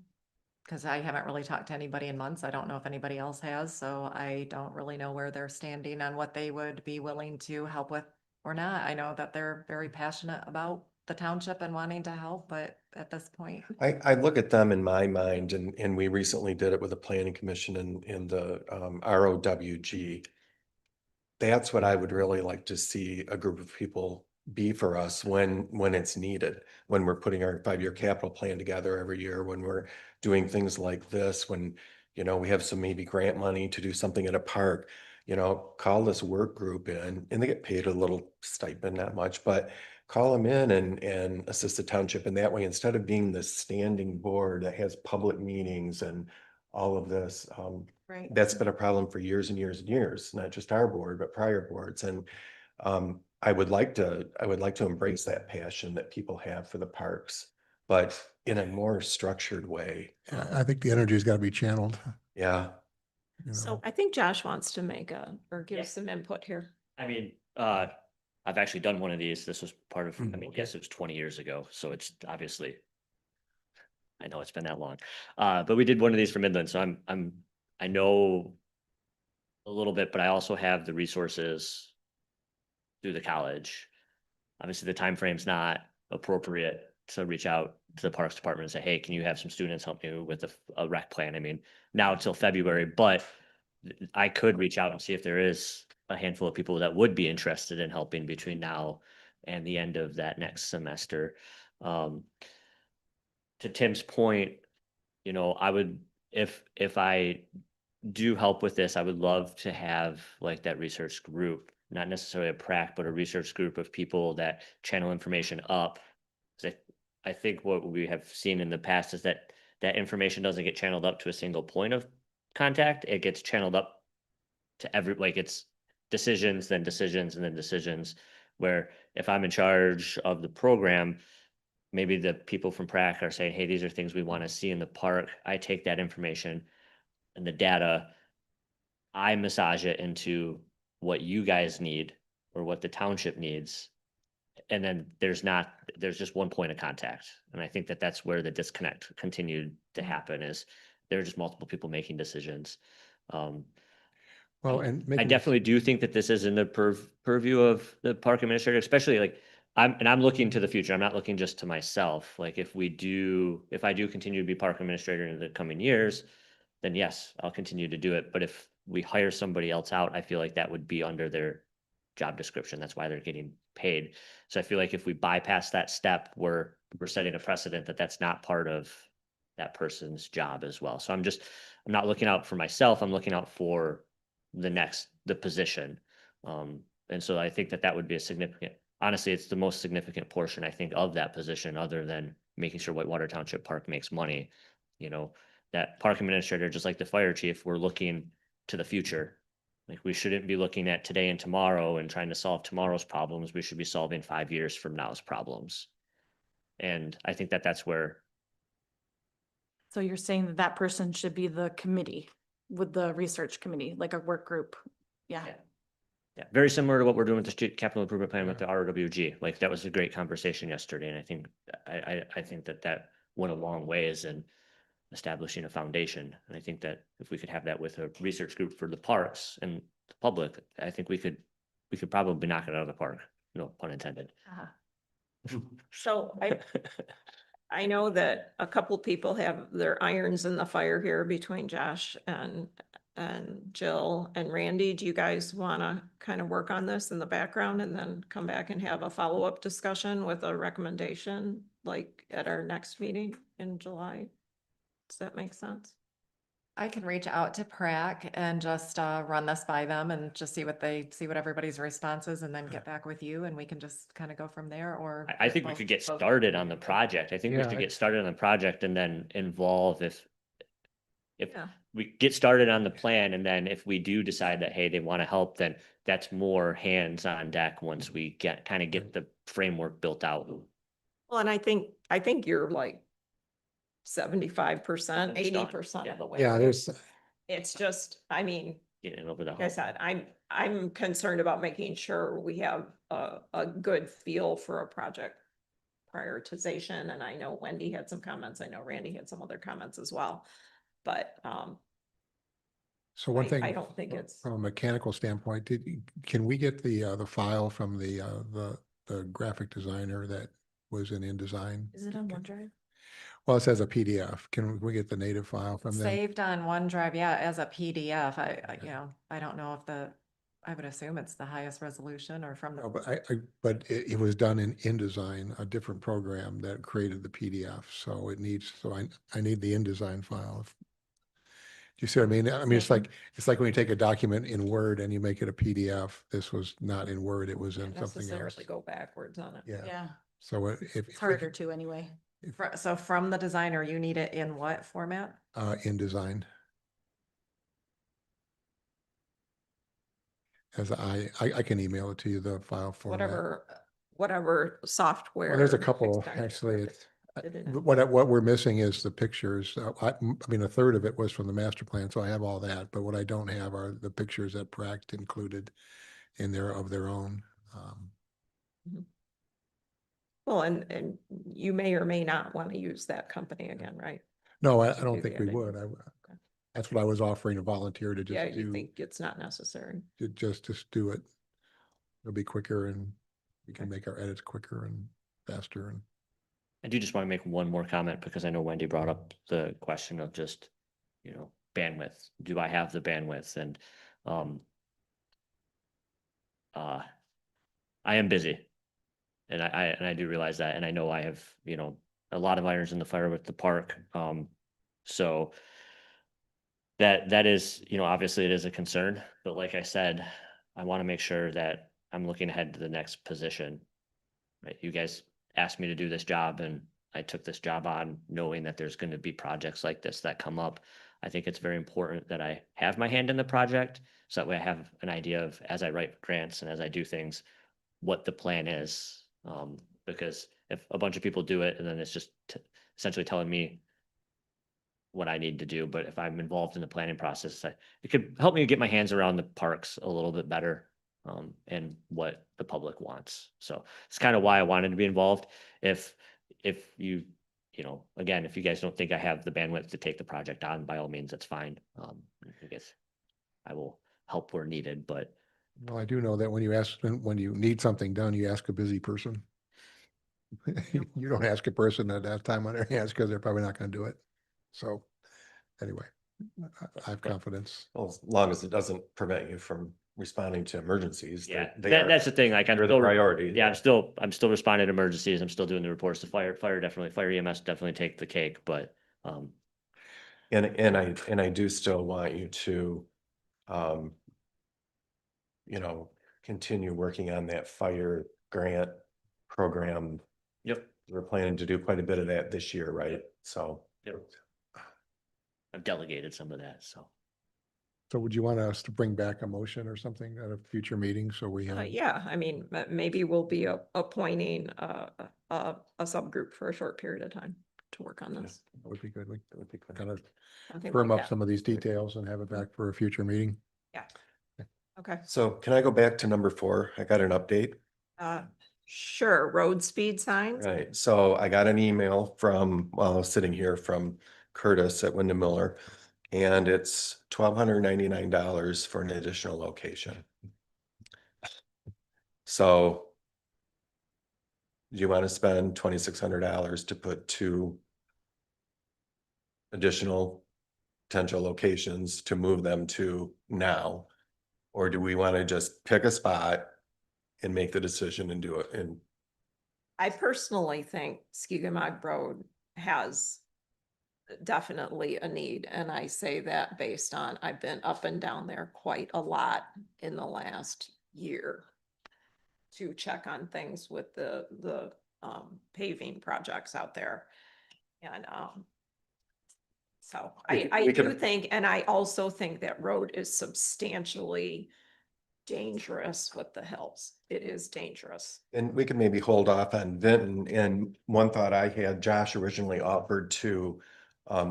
Because I haven't really talked to anybody in months. I don't know if anybody else has, so I don't really know where they're standing on what they would be willing to help with or not. I know that they're very passionate about the township and wanting to help, but at this point. I look at them in my mind, and we recently did it with the planning commission in the ROWG. That's what I would really like to see a group of people be for us when it's needed, when we're putting our 5-year capital plan together every year, when we're doing things like this, when, we have some maybe grant money to do something at a park, call this work group in, and they get paid a little stipend, not much, but call them in and assist the township. And that way, instead of being this standing board that has public meetings and all of this, Right. that's been a problem for years and years and years, not just our board, but prior boards. And I would like to embrace that passion that people have for the parks, but in a more structured way. I think the energy's got to be channeled. Yeah. So I think Josh wants to give Yeah. some input here. I mean, I've actually done one of these. This was part of, Okay. yes, it was 20 years ago. So it's obviously, I know it's been that long. But we did one of these for Midland. So I know a little bit, but I also have the resources through the college. Obviously, the time frame's not appropriate to reach out to the Parks Department and say, hey, can you have some students help you with a rec plan? I mean, now till February, but I could reach out and see if there is a handful of people that would be interested in helping between now and the end of that next semester. To Tim's point, I would, if I do help with this, I would love to have like that research group, not necessarily a prac, but a research group of people that channel information up. 'Cause I think what we have seen in the past is that that information doesn't get channeled up to a single point of contact. It gets channeled up to like it's decisions, then decisions, and then decisions. Where if I'm in charge of the program, maybe the people from prac are saying, hey, these are things we want to see in the park. I take that information and the data, I massage it into what you guys need or what the township needs. And then there's just one point of contact. And I think that that's where the disconnect continued to happen is there are just multiple people making decisions. Well, and I making, definitely do think that this is in the purview of the park administrator, especially like I'm looking to the future. I'm not looking just to myself. Like if I do continue to be park administrator in the coming years, then yes, I'll continue to do it. But if we hire somebody else out, I feel like that would be under their job description. That's why they're getting paid. So I feel like if we bypass that step, we're setting a precedent that that's not part of that person's job as well. So I'm not looking out for myself. I'm looking out for the position. And so I think that would be honestly, it's the most significant portion, I think, of that position, other than making sure Whitewater Township Park makes money. That park administrator, just like the fire chief, we're looking to the future. Like we shouldn't be looking at today and tomorrow and trying to solve tomorrow's problems. We should be solving 5 years from now's problems. And I think that that's where. So you're saying that that person should be the committee with the research committee, like a work group? Yeah. Yeah, very similar to what we're doing with the street capital improvement plan with the ROWG. Like that was a great conversation yesterday. And I think, I think that went a long ways in establishing a foundation. And I think that if we could have that with a research group for the parks and the public, I think we could probably knock it out of the park. No pun intended. So I know that a couple people have their irons in the fire here between Josh and Jill and Randy. Do you guys want to kind of work on this in the background and then come back and have a follow-up discussion with a recommendation like at our next meeting in July? Does that make sense? I can reach out to prac and just run this by them and just see what everybody's response is and then get back with you and we can just kind of go from there. Or I think we could get started on the project. I think we Yeah, should get started on the project and then involve if Yeah. we get started on the plan and then if we do decide that, hey, they want to help, then that's more hands on deck once we get the framework built out. Well, and I think you're like 75%, 80% of the way. yeah, there. there's, It's just, I mean, Getting over the like I hump. said, I'm concerned about making sure we have a good feel for a project prioritization, and I know Wendy had some comments, I know Randy had some other comments as well. But, So one I thing. don't think it's- From a mechanical standpoint, can we get the file from the graphic designer that was in InDesign? is it on OneDrive? Well, it says a PDF. Can we get the native file from them? Saved on OneDrive, yeah, as a PDF. You know, I don't know if I would assume it's the highest resolution or from No, the. but it was done in InDesign, a different program that created the PDF. So I need the InDesign file. Do you see what I mean? I mean, it's like when you take a document in Word and you make it a PDF. This was not in Word, it was in Can't something else. necessarily go backwards on it. Yeah. Yeah, So if. it's harder to anyway. So from the designer, you need it in what format? InDesign. As I can email it to you, the file format. Whatever software. Well, there's a couple, extension actually. is it in it? What we're missing is the pictures. I mean, a third of it was from the master plan, so I have all that, but what I don't have are the pictures that Pract included in there of their own. Well, and you may or may not want to use that company again, right? No, I To don't do think the we would. editing. That's what I was offering, a volunteer to Yeah, just you do, think it's not necessary. just do it. It'll be quicker and we can make our edits quicker and faster and. I do just want to make one more comment because I know Wendy brought up the question of just, bandwidth. Do I have the bandwidth? And I am busy. And I do realize that. And I know I have, a lot of irons in the fire with the park. So that is, obviously it is a concern, but like I said, I want to make sure that I'm looking ahead to the next position. Right? You guys asked me to do this job and I took this job on knowing that there's going to be projects like this that come up. I think it's very important that I have my hand in the project so that way I have an idea of, as I write grants and as I do things, what the plan is. Because if a bunch of people do it and then it's just essentially telling me what I need to do, but if I'm involved in the planning process, it could help me get my hands around the parks a little bit better. And what the public wants. So it's kind of why I wanted to be involved. If you, again, if you guys don't think I have the bandwidth to take the project on, by all means, that's fine. I guess I will help where needed, but. Well, I do know that when you need something done, you ask a busy person. You don't ask a person that has time on their hands because they're probably not going to do it. So anyway, I have confidence. Well, as long as it doesn't prevent you from responding to emergencies. Yeah, they are- that's the thing. Like I'm they're the still priority. Yeah, I'm still responding to emergencies. I'm still doing the reports. The fire EMS definitely take the cake, but And I do still want you to, continue working on that fire grant program. yep, We're planning to do quite a bit of that this year, right? So. yep. I've delegated some of that, so. So would you want us to bring back a motion or something at a future meeting? So we have. Yeah, I mean, maybe we'll be appointing a subgroup for a short period of time to work on this. That would be good. We That would be good. kind of Something firm like up that. some of these details and have it back for a future meeting. Yeah. Okay, So can I go back to number 4? I got an update. sure, road speed signs. Right, so I got an email from, while I was sitting here, from Curtis at Wyndham Miller. And it's $1,299 for an additional location. So. Do you want to spend $2,600 to put 2 additional potential locations to move them to now? Or do we want to just pick a spot and make the decision and do it? And I personally think Skegamog Road has definitely a need, and I say that based on, I've been up and down there quite a lot in the last year to check on things with the paving projects out there. And so I do think, and I also think that road is substantially dangerous with the hills. It is dangerous. And we can maybe hold off on Vinton. And one thought I had, Josh originally offered to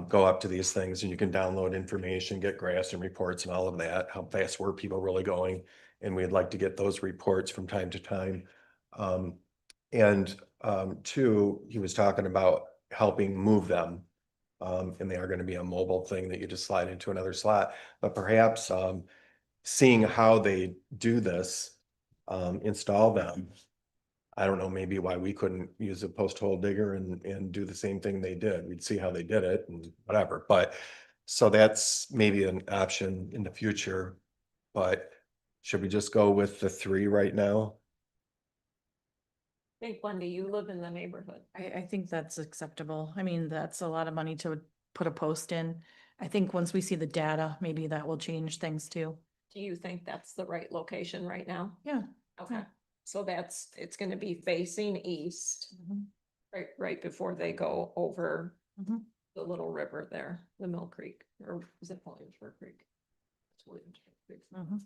go up to these things and you can download information, get graphs and reports and all of that. How fast were people really going? And we'd like to get those reports from time to time. And Two, he was talking about helping move them. And they are gonna be a mobile thing that you just slide into another slot, but perhaps, seeing how they do this, install them. I don't know, maybe why we couldn't use a post hole digger and do the same thing they did. We'd see how they did it and whatever, but. So that's maybe an option in the future, but should we just go with the 3 right now? I think, Wendy, you live in the neighborhood. I think that's acceptable. I mean, that's a lot of money to put a post in. I think once we see the data, maybe that will change things too. Do you think that's the right location right now? Yeah. Okay, so it's gonna be facing east, right before they go over Mhm. the little river there, the Mill Creek, or is it Williamsburg Creek? It's Williamsburg Creek. Mhm.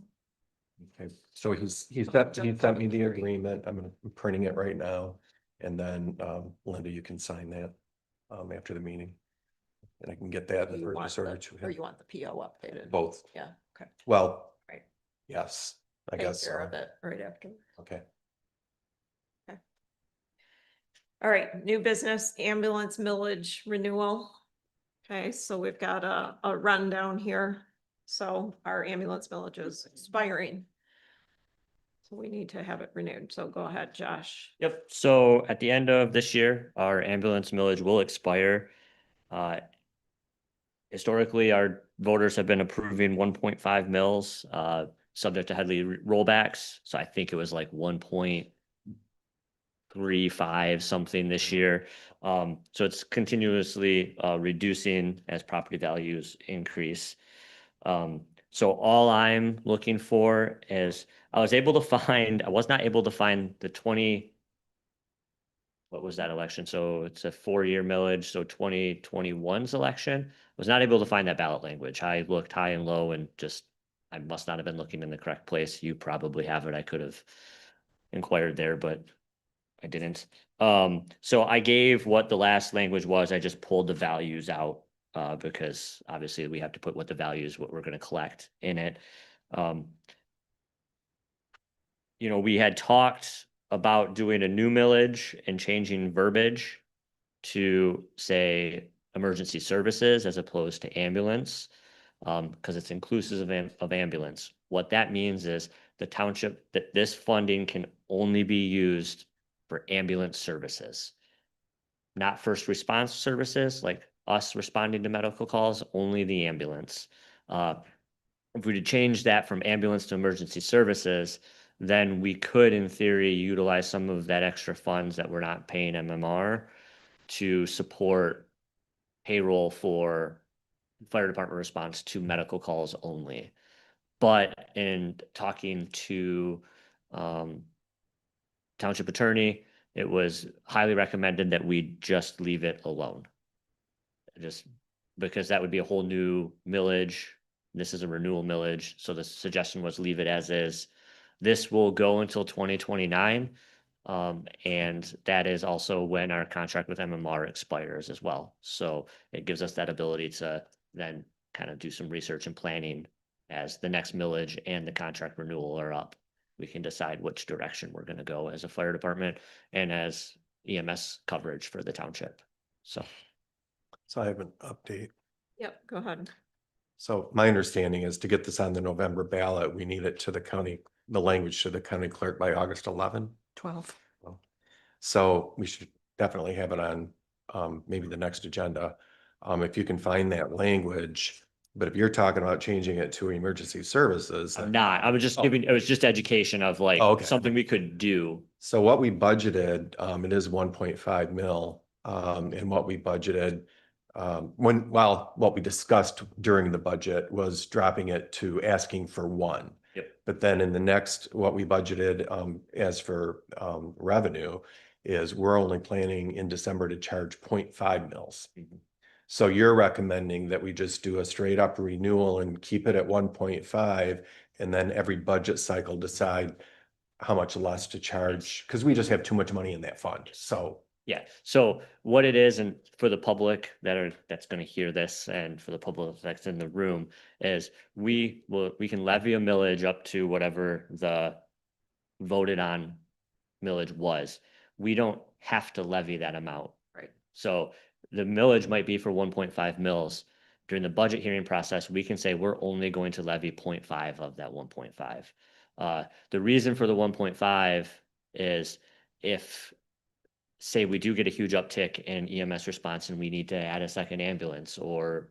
Okay, so he sent me the agreement. I'm printing it right now. And then, Linda, you can sign that, after the meeting. And I can get that in the You want purchase order the- to Or him. you want the PO updated? Both. Yeah, okay. Well, Right. yes, I Take guess care so. of it right after. Okay. All right, new business ambulance millage renewal. Okay, so we've got a rundown here. So our ambulance millage is expiring. So we need to have it renewed. So go ahead, Josh. Yep, so at the end of this year, our ambulance millage will expire. Historically, our voters have been approving 1.5 mils, subject to Headley rollbacks. So I think it was like 1.35 something this year. So it's continuously reducing as property values increase. So all I'm looking for is I was not able to find the 20. What was that election? So it's a 4-year millage. So 2021's election was not able to find that ballot language. I looked high and low and just, I must not have been looking in the correct place. You probably have it. I could have inquired there, but I didn't. So I gave what the last language was. I just pulled the values out, because obviously we have to put what the values, what we're going to collect in it. We had talked about doing a new millage and changing verbiage to say emergency services as opposed to ambulance, because it's inclusive of ambulance. What that means is the township, that this funding can only be used for ambulance services, not first response services like us responding to medical calls, only the ambulance. If we to change that from ambulance to emergency services, then we could, in theory, utilize some of that extra funds that we're not paying MMR to support payroll for fire department response to medical calls only. But in talking to township attorney, it was highly recommended that we just leave it alone. Just because that would be a whole new millage. This is a renewal millage. So the suggestion was leave it as is. This will go until 2029. And that is also when our contract with MMR expires as well. So it gives us that ability to then kind of do some research and planning as the next millage and the contract renewal are up. We can decide which direction we're going to go as a fire department and as EMS coverage for the township. So So I have an update. Yep, go ahead. So my understanding is to get this on the November ballot, we need it to the language to the county clerk by August 11. 12. So we should definitely have it on, maybe the next agenda. If you can find that language, but if you're talking about changing it to emergency services. I'm not, I was just Oh. giving, it was just education of like Oh, okay. something we could do. So what we budgeted, it is 1.5 mil, and what we budgeted, what we discussed during the budget was dropping it to asking for 1. Yep. But then in the next, what we budgeted, as for, revenue is we're only planning in December to charge 0.5 mils. Mhm. So you're recommending that we just do a straight up renewal and keep it at 1.5 and then every budget cycle decide how much less to charge, because we just have too much money in that fund. So Yeah, so what it is, and for the public that's gonna hear this, and for the public that's in the room, is we can levy a millage up to whatever the voted on millage was. we don't have to levy that amount. Right. So the millage might be for 1.5 mils. During the budget hearing process, we can say we're only going to levy 0.5 of that 1.5. The reason for the 1.5 is if, say, we do get a huge uptick in EMS response and we need to add a second ambulance, or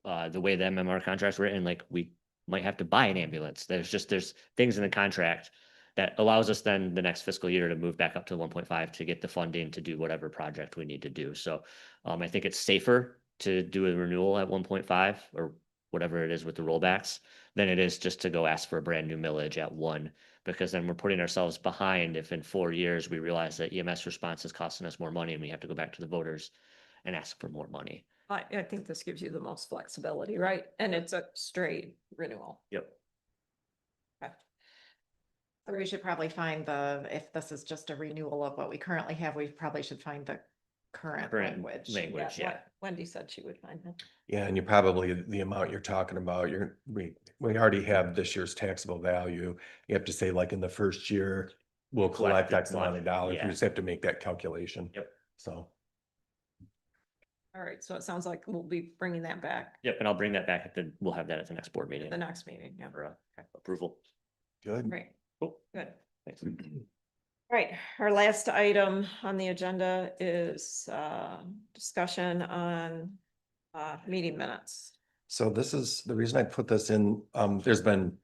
the way the MMR contract's written, like we might have to buy an ambulance. There's things in the contract that allows us then the next fiscal year to move back up to 1.5 to get the funding to do whatever project we need to do. So I think it's safer to do a renewal at 1.5 or whatever it is with the rollbacks than it is just to go ask for a brand new millage at 1, because then we're putting ourselves behind if in 4 years we realize that EMS response is costing us more money and we have to go back to the voters and ask for more money. I think this gives you the most flexibility, right? And it's a straight renewal. Yep. So we should probably find if this is just a renewal of what we currently have, we probably should find the current language. Yeah. Wendy said she would find it. Yeah, and you probably, the amount you're talking about, we already have this year's taxable value. You have to say like in the first year, we'll collect Collect X amount of dollars. yeah. We just have to make that calculation. Yep. So, All right, so it sounds like we'll be bringing that back Yep, and I'll bring that back we'll have that at the next board at meeting the next meeting. Yeah, for approval. good. great, Cool. good. Thanks. All right, our last item on the agenda is discussion on meeting minutes. So this is the reason I put this in. There's been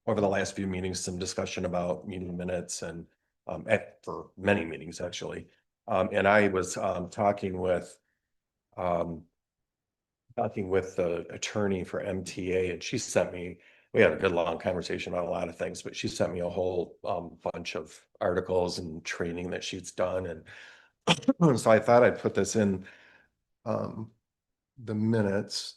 over the last few meetings, some discussion about meeting minutes and for many meetings actually. And I was talking with the attorney for MTA, and she sent me, we had a good long conversation about a lot of things, but she sent me a whole bunch of articles and training that she's done. And so I thought I'd put this in the minutes.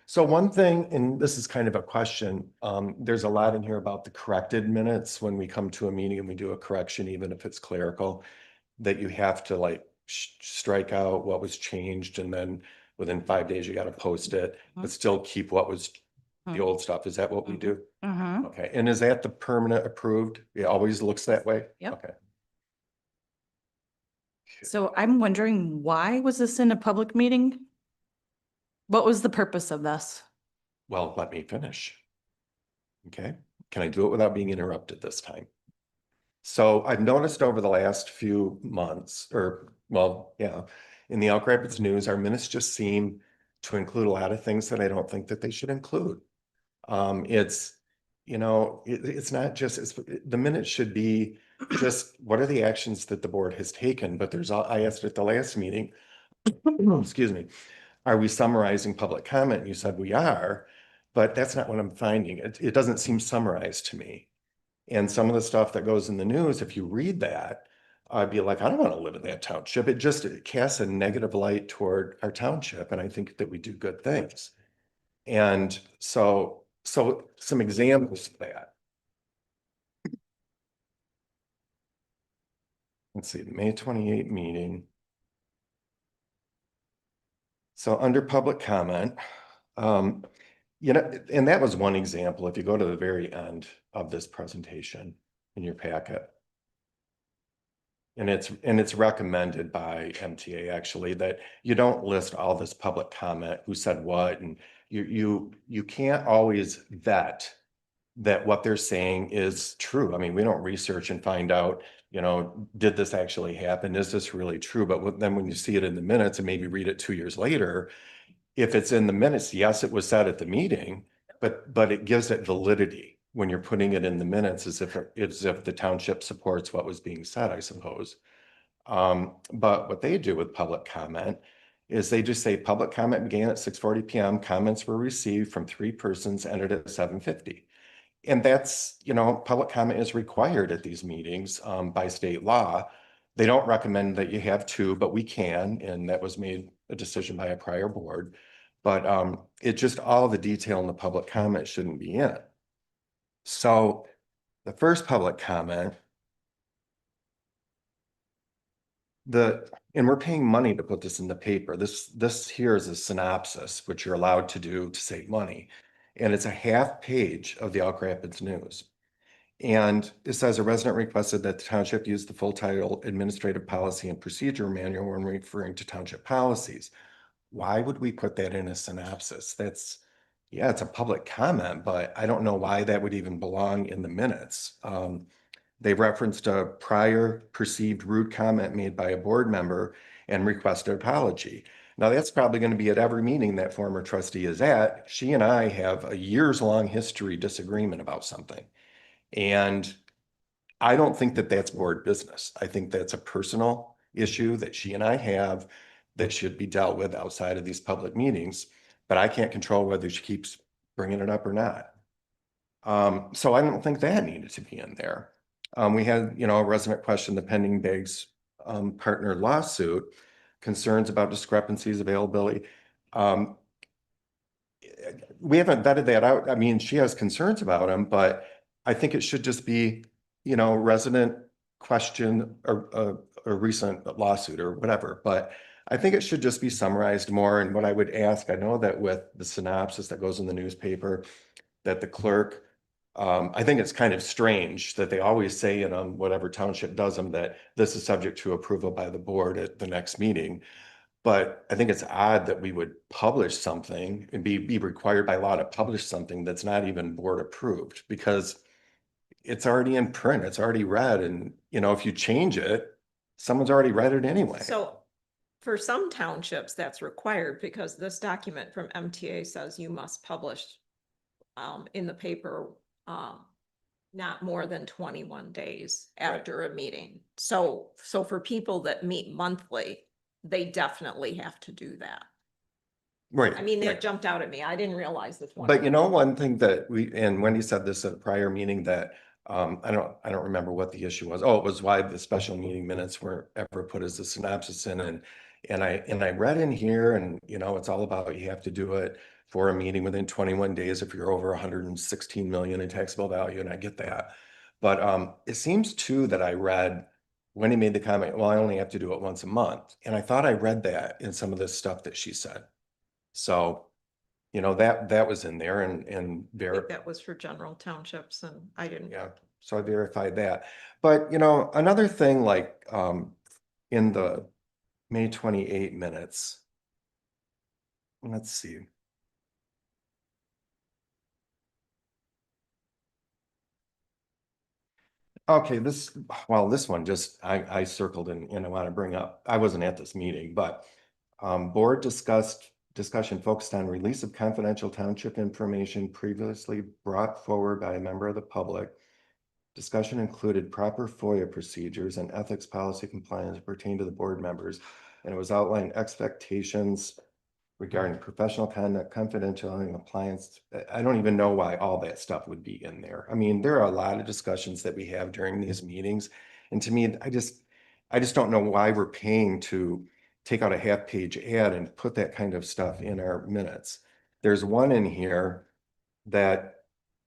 So one thing, and this is kind of a question, there's a lot in here about the corrected minutes when we come to a meeting and we do a correction, even if it's clerical, that you have to like strike out what was changed, and then within 5 days you got to post it, but still keep what was the old stuff. Is that what we do? Okay, and is that the permanent approved? It always looks that way? Yep. Okay. So I'm wondering, why was this in a public meeting? What was the purpose of this? Well, let me finish. Okay, can I do it without being interrupted this time? So I've noticed over the last few months, or well, yeah, in the Elk Rapids News, our minutes just seem to include a lot of things that I don't think that they should include. It's, it's not just, the minutes should be just, what are the actions that the board has taken? But I asked at the last meeting, excuse me, are we summarizing public comment? And you said we are, but that's not what I'm finding. It doesn't seem summarized to me. And some of the stuff that goes in the news, if you read that, I'd be like, I don't want to live in that township. It casts a negative light toward our township. And I think that we do good things. And so some examples of that. Let's see, the May 28 meeting. So under public comment, and that was one example. If you go to the very end of this presentation in your packet, and it's recommended by MTA actually that you don't list all this public comment, who said what, and you can't always vet that what they're saying is true. I mean, we don't research and find out, did this actually happen? Is this really true? But then when you see it in the minutes and maybe read it 2 years later, if it's in the minutes, yes, it was said at the meeting, but it gives it validity when you're putting it in the minutes as if the township supports what was being said, I suppose. But what they do with public comment is they just say public comment began at 6:40 p.m. Comments were received from 3 persons, entered at 7:50. And that's, public comment is required at these meetings by state law. They don't recommend that you have 2, but we can, and that was made a decision by a prior board. But it just, all the detail in the public comment shouldn't be in it. So the first public comment, and we're paying money to put this in the paper. This here is a synopsis, which you're allowed to do to save money. And it's a half page of the Elk Rapids News. And it says a resident requested that the township use the full title Administrative Policy and Procedure Manual when referring to township policies. Why would we put that in a synopsis? That's, yeah, it's a public comment, but I don't know why that would even belong in the minutes. They referenced a prior perceived rude comment made by a board member and requested apology. Now, that's probably going to be at every meeting that former trustee is at. She and I have a years-long history disagreement about something. And I don't think that that's board business. I think that's a personal issue that she and I have that should be dealt with outside of these public meetings, but I can't control whether she keeps bringing it up or not. So I don't think that needed to be in there. We had, a resident question the pending Bags partner lawsuit, concerns about discrepancies, availability. We haven't vetted that out. I mean, she has concerns about them, but I think it should just be, resident question or a recent lawsuit or whatever. But I think it should just be summarized more. And what I would ask, I know that with the synopsis that goes in the newspaper, that the clerk, I think it's kind of strange that they always say in whatever township does them that this is subject to approval by the board at the next meeting. But I think it's odd that we would publish something and be required by law to publish something that's not even board approved, because it's already in print, it's already read, and if you change it, someone's already read it anyway. So for some townships, that's required because this document from MTA says you must publish in the paper not more than 21 days after a meeting. So for people that meet monthly, they definitely have to do that. Right. I mean, right. that jumped out at me. I didn't realize this one. But one thing that and Wendy said this at a prior meeting that I don't remember what the issue was. Oh, it was why the special meeting minutes weren't ever put as a synopsis in, and I read in here, and it's all about you have to do it for a meeting within 21 days if you're over 116 million in taxable value, and I get that. But it seems too that I read when he made the comment, well, I only have to do it once a month. And I thought I read that in some of this stuff that she said. So that was in there and I think that was for general townships and I didn't. yeah, so I verified that. But another thing, like in the May 28 minutes, let's see. Okay, this one just I circled and I want to bring up. I wasn't at this meeting, but board discussion focused on release of confidential township information previously brought forward by a member of the public. Discussion included proper FOIA procedures and ethics policy compliance pertaining to the board members, and it was outlined expectations regarding professional conduct, confidentiality, and compliance. I don't even know why all that stuff would be in there. I mean, there are a lot of discussions that we have during these meetings, and to me, I just don't know why we're paying to take out a half-page ad and put that kind of stuff in our minutes. There's one in here that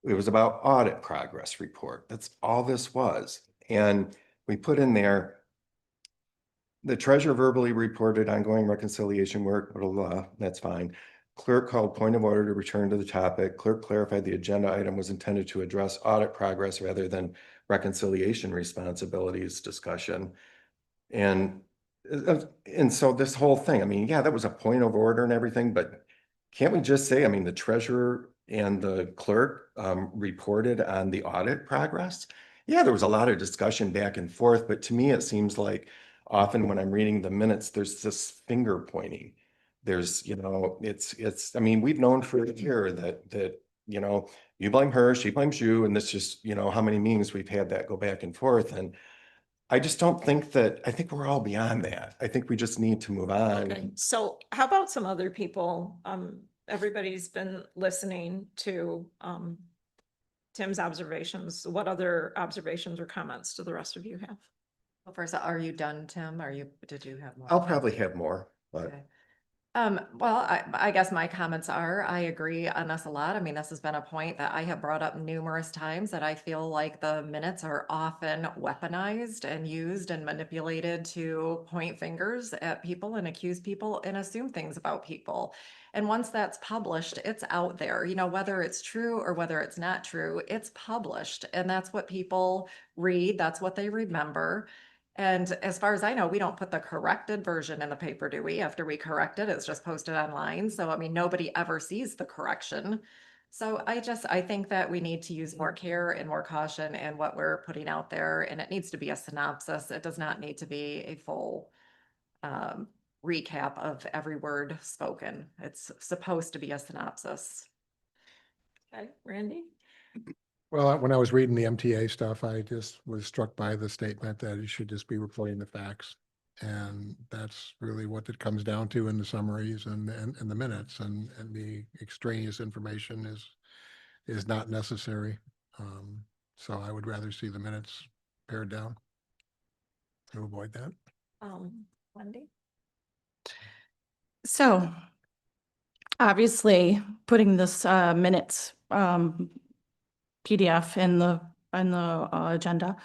it was about audit progress report. That's all this was. And we put in there, the treasurer verbally reported ongoing reconciliation work, blah, blah, blah. That's fine. Clerk called point of order to return to the topic. Clerk clarified the agenda item was intended to address audit progress rather than reconciliation responsibilities discussion. And so this whole thing, I mean, yeah, that was a point of order and everything, but can't we just say, I mean, the treasurer and the clerk reported on the audit progress? Yeah, there was a lot of discussion back and forth, but to me, it seems like often when I'm reading the minutes, there's this finger pointing. There's, I mean, we've known for a year that, you blame her, she blames you, and this just, how many meetings we've had that go back and forth. And I just don't think I think we're all beyond that. I think we just need to move on. Okay, so how about some other people? Everybody's been listening to Tim's observations. What other observations or comments do the rest of you have? Well, first, are you done, Tim? Did you have more? I'll probably have more, but Okay. Well, I guess my comments are, I agree on this a lot. I mean, this has been a point that I have brought up numerous times, that I feel like the minutes are often weaponized and used and manipulated to point fingers at people and accuse people and assume things about people. And once that's published, it's out there, you know, whether it's true or whether it's not true, it's published. And that's what people read, that's what they remember. And as far as I know, we don't put the corrected version in the paper, do we? After we correct it, it's just posted online. So, I mean, nobody ever sees the correction. So I think that we need to use more care and more caution in what we're putting out there. And it needs to be a synopsis. It does not need to be a full recap of every word spoken. It's supposed to be a synopsis. Okay, Randy? Well, when I was reading the MTA stuff, I just was struck by the statement that you should just be reporting the facts. And that's really what it comes down to in the summaries and the minutes, and the extraneous information is not necessary. So I would rather see the minutes pared down to avoid that. Wendy? So obviously, putting this minutes PDF in the agenda.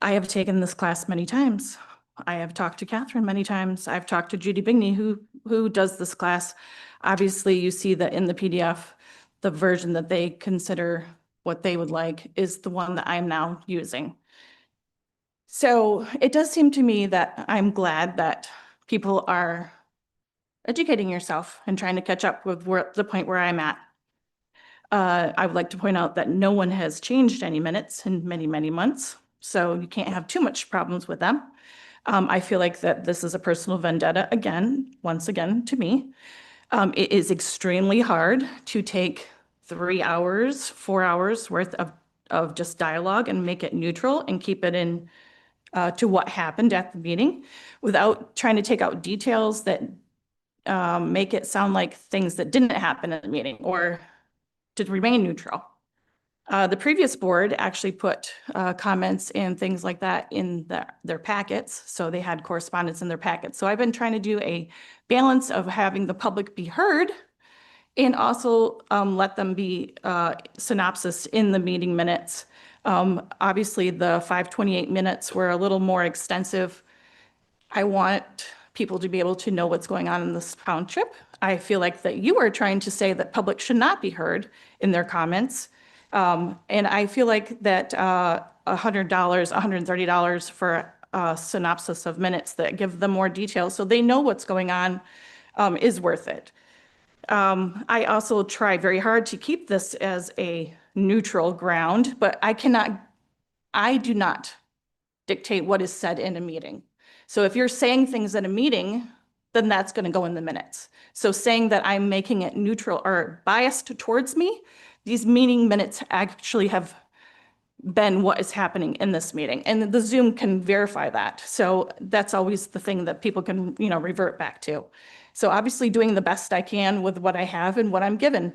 I have taken this class many times. I have talked to Catherine many times. I've talked to Judy Bigney, who does this class. Obviously, you see that in the PDF, the version that they consider what they would like is the one that I'm now using. So it does seem to me that I'm glad that people are educating yourself and trying to catch up with the point where I'm at. I would like to point out that no one has changed any minutes in many, many months, so you can't have too much problems with them. I feel like that this is a personal vendetta once again, to me. It is extremely hard to take 3 hours, 4 hours worth of just dialogue and make it neutral and keep it in to what happened at the meeting without trying to take out details that make it sound like things that didn't happen at the meeting or to remain neutral. The previous board actually put comments and things like that in their packets, so they had correspondence in their packets. So I've been trying to do a balance of having the public be heard and also let them be synopsis in the meeting minutes. Obviously, the 528 minutes were a little more extensive. I want people to be able to know what's going on in this township. I feel like that you are trying to say that public should not be heard in their comments. And I feel like that $100, $130 for a synopsis of minutes that give them more detail so they know what's going on is worth it. I also try very hard to keep this as a neutral ground, but I do not dictate what is said in a meeting. So if you're saying things at a meeting, then that's going to go in the minutes. So saying that I'm making it neutral or biased towards me, these meeting minutes actually have been what is happening in this meeting. And the Zoom can verify that. So that's always the thing that people can, revert back to. So obviously doing the best I can with what I have and what I'm given.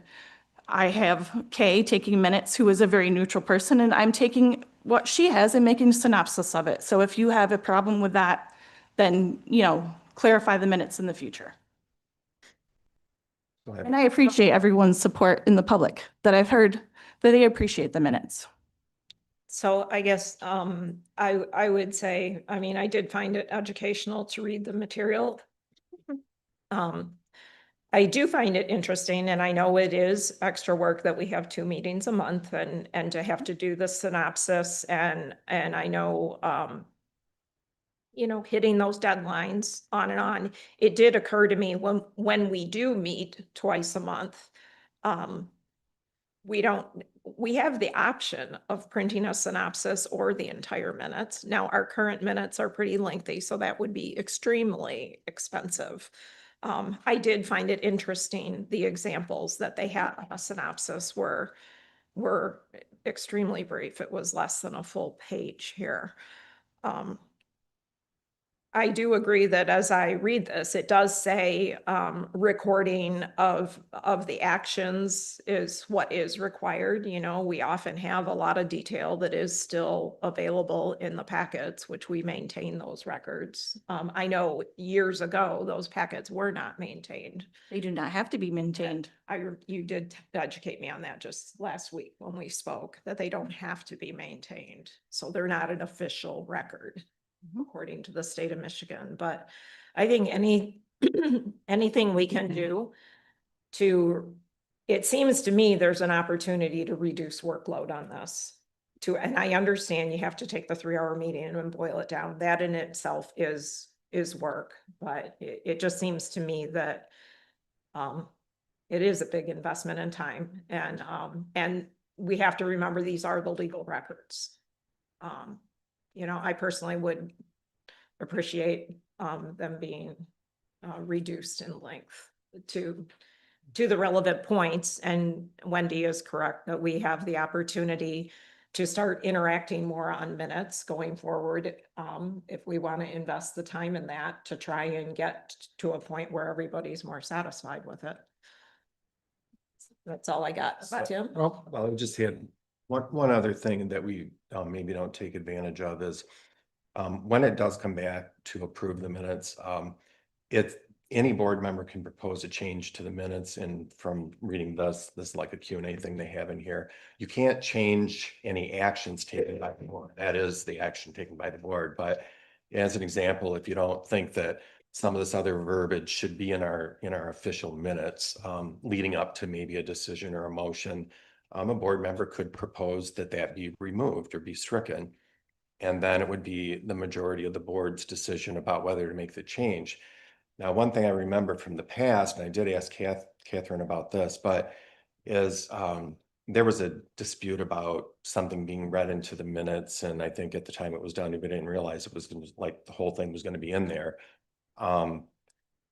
I have Kay taking minutes, who is a very neutral person, and I'm taking what she has and making a synopsis of it. So if you have a problem with that, then, clarify the minutes in the future. Go ahead. And I appreciate everyone's support in the public that I've heard that they appreciate the minutes. So I guess I would say, I mean, I did find it educational to read the material. I do find it interesting, and I know it is extra work that we have 2 meetings a month and to have to do the synopsis and I know hitting those deadlines on and on. It did occur to me when we do meet twice a month, we have the option of printing a synopsis or the entire minutes. Now, our current minutes are pretty lengthy, so that would be extremely expensive. I did find it interesting, the examples that they had on a synopsis were extremely brief. It was less than a full page here. I do agree that as I read this, it does say recording of the actions is what is required. You know, we often have a lot of detail that is still available in the packets, which we maintain those records. I know years ago, those packets were not maintained. They do not have to be maintained. You did educate me on that just last week when we spoke, that they don't have to be maintained. So they're not an official record according to the state of Michigan, but I think anything we can do to, it seems to me there's an opportunity to reduce workload on this. And I understand you have to take the 3-hour meeting and boil it down. That in itself is work, but it just seems to me that it is a big investment in time, and we have to remember these are the legal records. You know, I personally would appreciate them being reduced in length to the relevant points. And Wendy is correct that we have the opportunity to start interacting more on minutes going forward, if we want to invest the time in that to try and get to a point where everybody's more satisfied with it. That's all I got. Tim? Well, Well, I just had one other thing that we maybe don't take advantage of is when it does come back to approve the minutes, any board member can propose a change to the minutes, and from reading this is like a Q&A thing they have in here. You can't change any actions taken by the board. That is the action taken by the board. But as an example, if you don't think that some of this other verbiage should be in our official minutes, leading up to maybe a decision or a motion, a board member could propose that be removed or be stricken. And then it would be the majority of the board's decision about whether to make the change. Now, one thing I remember from the past, and I did ask Catherine about this, but is there was a dispute about something being read into the minutes. And I think at the time it was done, we didn't realize it was like the whole thing was going to be in there. And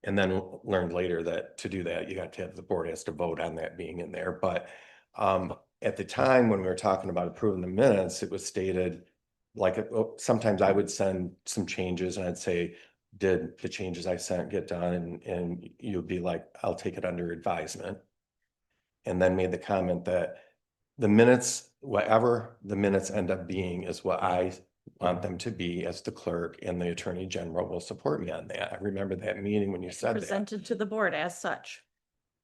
then learned later that to do that, you got to have the board has to vote on that being in there. But at the time when we were talking about approving the minutes, it was stated like sometimes I would send some changes and I'd say, did the changes I sent get done? And you'd be like, I'll take it under advisement. And then made the comment that the minutes, whatever the minutes end up being, is what I want them to be as the clerk, and the attorney general will support me on that. I remember that meeting when you said that. Presented to the board as such.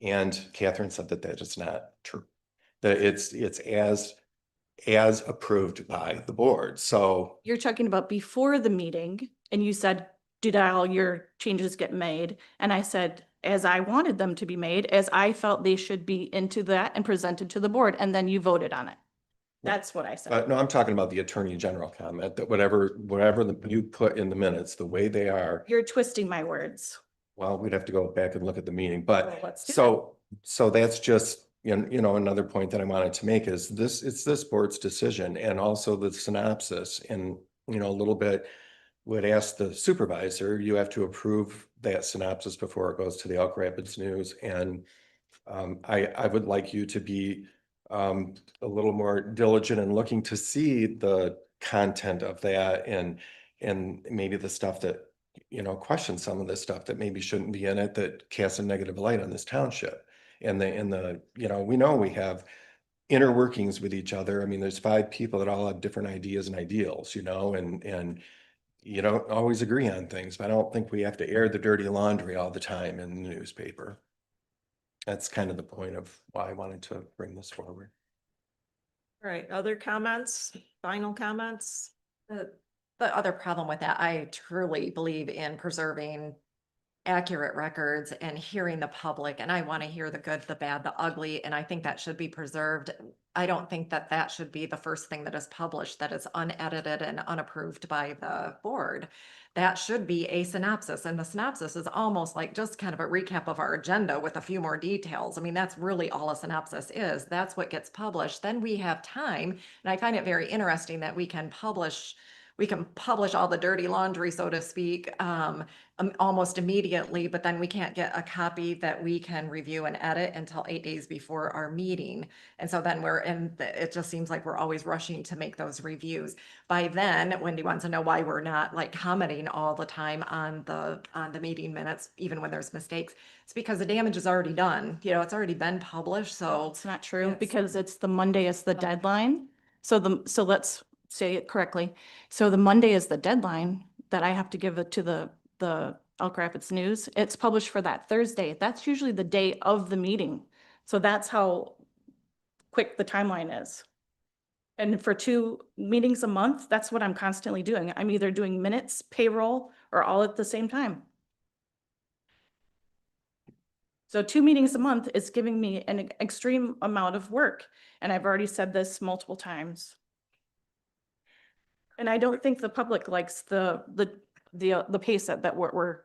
And Catherine said that that is not true. That it's as approved by the board. So You're talking about before the meeting and you said, did all your changes get made? And I said, as I wanted them to be made, as I felt they should be into that and presented to the board, and then you voted on it. That's what I said. no, I'm talking about the attorney general comment that whatever you put in the minutes, the way they are, You're twisting my words. well, we'd have to go back and look at the meeting, Well, but let's do so that's just, you know, another point that I wanted to make is it's this board's decision, and also the synopsis, and, you know, a little bit would ask the supervisor, you have to approve that synopsis before it goes to the Elk Rapids News. And I would like you to be a little more diligent in looking to see the content of that, and maybe the stuff that, you know, question some of the stuff that maybe shouldn't be in it, that casts a negative light on this township. And the, you know, we have inner workings with each other. I mean, there's 5 people that all have different ideas and ideals, you know, and you don't always agree on things, but I don't think we have to air the dirty laundry all the time in the newspaper. That's kind of the point of why I wanted to bring this forward. All right, other comments, final comments? The other problem with that, I truly believe in preserving accurate records and hearing the public, and I want to hear the good, the bad, the ugly, and I think that should be preserved. I don't think that that should be the first thing that is published that is unedited and unapproved by the board. That should be a synopsis, and the synopsis is almost like just kind of a recap of our agenda with a few more details. I mean, that's really all a synopsis is. That's what gets published. Then we have time, and I find it very interesting that we can publish we can publish all the dirty laundry, so to speak, almost immediately, but then we can't get a copy that we can review and edit until 8 days before our meeting. And so then it just seems like we're always rushing to make those reviews. By then, Wendy wants to know why we're not like commenting all the time on the meeting minutes, even when there's mistakes. It's because the damage is already done. You know, it's already been published, so. It's not true Yes. because it's the Monday is the deadline. So let's say it correctly. So the Monday is the deadline that I have to give it to the Elk Rapids News. It's published for that Thursday. That's usually the day of the meeting. So that's how quick the timeline is. And for 2 meetings a month, that's what I'm constantly doing. I'm either doing minutes, payroll, or all at the same time. So 2 meetings a month is giving me an extreme amount of work. And I've already said this multiple times. And I don't think the public likes the pace that we're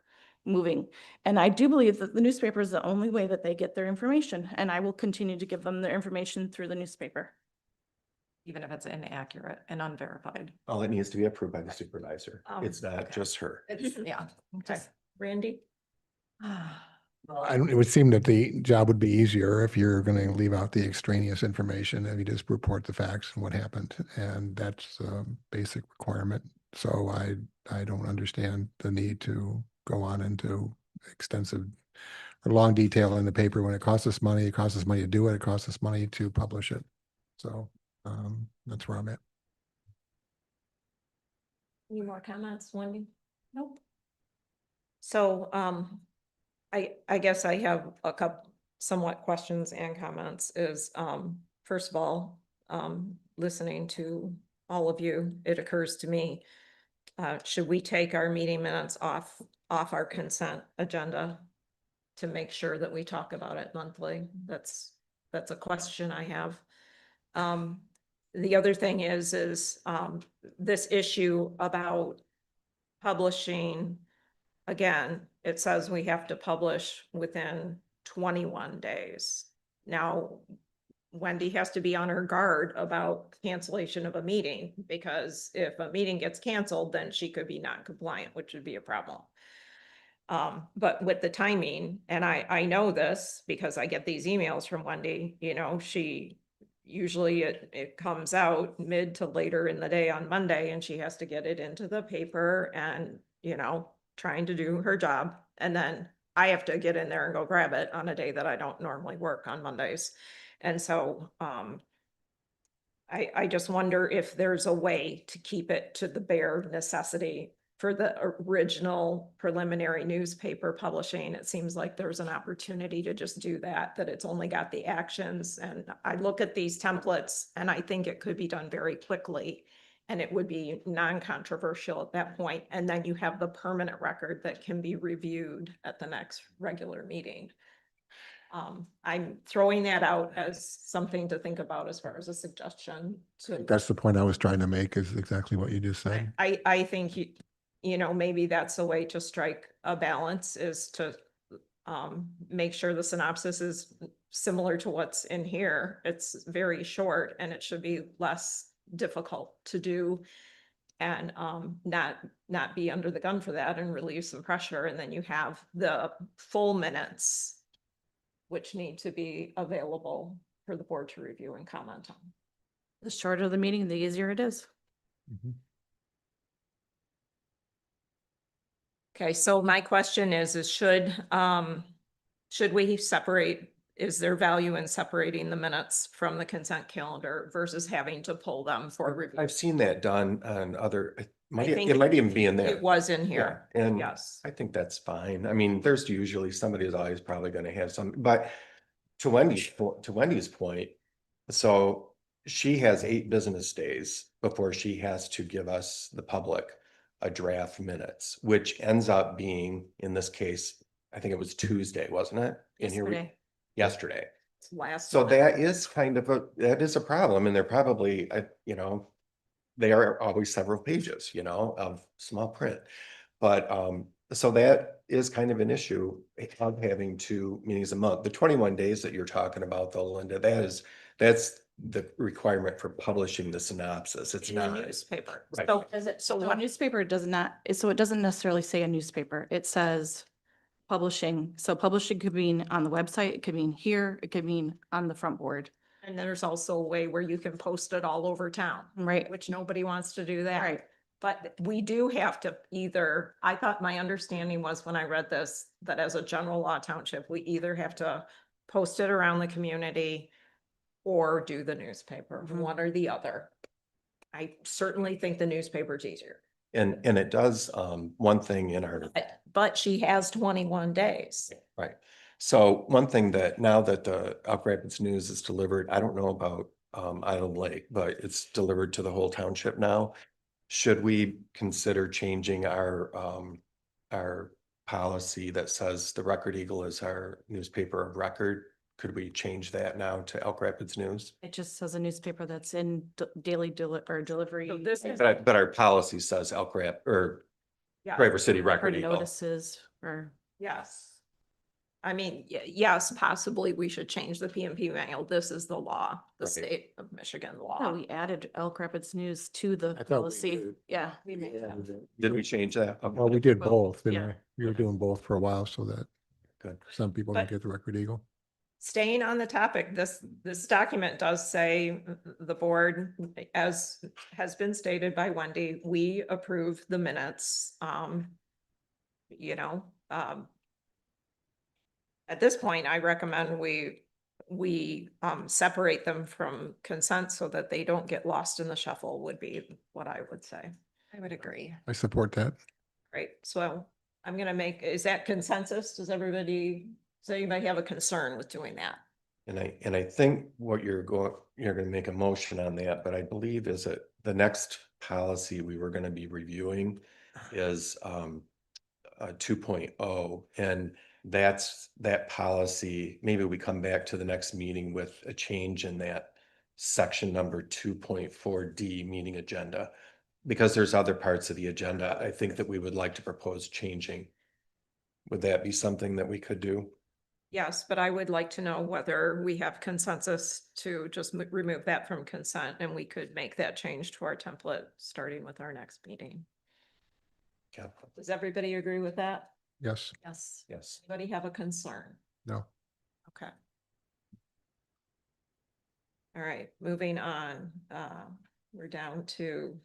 moving. And I do believe that the newspaper is the only way that they get their information. And I will continue to give them their information through the newspaper. Even if it's inaccurate and unverified. All it needs to be approved by the supervisor. It's not okay. just her. It's, yeah. Okay. Randy? It would seem that the job would be easier if you're going to leave out the extraneous information and you just report the facts and what happened. And that's a basic requirement. So I don't understand the need to go on into extensive or long detail in the paper when it costs us money. It costs us money to do it. It costs us money to publish it. So that's where I'm at. Any more comments, Wendy? Nope. So, I guess I have a couple somewhat questions and comments is, first of all, listening to all of you, it occurs to me, should we take our meeting minutes off our consent agenda to make sure that we talk about it monthly? That's a question I have. The other thing is this issue about publishing. Again, it says we have to publish within 21 days. Now, Wendy has to be on her guard about cancellation of a meeting, because if a meeting gets canceled, then she could be non-compliant, which would be a problem. But with the timing, and I know this because I get these emails from Wendy, you know, usually it comes out mid to later in the day on Monday, and she has to get it into the paper and, you know, trying to do her job. And then I have to get in there and go grab it on a day that I don't normally work on Mondays. And so, I just wonder if there's a way to keep it to the bare necessity for the original preliminary newspaper publishing. It seems like there's an opportunity to just do that it's only got the actions. And I look at these templates and I think it could be done very quickly and it would be non-controversial at that point. And then you have the permanent record that can be reviewed at the next regular meeting. I'm throwing that out as something to think about as far as a suggestion. That's the point I was trying to make, is exactly what you just said. I think you know, maybe that's a way to strike a balance, is to make sure the synopsis is similar to what's in here. It's very short and it should be less difficult to do, and not be under the gun for that and relieve some pressure. And then you have the full minutes, which need to be available for the board to review and comment on. The shorter the meeting, the easier it is. Okay, so my question is should we separate, is there value in separating the minutes from the consent calendar versus having to pull them for review? I've seen that done on other, it think might even be in there. It was in here, Yeah, and yes. I think that's fine. I mean, there's usually somebody is always probably gonna have some, but to Wendy's point, so she has 8 business days before she has to give us, the public, a draft minutes, which ends up being, in this case, I think it was Tuesday, wasn't it? And here Yesterday. Yesterday. It's last. So month. that is kind of that is a problem, and they're probably, you know, they are always several pages, you know, of small print. But so that is kind of an issue of having 2 meetings a month. The 21 days that you're talking about though, Linda, that's the requirement for publishing the synopsis. It's In the not. newspaper. Right. So is it, so So a what, newspaper does not, so it doesn't necessarily say a newspaper. It says publishing. So publishing could mean on the website, it could mean here, it could mean on the front board. and there's also a way where you can post it all over town, Right. which nobody wants to do that. Right. But we do have to either, I thought my understanding was when I read this, that as a general law township, we either have to post it around the community or do the newspaper, Mhm. one or the other. I certainly think the newspaper's easier, And it does, one thing in our, but she has 21 days. right. So one thing that now that the Elk Rapids News is delivered, I don't know about Island Lake, but it's delivered to the whole township now. Should we consider changing our policy that says the Record Eagle is our newspaper of record? Could we change that now to Elk Rapids News? It just says a newspaper that's in daily delivery. So this is, But our policy says Elk Rap or yeah, Traverse City For Record Eagle. notices or, yes. I mean, yes, possibly we should change the PMP manual. This is the law, the Right. state of Michigan oh, law. we added Elk Rapids News to the I thought we policy. did. Yeah. Did we change that? Okay. Well, we did Well, both, didn't yeah. we? We were doing both for a while so that Good. some people don't But- get the Record Eagle. Staying on the topic, this document does say the board, as has been stated by Wendy, we approve the minutes. You know, at this point, I recommend we separate them from consent so that they don't get lost in the shuffle would be what I would say. I would agree. I support that. Right, so I'm gonna make, is that consensus? Does anybody have a concern with doing that? And I think what you're gonna make a motion on that, but I believe is that the next policy we were gonna be reviewing is 2.0, and that policy, maybe we come back to the next meeting with a change in that section number 2.4D meeting agenda. Because there's other parts of the agenda, I think that we would like to propose changing. Would that be something that we could do? Yes, but I would like to know whether we have consensus to just remove that from consent and we could make that change to our template, starting with our next meeting. Yeah. Does everybody agree with that? Yes, Yes. Yes. Anybody have a concern? no. Okay. All right, moving on. We're down to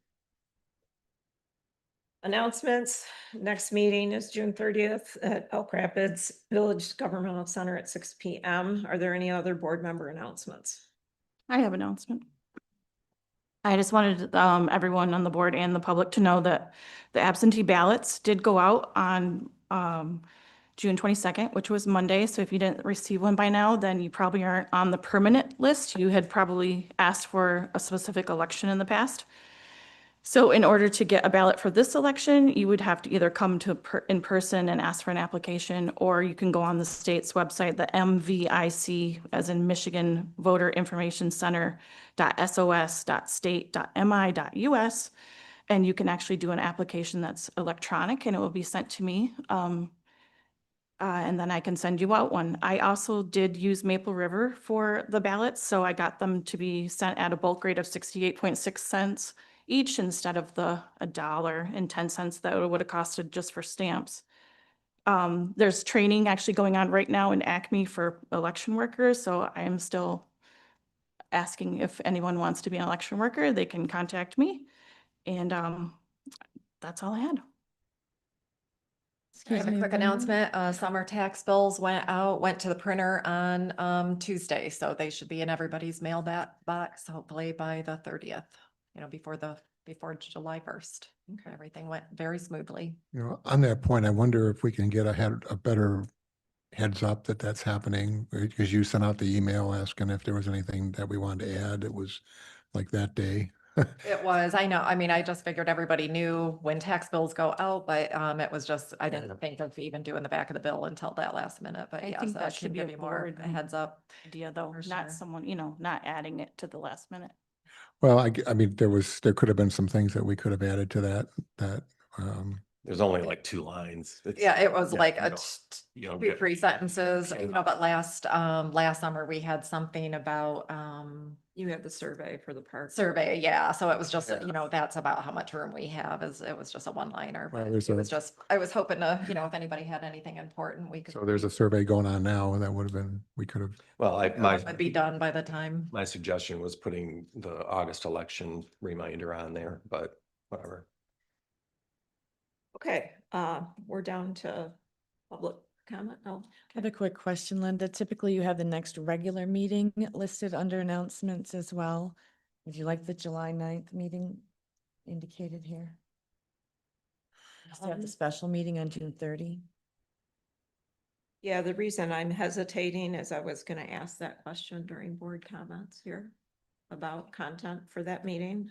announcements. Next meeting is June 30th at Elk Rapids Village Governmental Center at 6 p.m. Are there any other board member announcements? I have an announcement. I just wanted everyone on the board and the public to know that the absentee ballots did go out on June 22nd, which was Monday. So if you didn't receive one by now, then you probably aren't on the permanent list. You had probably asked for a specific election in the past. So in order to get a ballot for this election, you would have to either come to in person and ask for an application, or you can go on the state's website, the MVIC, as in Michigan Voter Information Center.sos.state.mi.us. And you can actually do an application that's electronic and it will be sent to me. And then I can send you out one. I also did use Maple River for the ballots, so I got them to be sent at a bulk rate of 68.6 cents each instead of the $1.10 that it would have costed just for stamps. There's training actually going on right now in Acme for election workers, so I am still asking if anyone wants to be an election worker, they can contact me. And that's all I had. I have a quick announcement. Summer tax bills went to the printer on Tuesday, so they should be in everybody's mail box hopefully by the 30th, before July 1st. Okay. Everything went very smoothly. On that point, I wonder if we can get a better heads up that that's happening, because you sent out the email asking if there was anything that we wanted to add. It was like that day. It was, I know, I mean, I just figured everybody knew when tax bills go out, but it was just, I didn't think of even doing the back of the bill until that last minute, but I yes, think that that should should be give a you more board a heads up. Idea though, For not sure. someone, not adding it to the last minute. Well, I mean, there could have been some things that we could have added to that There's only like 2 lines. It's- Yeah, it was yeah, like you a don't- you don't two, get- 3 sentences, Yeah. you know, but last summer we had something about, You had the survey for the park. survey, yeah, so it was just, Yeah. you know, that's about how much room we have, it was just a one-liner. Well, But there's it was a- just, I was hoping to, you know, if anybody had anything important, we could. So there's a survey going on now, and that would have been, we could have, Well, Would be done by the time. my suggestion was putting the August election reminder on there, but whatever. Okay, we're down to public comment. Oh, I have a quick question, Linda. Typically, you have the next regular meeting listed under announcements as well. Would you like the July 9th meeting indicated here? Just have the special meeting on June 30. yeah, the reason I'm hesitating is I was gonna ask that question during board comments here about content for that meeting.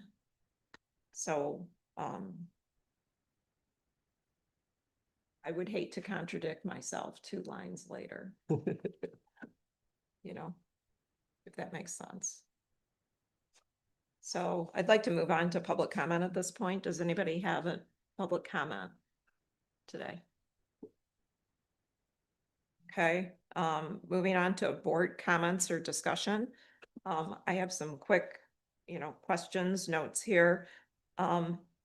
So, I would hate to contradict myself 2 lines later, you know, if that makes sense. So I'd like to move on to public comment at this point. Does anybody have a public comment today? Okay, moving on to board comments or discussion. I have some quick, questions, notes here.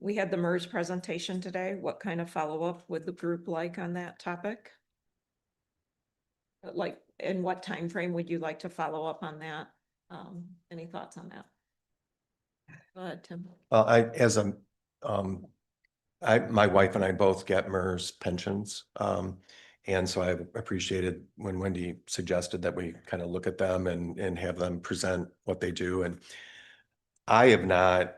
We had the MERS presentation today. What kind of follow-up would the group like on that topic? Like, in what time frame would you like to follow up on that? Any thoughts on that? Go ahead, Tim. My wife and I both get MERS pensions. And so I appreciated when Wendy suggested that we kind of look at them and have them present what they do. And I have not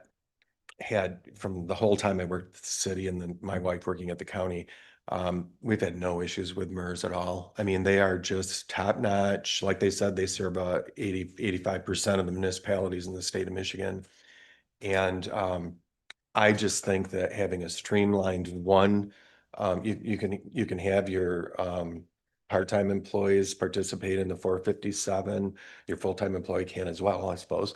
had, from the whole time I worked at the city and then my wife working at the county, we've had no issues with MERS at all. I mean, they are just top notch. Like they said, they serve 85% of the municipalities in the state of Michigan. And I just think that having a streamlined one, you can have your part-time employees participate in the 457. Your full-time employee can as well, I suppose,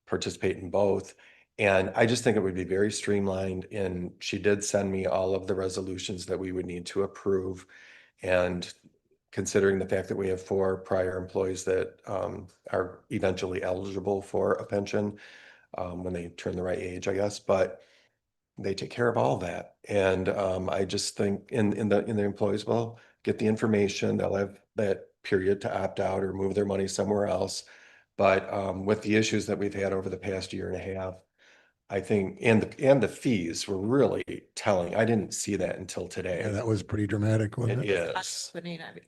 participate in both. And I just think it would be very streamlined. And she did send me all of the resolutions that we would need to approve. And considering the fact that we have 4 prior employees that are eventually eligible for a pension when they turn the right age, I guess, but they take care of all that. And I just think in the employees will get the information, they'll have that period to opt out or move their money somewhere else. But with the issues that we've had over the past year and a half, I think, and the fees were really telling. I didn't see that until today. yeah, that was pretty dramatic, wasn't It it? is.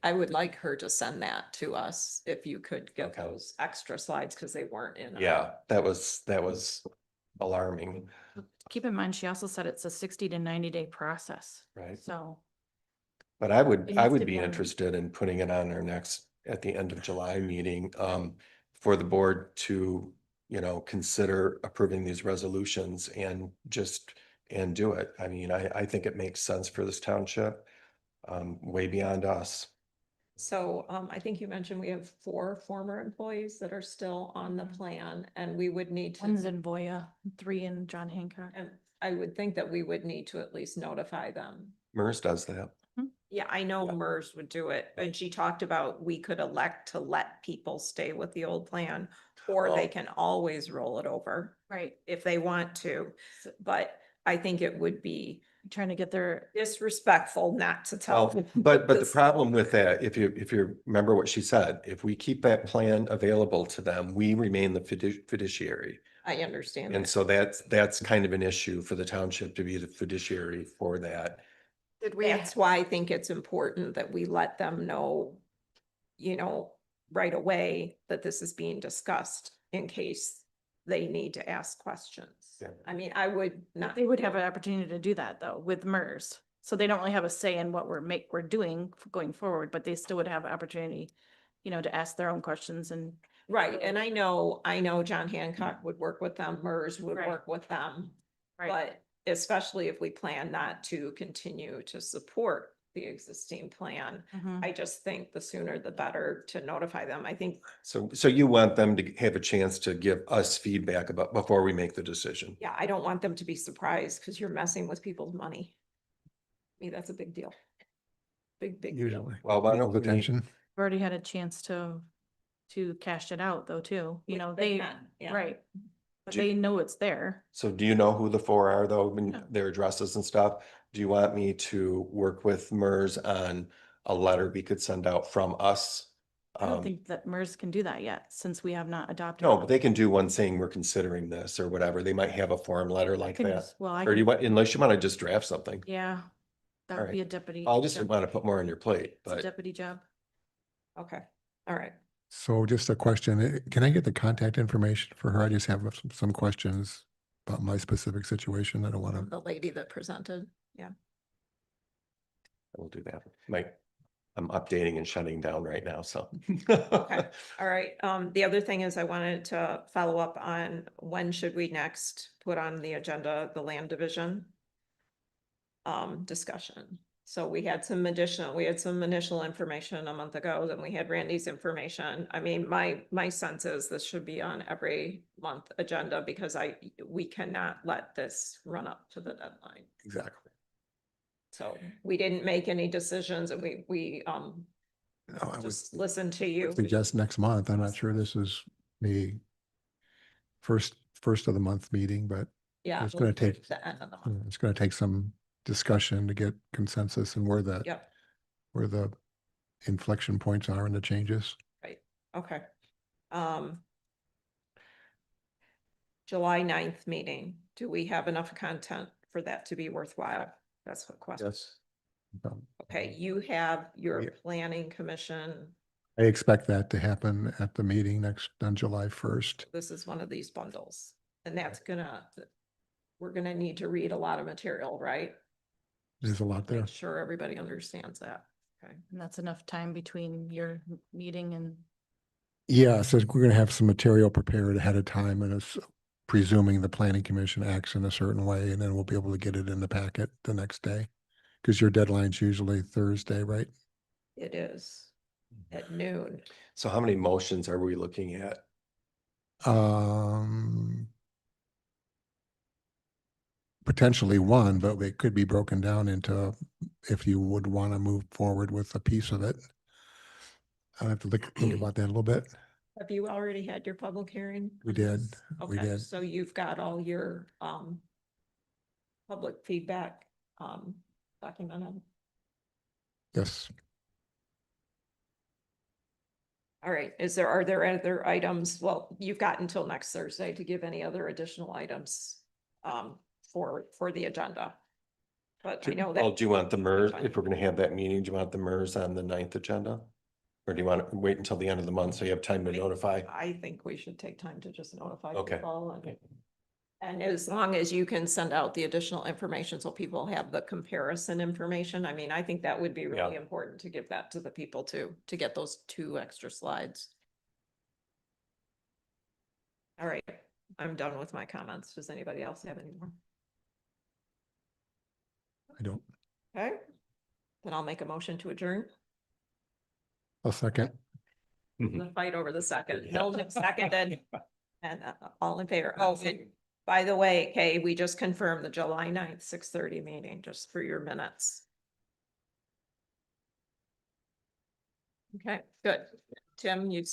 I would like her to send that to us if you could get Okay. those extra slides because they weren't in. Yeah, that was alarming, Keep in mind, she also said it's a 60 to 90-day process. right? So But I It would needs to be be on. interested in putting it on our next, at the end of July meeting, for the board to, consider approving these resolutions and do it. I mean, I think it makes sense for this township, way beyond us. So I think you mentioned we have 4 former employees that are still on the plan and we would need one's to, in Voya, 3 in John Hancock. and I would think that we would need to at least notify them. MERS does that. Yeah, I know MERS would do it. And she talked about we could elect to let people stay with the old plan or they Oh. can always roll it over Right. if they want to. But I think it would be Trying to get their, disrespectful not to tell. Well, but the this- problem with that, if you remember what she said, if we keep that plan available to them, we remain the fiduciary. I understand. And that. so that's kind of an issue for the township to be the fiduciary for that. Did we? That's why I think it's important that we let them know, right away that this is being discussed in case they need to ask questions. Yeah. I mean, I would not. they would have an opportunity to do that though with MERS. So they don't really have a say in what we're doing going forward, but they still would have an opportunity, to ask their own questions and. Right, and I know John Hancock would work with them, MERS would Right. work with them. Right. But especially if we plan not to continue to support the existing plan, Mhm. I just think the sooner the better to notify them. I think, So you want them to have a chance to give us feedback about before we make the decision. yeah, I don't want them to be surprised because you're messing with people's money. me, that's a big deal. Big deal. Usually. Well, why don't People's we meet- attention. We've already had a chance to cash it out though, too. You know, they, can, yeah. right. But Do- they know it's there. So do you know who the four are though, when No. their addresses and stuff? Do you want me to work with MERS on a letter we could send out from us? I don't think that MERS can do that yet, since we have not adopted. No, but they can do one saying we're considering this or whatever. They might have a form letter like can that. just- well, I Or do you can- want, unless you want to just draft something. Yeah, that would Alright. be a deputy. I'll just job. want to put more on your plate, It's a but deputy job. Okay, all right. So just a question, can I get the contact information for her? I just have some questions about my specific situation. I don't want to. The lady that presented, yeah. we'll do that. I'm updating and shutting down right now, so. Okay, all right. The other thing is I wanted to follow up on when should we next put on the agenda, the land division discussion. So we had some initial information a month ago, then we had Randy's information. I mean, my sense is this should be on every month agenda because we cannot let this run up to the deadline. Exactly. So we didn't make any decisions and we No, I would just listened to you. suggest next month. I'm not sure this is the first of the month meeting, but Yeah. it's gonna take- the end of the month. it's going to take some discussion to get consensus and where Yep, where the inflection points are in the changes. right, okay. July 9th meeting, do we have enough content for that to be worthwhile? That's what question. Yes. Okay, you have your Yeah. planning commission. I expect that to happen at the meeting on July 1st. This is one of these bundles, and we're gonna need to read a lot of material, right? There's a lot there. Make sure everybody understands that. Okay, And that's enough time between your meeting and, Yeah, so we're gonna have some material prepared ahead of time and it's presuming the planning commission acts in a certain way, and then we'll be able to get it in the packet the next day. Because your deadline's usually Thursday, right? it is at noon. So how many motions are we looking at? Potentially one, but it could be broken down into, if you would want to move forward with a piece of it. I'll have to think about that a little bit. Have you already had your public hearing? We on did, this? we Okay, did. so you've got all your public feedback documented. Yes. All right, are there other items? Well, you've got until next Thursday to give any other additional items for the agenda. But I know Well, that, do you want the MERS, fine. if we're gonna have that meeting, do you want the MERS on the 9th agenda? Or do you want to wait until the end of the month so you have time to notify? I think we should take time to just notify Okay. people. And as long as you can send out the additional information so people have the comparison information, I mean, I think that would be really Yeah. important to give that to the people too, to get those 2 extra slides. All right, I'm done with my comments. Does anybody else have any more? I don't. Okay, then I'll make a motion to adjourn. A second. The fight over the second. Milton seconded. And all in favor. Oh, and by the way, Kay, we just confirmed the July 9th, 6:30 meeting, just for your minutes. Okay, good. Tim, you said.